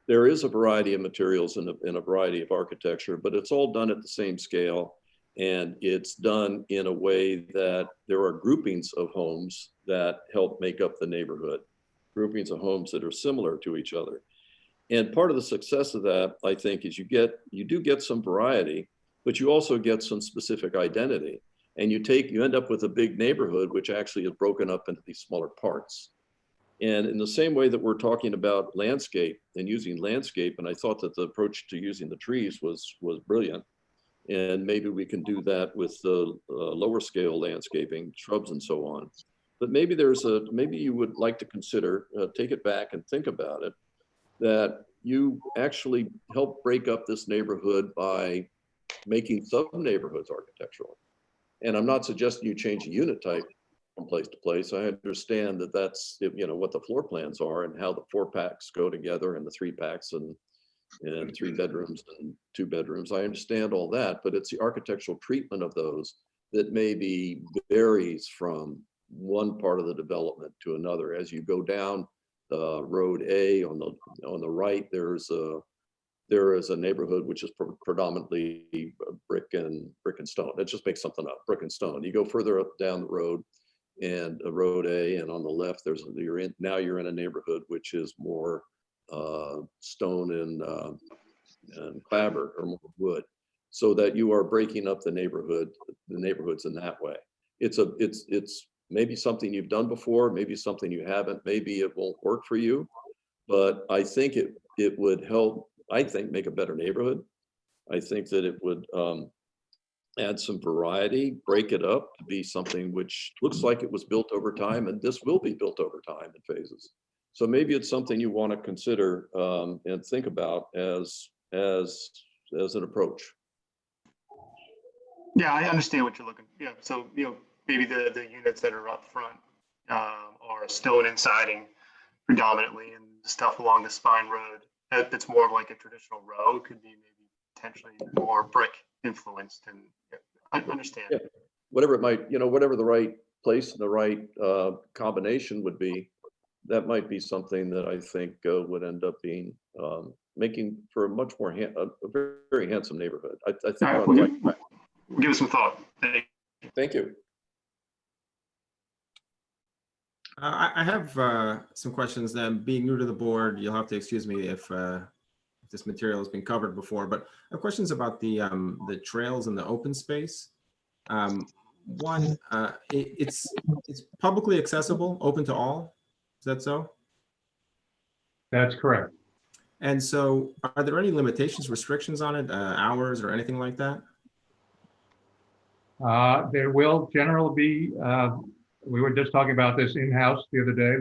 there is a variety of materials and a variety of architecture, but it's all done at the same scale. And it's done in a way that there are groupings of homes that help make up the neighborhood, groupings of homes that are similar to each other. And part of the success of that, I think, is you do get some variety, but you also get some specific identity. And you end up with a big neighborhood, which actually is broken up into these smaller parts. And in the same way that we're talking about landscape and using landscape, and I thought that the approach to using the trees was brilliant. And maybe we can do that with the lower scale landscaping, shrubs and so on. But maybe maybe you would like to consider, take it back and think about it, that you actually help break up this neighborhood by making some neighborhoods architectural. And I'm not suggesting you change the unit type from place to place. I understand that that's, you know, what the floor plans are and how the 4-packs go together and the 3-packs and 3 bedrooms and 2 bedrooms. I understand all that, but it's the architectural treatment of those that maybe varies from one part of the development to another. As you go down Road A on the right, there is a neighborhood which is predominantly brick and stone. Let's just make something up, brick and stone. You go further up down the road and Road A, and on the left you're in a neighborhood which is more stone and clapboard or more wood, so that you are breaking up the neighborhoods in that way. It's maybe something you've done before, maybe something you haven't, maybe it won't work for you, but I think it would help, I think, make a better neighborhood. I think that it would add some variety, break it up to be something which looks like it was built over time, and this will be built over time in phases. So maybe it's something you want to consider and think about as an approach. Yeah, I understand what you're looking. Yeah, so maybe the units that are up front are stone and siding predominantly, and stuff along the spine road that's more of like a traditional row could be maybe potentially more brick influenced. And I understand. Yeah. Whatever it might, whatever the right place and the right combination would be, that might be something that I think would end up being making for a much more a very handsome neighborhood. I think we'll give it some thought. Thank you. I have some questions. Being new to the board, you'll have to excuse me if this material has been covered before, but I have questions about the trails and the open space. One, it's publicly accessible, open to all. Is that so? That's correct. And so are there any limitations, restrictions on it, hours or anything like that? There will generally be, we were just talking about this in-house the other day.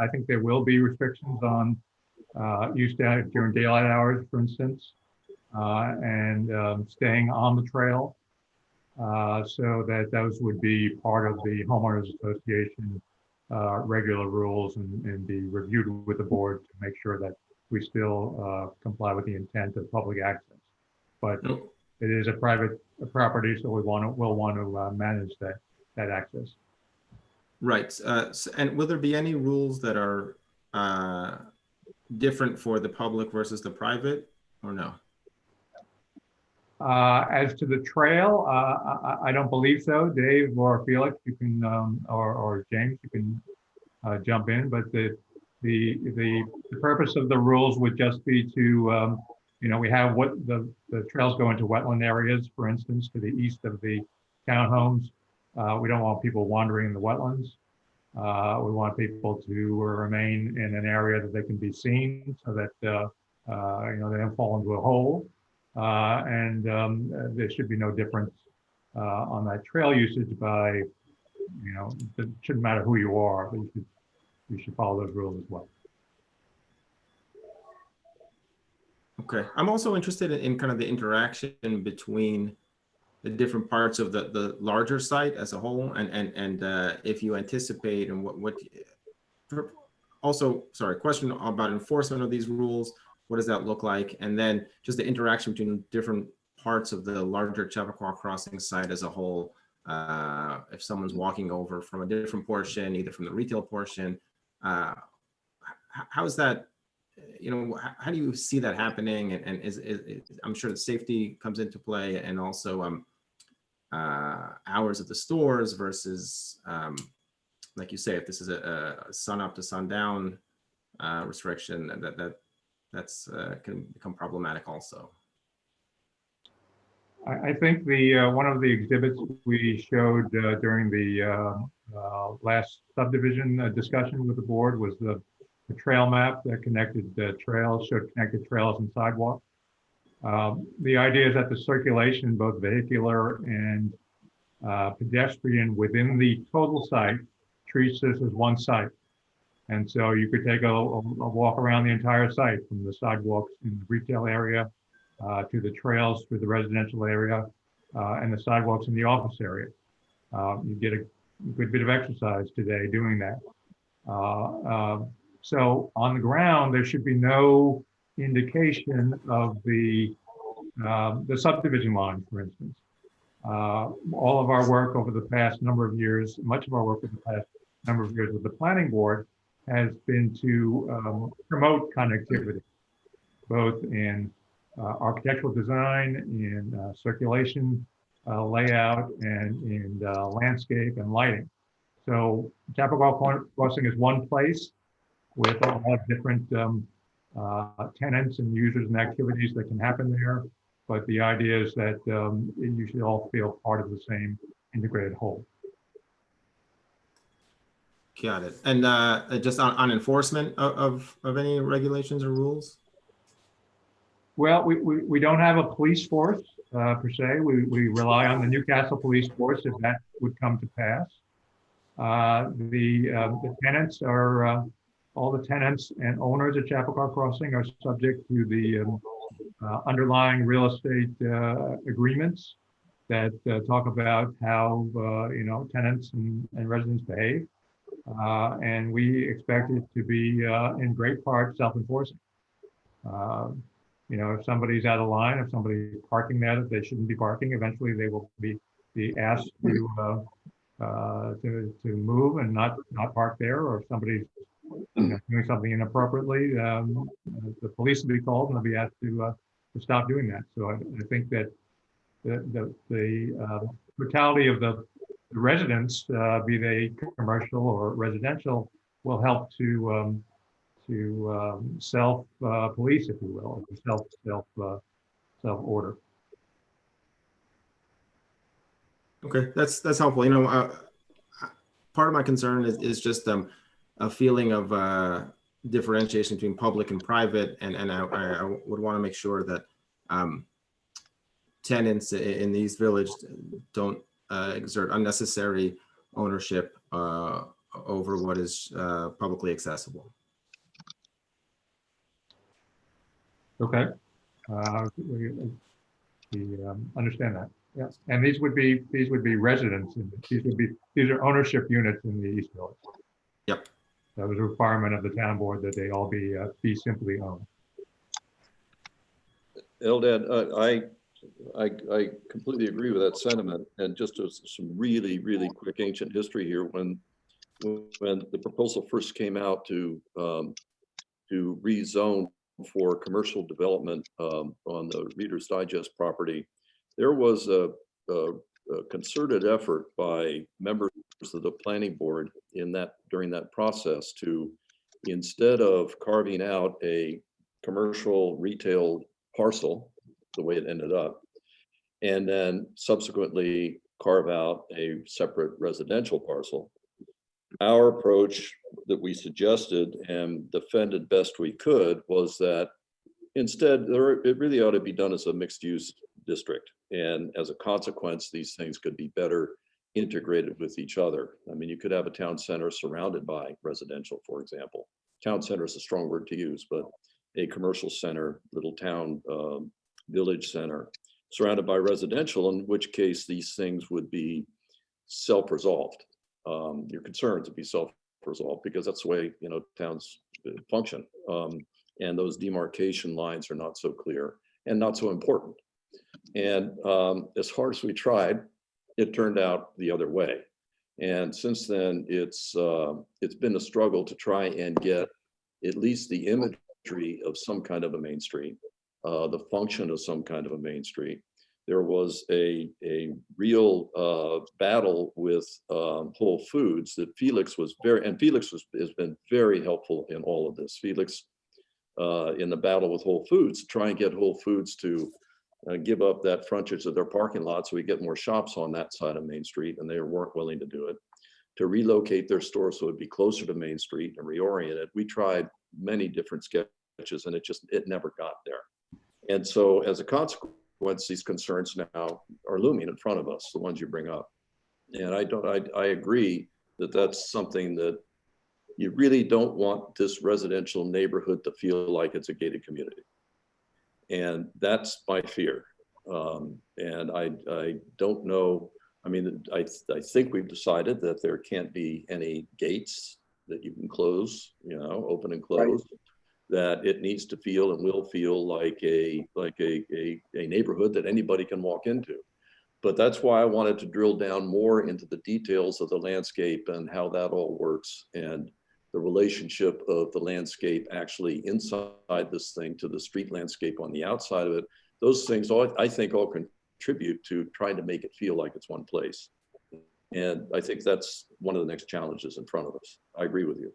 I think there will be restrictions on use during daylight hours, for instance, and staying on the trail, so that those would be part of the homeowners association regular rules and be reviewed with the board to make sure that we still comply with the intent of public access. But it is a private property, so we'll want to manage that access. Right. And will there be any rules that are different for the public versus the private, or no? As to the trail, I don't believe so. Dave or Felix, you can, or James, you can jump in. But the purpose of the rules would just be to, we have what the trails go into wetland areas, for instance, to the east of the townhomes. We don't want people wandering in the wetlands. We want people to remain in an area that they can be seen, so that they don't fall into a hole. And there should be no difference on that trail usage by, it shouldn't matter who you are, but you should follow those rules as well. Okay. I'm also interested in kind of the interaction between the different parts of the larger site as a whole, and if you anticipate and also, sorry, question about enforcement of these rules. What does that look like? And then just the interaction between different parts of the larger Chappaqua Crossing site as a whole. If someone's walking over from a different portion, either from the retail portion, how is that, how do you see that happening? And is I'm sure that safety comes into play, and also hours of the stores versus, like you say, if this is a sun up to sundown restriction, that's can become problematic also. I think one of the exhibits we showed during the last subdivision discussion with the board was the trail map that connected trails, showed connected trails and sidewalks. The idea is that the circulation, both vehicular and pedestrian within the total site, treats this as one site. And so you could take a walk around the entire site, from the sidewalks in the retail area to the trails through the residential area and the sidewalks in the office area. You get a good bit of exercise today doing that. So on the ground, there should be no indication of the subdivision line, for instance. All of our work over the past number of years, much of our work over the past number of years with the planning board has been to promote connectivity, both in architectural design, in circulation layout, and in landscape and lighting. So Chapel Crossing is one place with a lot of different tenants and users and activities that can happen there. But the idea is that you should all feel part of the same integrated whole. Got it. And just on enforcement of any regulations or rules? Well, we don't have a police force per se. We rely on the Newcastle Police Force if that would come to pass. The tenants are, all the tenants and owners at Chapel Crossing are subject to the underlying real estate agreements that talk about how tenants and residents behave. And we expect it to be in great part self-enforcing. If somebody's out of line, if somebody's parking there that they shouldn't be parking, eventually they will be asked to move and not park there. Or if somebody's doing something inappropriately, the police will be called and they'll be asked to stop doing that. So I think that the totality of the residents, be they commercial or residential, will help to self-police, if you will, self-order. Okay, that's helpful. Part of my concern is just a feeling of differentiation between public and private, and I would want to make sure that tenants in the East Village don't exert unnecessary ownership over what is publicly accessible. Okay, we understand that. Yes, and these would be residents, and these are ownership units in the East Village. Yep. That was a requirement of the town board that they all be simply owned. Eldad, I completely agree with that sentiment. And just some really, really quick ancient history here. When the proposal first came out to rezone for commercial development on the Reader's Digest property, there was a concerted effort by members of the planning board during that process to, instead of carving out a commercial retail parcel the way it ended up, and then subsequently carve out a separate residential parcel, our approach that we suggested and defended best we could was that instead it really ought to be done as a mixed use district. And as a consequence, these things could be better integrated with each other. I mean, you could have a town center surrounded by residential, for example. Town center is a strong word to use, but a commercial center, little town village center surrounded by residential, in which case these things would be self-resolved. Your concerns would be self-resolved because that's the way towns function. And those demarcation lines are not so clear and not so important. And as hard as we tried, it turned out the other way. And since then, it's been a struggle to try and get at least the imagery of some kind of a main street, the function of some kind of a main street. There was a real battle with Whole Foods that Felix was has been very helpful in all of this. Felix, in the battle with Whole Foods, try and get Whole Foods to give up that frontage of their parking lot so we get more shops on that side of Main Street, and they weren't willing to do it. To relocate their store so it'd be closer to Main Street and reorient it. We tried many different sketches and it never got there. And so as a consequence, these concerns now are looming in front of us, the ones you bring up. And I agree that that's something that you really don't want this residential neighborhood to feel like it's a gated community. And that's my fear. And I don't know. I mean, I think we've decided that there can't be any gates that you can close, you know, open and close. Right. That it needs to feel and will feel like a neighborhood that anybody can walk into. But that's why I wanted to drill down more into the details of the landscape and how that all works, and the relationship of the landscape actually inside this thing to the street landscape on the outside of it. Those things all, I think, all contribute to trying to make it feel like it's one place. And I think that's one of the next challenges in front of us. I agree with you.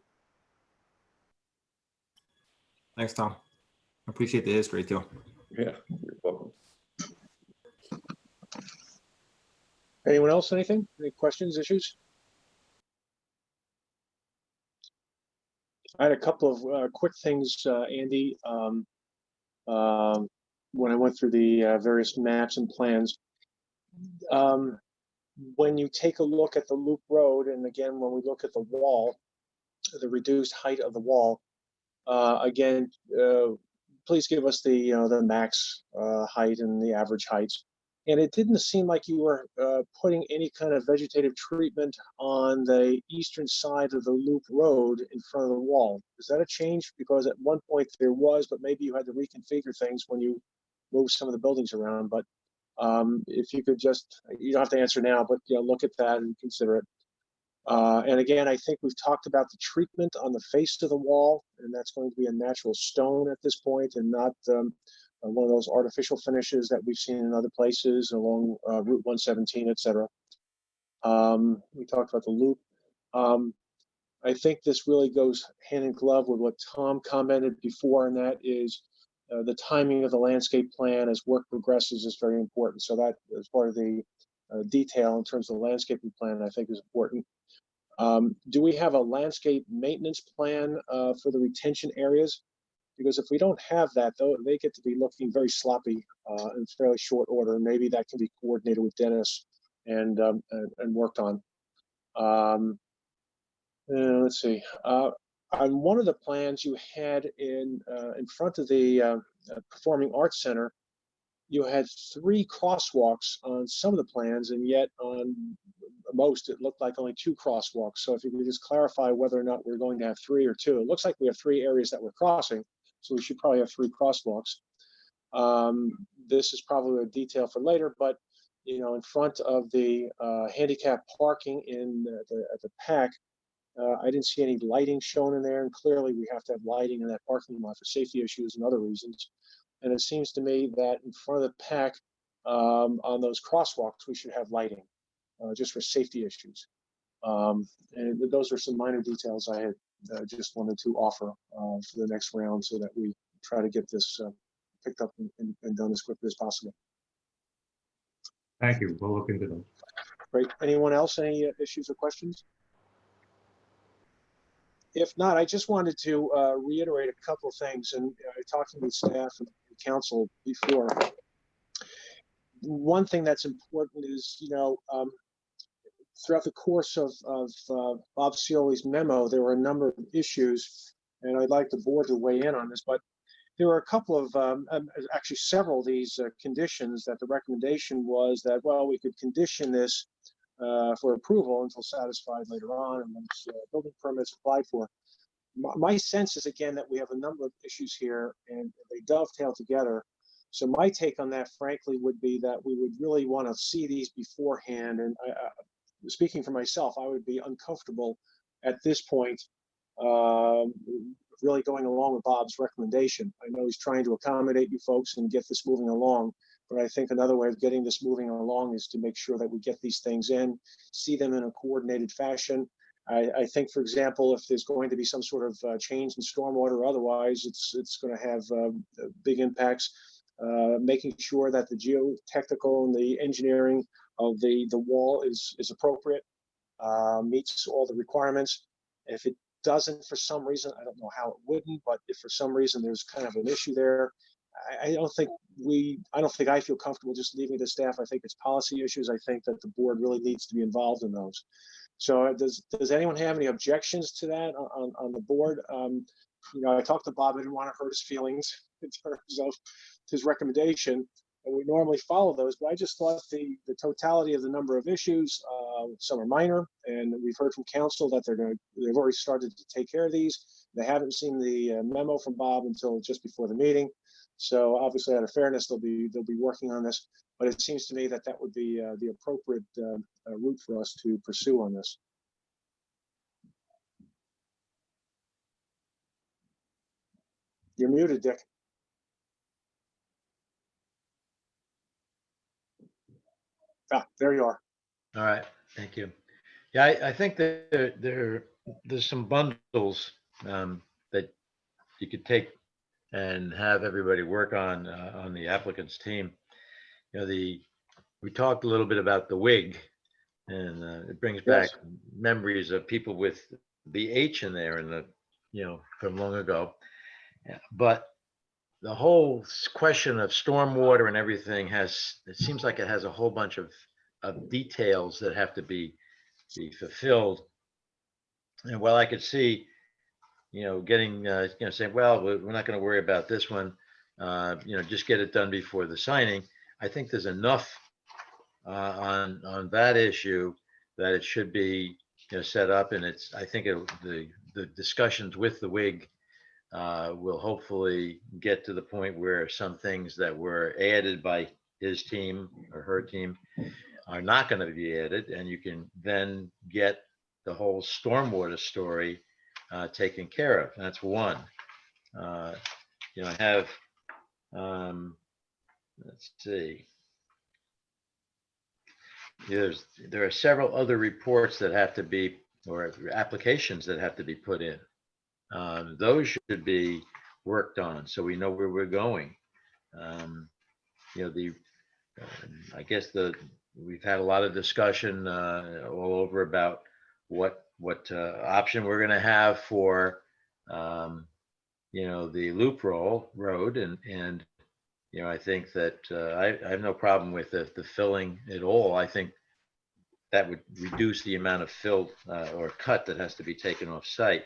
Thanks, Tom. I appreciate the history too. Yeah, you're welcome. Anyone else, anything? Any questions, issues? I had a couple of quick things, Andy. When I went through the various maps and plans, when you take a look at the loop road, and again, when we look at the wall, the reduced height of the wall, again, please give us the max height and the average heights. And it didn't seem like you were putting any kind of vegetative treatment on the eastern side of the loop road in front of the wall. Is that a change? Because at one point there was, but maybe you had to reconfigure things when you moved some of the buildings around. But if you could just, you don't have to answer now, but look at that and consider it. And again, I think we've talked about the treatment on the face of the wall, and that's going to be a natural stone at this point and not one of those artificial finishes that we've seen in other places along Route 117, et cetera. We talked about the loop. I think this really goes hand in glove with what Tom commented before, and that is the timing of the landscape plan as work progresses is very important. So that as part of the detail in terms of the landscaping plan, I think is important. Do we have a landscape maintenance plan for the retention areas? Because if we don't have that, though, they get to be looking very sloppy in fairly short order. Maybe that can be coordinated with Dennis and worked on. Let's see. On one of the plans you had in front of the Performing Arts Center, you had 3 crosswalks on some of the plans, and yet on most it looked like only 2 crosswalks. So if you could just clarify whether or not we're going to have 3 or 2. It looks like we have 3 areas that we're crossing, so we should probably have 3 crosswalks. This is probably a detail for later, but in front of the handicap parking at the PAC, I didn't see any lighting shown in there, and clearly we have to have lighting in that parking lot for safety issues and other reasons. And it seems to me that in front of the PAC, on those crosswalks, we should have lighting, just for safety issues. And those are some minor details I had just wanted to offer for the next round, so that we try to get this picked up and done as quickly as possible. Thank you. We'll look into them. Great. Anyone else? Any issues or questions? If not, I just wanted to reiterate a couple of things, and talking with staff and council before. One thing that's important is, throughout the course of Bob Cioli's memo, there were a number of issues, and I'd like the board to weigh in on this, but there were a couple of, actually several of these conditions that the recommendation was that, well, we could condition this for approval until satisfied later on, and once building permits applied for. My sense is, again, that we have a number of issues here and they dovetail together. So my take on that, frankly, would be that we would really want to see these beforehand. And speaking for myself, I would be uncomfortable at this point really going along with Bob's recommendation. I know he's trying to accommodate you folks and get this moving along, but I think another way of getting this moving along is to make sure that we get these things in, see them in a coordinated fashion. I think, for example, if there's going to be some sort of change in stormwater or otherwise, it's going to have big impacts. making sure that the geotechnical and the engineering of the wall is appropriate, meets all the requirements. If it doesn't for some reason, I don't know how it wouldn't, but if for some reason there's kind of an issue there, I don't think I feel comfortable just leaving it to staff. I think it's policy issues. I think that the board really needs to be involved in those. So does anyone have any objections to that on the board? You know, I talked to Bob. I didn't want to hurt his feelings in terms of his recommendation, and we normally follow those, but I just thought the totality of the number of issues, some are minor, and we've heard from council that they've already started to take care of these. They haven't seen the memo from Bob until just before the meeting. So obviously, out of fairness, they'll be working on this. But it seems to me that would be the appropriate route for us to pursue on this. You're muted, Dick. Ah, there you are. All right, thank you. Yeah, I think that there's some bundles that you could take and have everybody work on the applicant's team. You know, we talked a little bit about the WIG, and it brings back memories of people with the H in there and from long ago. Yeah, but the whole question of stormwater and everything it seems like it has a whole bunch of details that have to be fulfilled. And while I could see, getting, saying, well, we're not going to worry about this one, just get it done before the signing. I think there's enough on that issue that it should be set up, and I think the discussions with the WIG will hopefully get to the point where some things that were added by his team or her team are not going to be added, and you can then get the whole stormwater story taken care of. That's one. I have, let's see. There are several other reports that have to be, or applications that have to be put in. Those should be worked on so we know where we're going. I guess we've had a lot of discussion all over about what option we're going to have for the loop road, and I think that I have no problem with the filling at all. I think that would reduce the amount of fill or cut that has to be taken off site.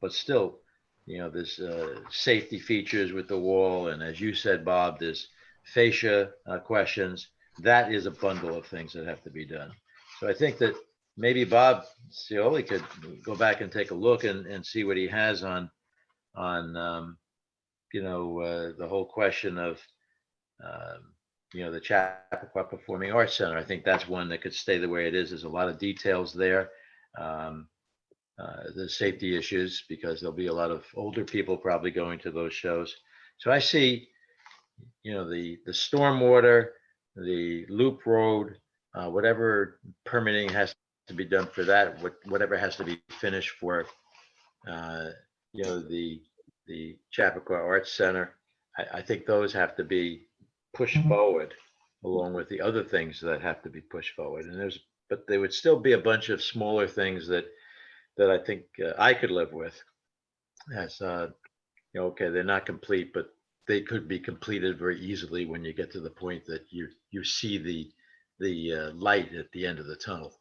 But still, there's safety features with the wall, and as you said, Bob, there's fascia questions. That is a bundle of things that have to be done. So I think that maybe Bob Cioli could go back and take a look and see what he has on the whole question of the Chappaqua Performing Arts Center. I think that's one that could stay the way it is. There's a lot of details there. The safety issues, because there'll be a lot of older people probably going to those shows. So I see, the stormwater, the loop road, whatever permitting has to be done for that, whatever has to be finished for, the Chappaqua Arts Center. I think those have to be pushed forward along with the other things that have to be pushed forward. But there would still be a bunch of smaller things that I think I could live with. As okay, they're not complete, but they could be completed very easily when you get to the point that you see the light at the end of the tunnel.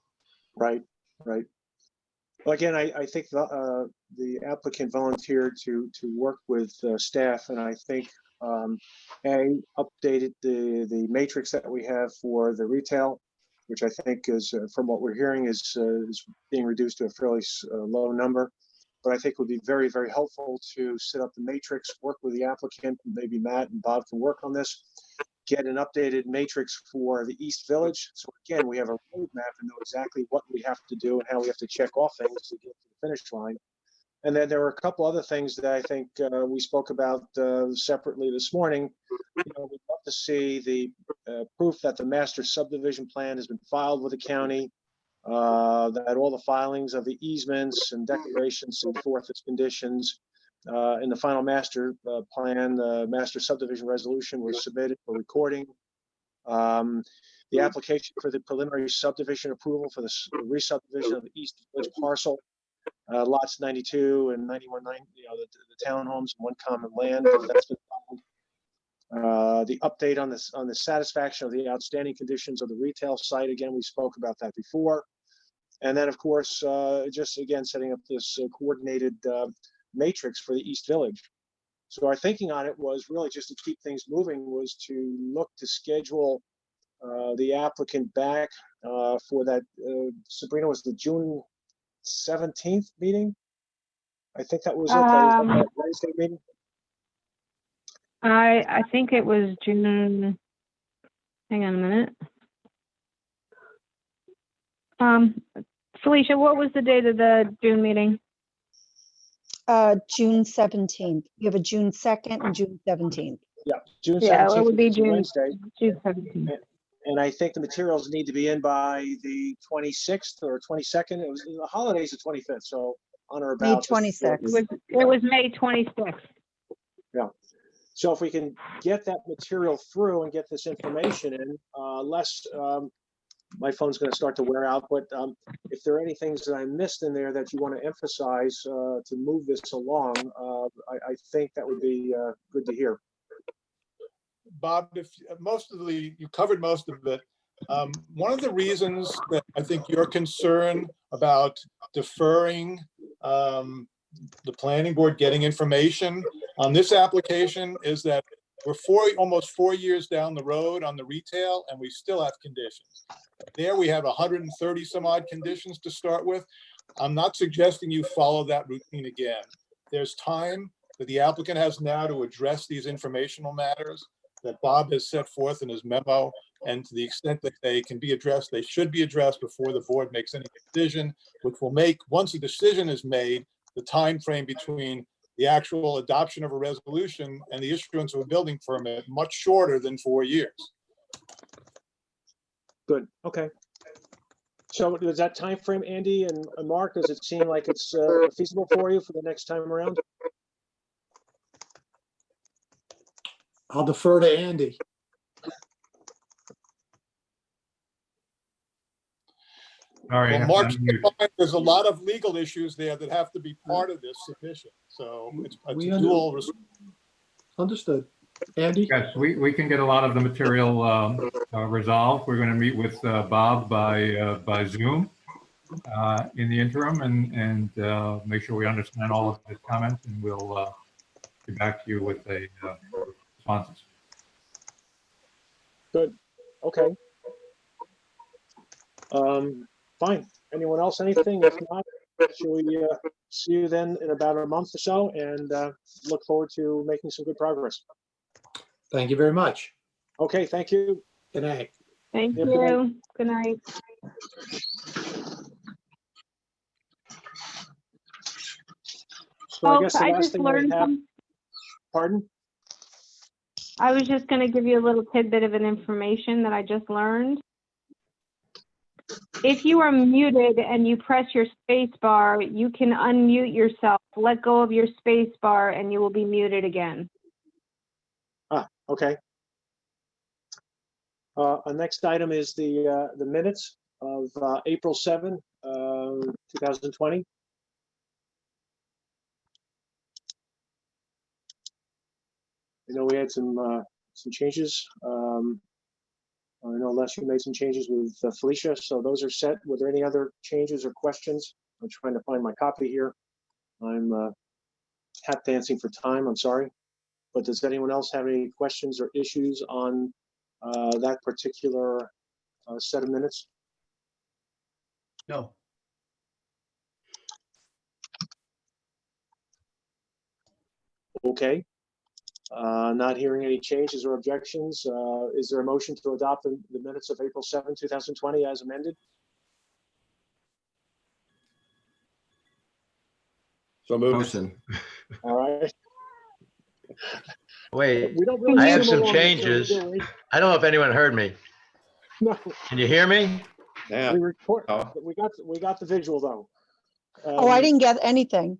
Right. Well, again, I think the applicant volunteered to work with staff, and I think updated the matrix that we have for the retail, which I think is, from what we're hearing, is being reduced to a fairly low number. But I think would be very, very helpful to set up the matrix, work with the applicant, maybe Matt and Bob can work on this, get an updated matrix for the East Village. So again, we have a roadmap and know exactly what we have to do and how we have to check off things to get to the finish line. And then there were a couple other things that I think we spoke about separately this morning. We'd love to see the proof that the master subdivision plan has been filed with the county, that all the filings of the easements and declarations set forth as conditions in the final master plan, the master subdivision resolution was submitted for recording. The application for the preliminary subdivision approval for the re-subdivision of the East Village parcel, lots 92 and 91, the townhomes and one common land. That's been filed. The update on the satisfaction of the outstanding conditions of the retail site. Again, we spoke about that before. And then, of course, just again, setting up this coordinated matrix for the East Village. So our thinking on it was really just to keep things moving, was to look to schedule the applicant back for that, Sabrina, was the June 17th meeting? I think that was it, that Wednesday meeting? I think it was June, hang on a minute. Felicia, what was the date of the June meeting? June 17th. You have a June 2nd and June 17th. Yeah, June 17th. Yeah, it would be June Wednesday. June 17th. And I think the materials need to be in by the 26th or 22nd. It was the holidays, the 25th. So on or about May 26th. It was May 26th. Yeah. So if we can get that material through and get this information in, my phone's going to start to wear out, but if there are any things that I missed in there that you want to emphasize to move this along, I think that would be good to hear. Bob, if you covered most of it. One of the reasons that I think your concern about deferring the planning board getting information on this application is that we're almost 4 years down the road on the retail, and we still have conditions. There we have 130 some odd conditions to start with. I'm not suggesting you follow that routine again. There's time that the applicant has now to address these informational matters that Bob has set forth in his memo, and to the extent that they can be addressed, they should be addressed before the board makes any decision, which will make, once a decision is made, the time frame between the actual adoption of a resolution and the issuance of a building permit much shorter than 4 years. Good. Okay. So does that time frame, Andy and Mark, does it seem like it's feasible for you for the next time around? I'll defer to Andy. Sorry. Well, Mark, there's a lot of legal issues there that have to be part of this submission. So it's a dual. Understood. Andy? Yes, we can get a lot of the material resolved. We're going to meet with Bob by Zoom in the interim and make sure we understand all of his comments, and we'll get back to you with a responses. Good. Okay. Fine. Anyone else, anything? If not, shall we see you then in about a month or so, and look forward to making some good progress. Thank you very much. Okay, thank you. Good night. Thank Yeah, you. Good night. So I guess the I last just thing we learned have, pardon? I was just going to give you a little tidbit of an information that I just learned. If you are muted and you press your space bar, you can unmute yourself. Let go of your space bar and you will be muted again. Ah, okay. Our next item is the minutes of April 7, 2020. I know we had some changes. I know Les, you made some changes with Felicia, so those are set. Were there any other changes or questions? I'm trying to find my copy here. I'm tap dancing for time, I'm sorry. But does anyone else have any questions or issues on that particular set of minutes? No. Okay. Not hearing any changes or objections. Is there a motion to adopt the minutes of April 7, 2020 as amended? So moved. Motion. All right. Wait, We don't really I have zoom some along, changes. do we? I don't know if anyone heard me. No, Can you hear me? Yeah. we record. We got the visual though. Oh, I didn't get anything.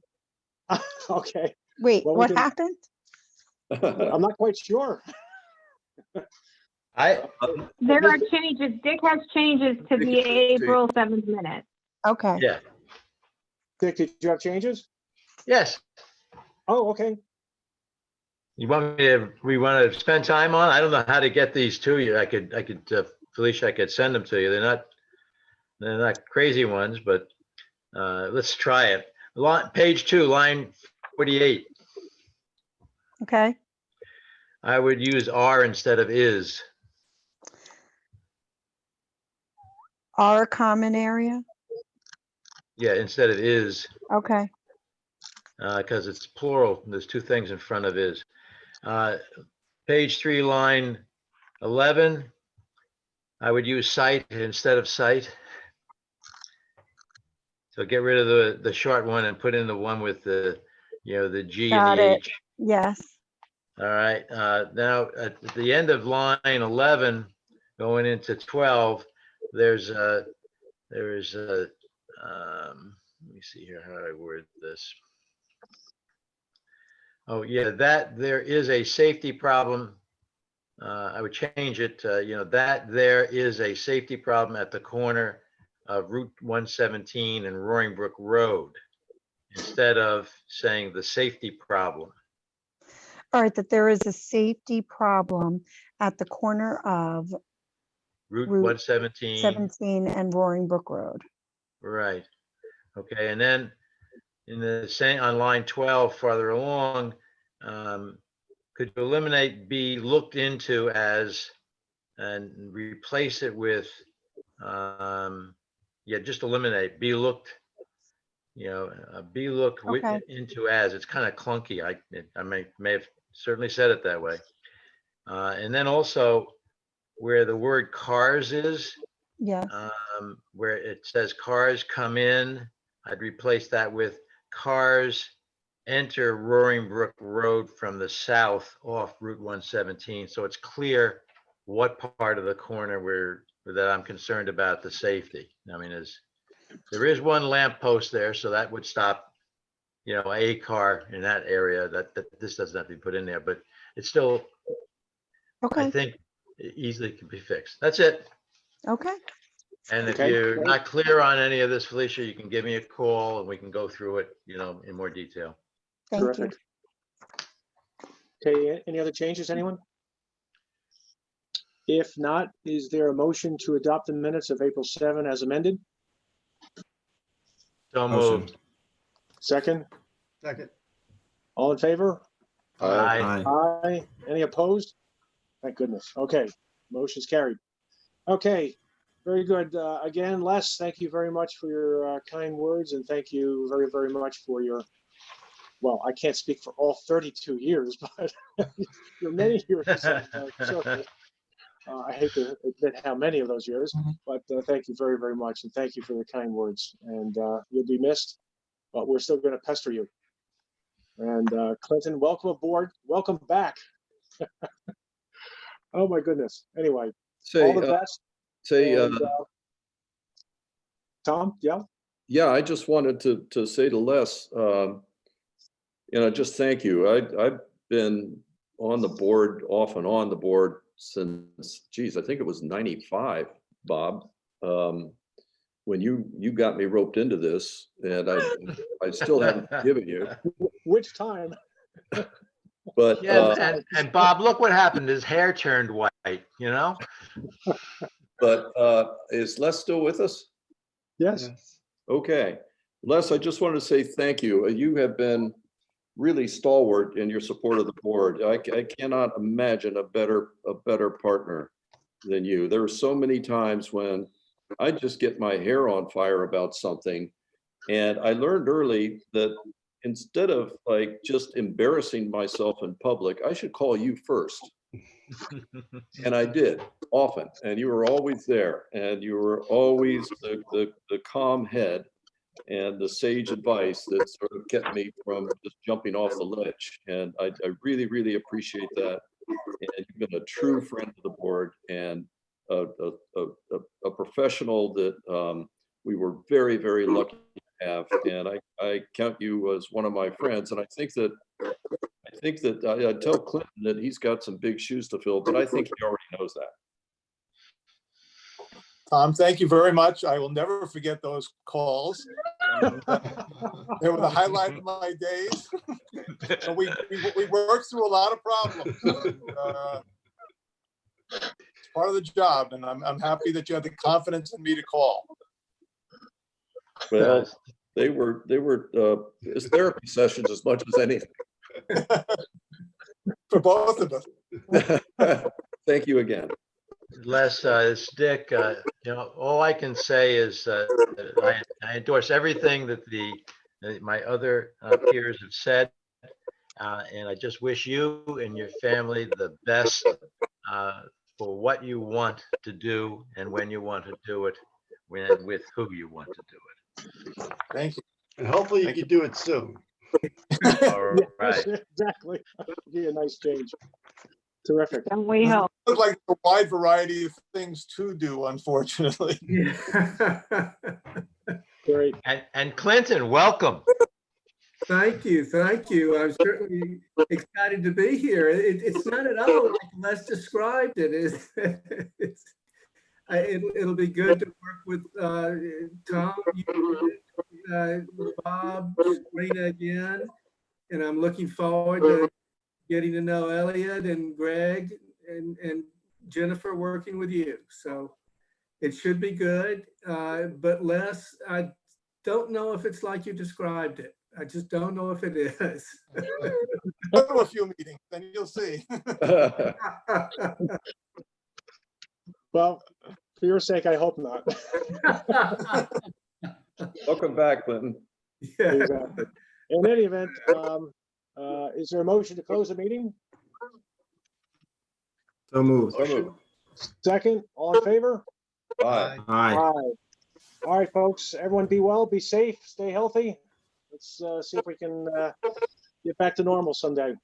Okay. Wait, Well, we what can- happened? I'm not quite sure. I, There are changes. Dick has changes to the April 7th minute. Okay. yeah, Dick, did you have changes? yes. Oh, okay. We want to spend time on? I don't know how to get these to you. Felicia, I could send them to you. They're not crazy ones, but let's try it. Page 2, line 48. Okay. I would use are instead of is. Our common area. Yeah, instead of is, Okay. because it's plural. There's two things in front of is. Page 3, line 11. I would use site instead of site. So get rid of the short one and put in the one with the, the G Got and the it. H. Yes. All right. Now at the end of line 11, going into 12, there's a, let me see here how I word this. Oh yeah, that there is a safety problem. I would change it, that there is a safety problem at the corner of Route 117 and Roaring Brook Road, instead of saying the safety problem. All right, that there is a safety problem at the corner of Route Route 117. 17 and Roaring Brook Road. Right. Okay, and then in the same, on line 12, farther along, could you eliminate be looked into as and replace it with, just eliminate be looked, be looked Okay. into as. It's kind of clunky. I may have certainly said it that way. And then also where the word cars is, Yes. where it says cars come in, I'd replace that with cars enter Roaring Brook Road from the south off Route 117. So it's clear what part of the corner that I'm concerned about the safety. I mean, there is one lamp post there, so that would stop, a car in that area. That this doesn't have to be put in there, but it's still, Okay. I think, easily can be fixed. That's it. Okay. And if Okay. you're not clear on any of this, Felicia, you can give me a call and we can go through it, in more detail. Thank you. Terrific. Okay, any other changes, anyone? If not, is there a motion to adopt the minutes of April 7 as amended? So Motion. moved. Second, Second. all in favor? Aye. Aye. Any opposed? Thank goodness. Okay, motion's carried. Okay, very good. Again, Les, thank you very much for your kind words, and thank you very, very much for your, well, I can't speak for all 32 years, but your many years of service. I hate to admit how many of those years, but thank you very, very much, and thank you for the kind words. And you'll be missed, but we're still going to pester you. And Clinton, welcome aboard. Welcome back. Oh my goodness. Anyway, all the best. And, Tom, yeah? Yeah, I just wanted to say to Les, just thank you. I've been on the board, off and on the board since, geez, I think it was 95, Bob, when you got me roped into this, and I still haven't forgiven you. Which time? But yeah, and Bob, look what happened. His hair turned white, But is Les still with us? Yes. Okay. Les, I just wanted to say thank you. You have been really stalwart in your support of the board. I cannot imagine a better partner than you. There were so many times when I just get my hair on fire about something. And I learned early that instead of just embarrassing myself in public, I should call you first. And I did often, and you were always there, and you were always the calm head and the sage advice that sort of kept me from just jumping off the ledge. And I really, really appreciate that. And you've been a true friend of the board and a professional that we were very, very lucky to have, and I count you as one of my friends, and I think that I tell Clinton that he's got some big shoes to fill, but I think he already knows that. Tom, thank you very much. I will never forget those calls. They were the highlight of my days. So we worked through a lot of problems. It's part of the job, and I'm happy that you had the confidence in me to call. Well, they were his therapy sessions as much as anything. For both of us. Thank you again. Les, it's Dick, all I can say is I endorse everything that my other peers have said. And I just wish you and your family the best for what you want to do and when you want to do it, and with who you want to do it. Thank you. And hopefully you can do it soon. All right. Exactly. Be a nice change. Terrific. And we hope. Look like a wide variety of things to do, unfortunately. Great. And Clinton, welcome. Thank you. Thank you. I'm certainly excited to be here. It's not at all like Les described it. It'll be good to work with Tom, Bob, Rena again. And I'm looking forward to getting to know Elliot and Greg and Jennifer working with you. So it should be good. But Les, I don't know if it's like you described it. I just don't know if it is. Go to a few meetings, then you'll see. Well, for your sake, I hope not. Welcome back, Clinton. Yeah. Exactly. In any event, is there a motion to close the meeting? So moved. Second, all in favor? Aye. Aye. All right, folks, everyone be well, be safe, stay healthy. Let's see if we can get back to normal someday.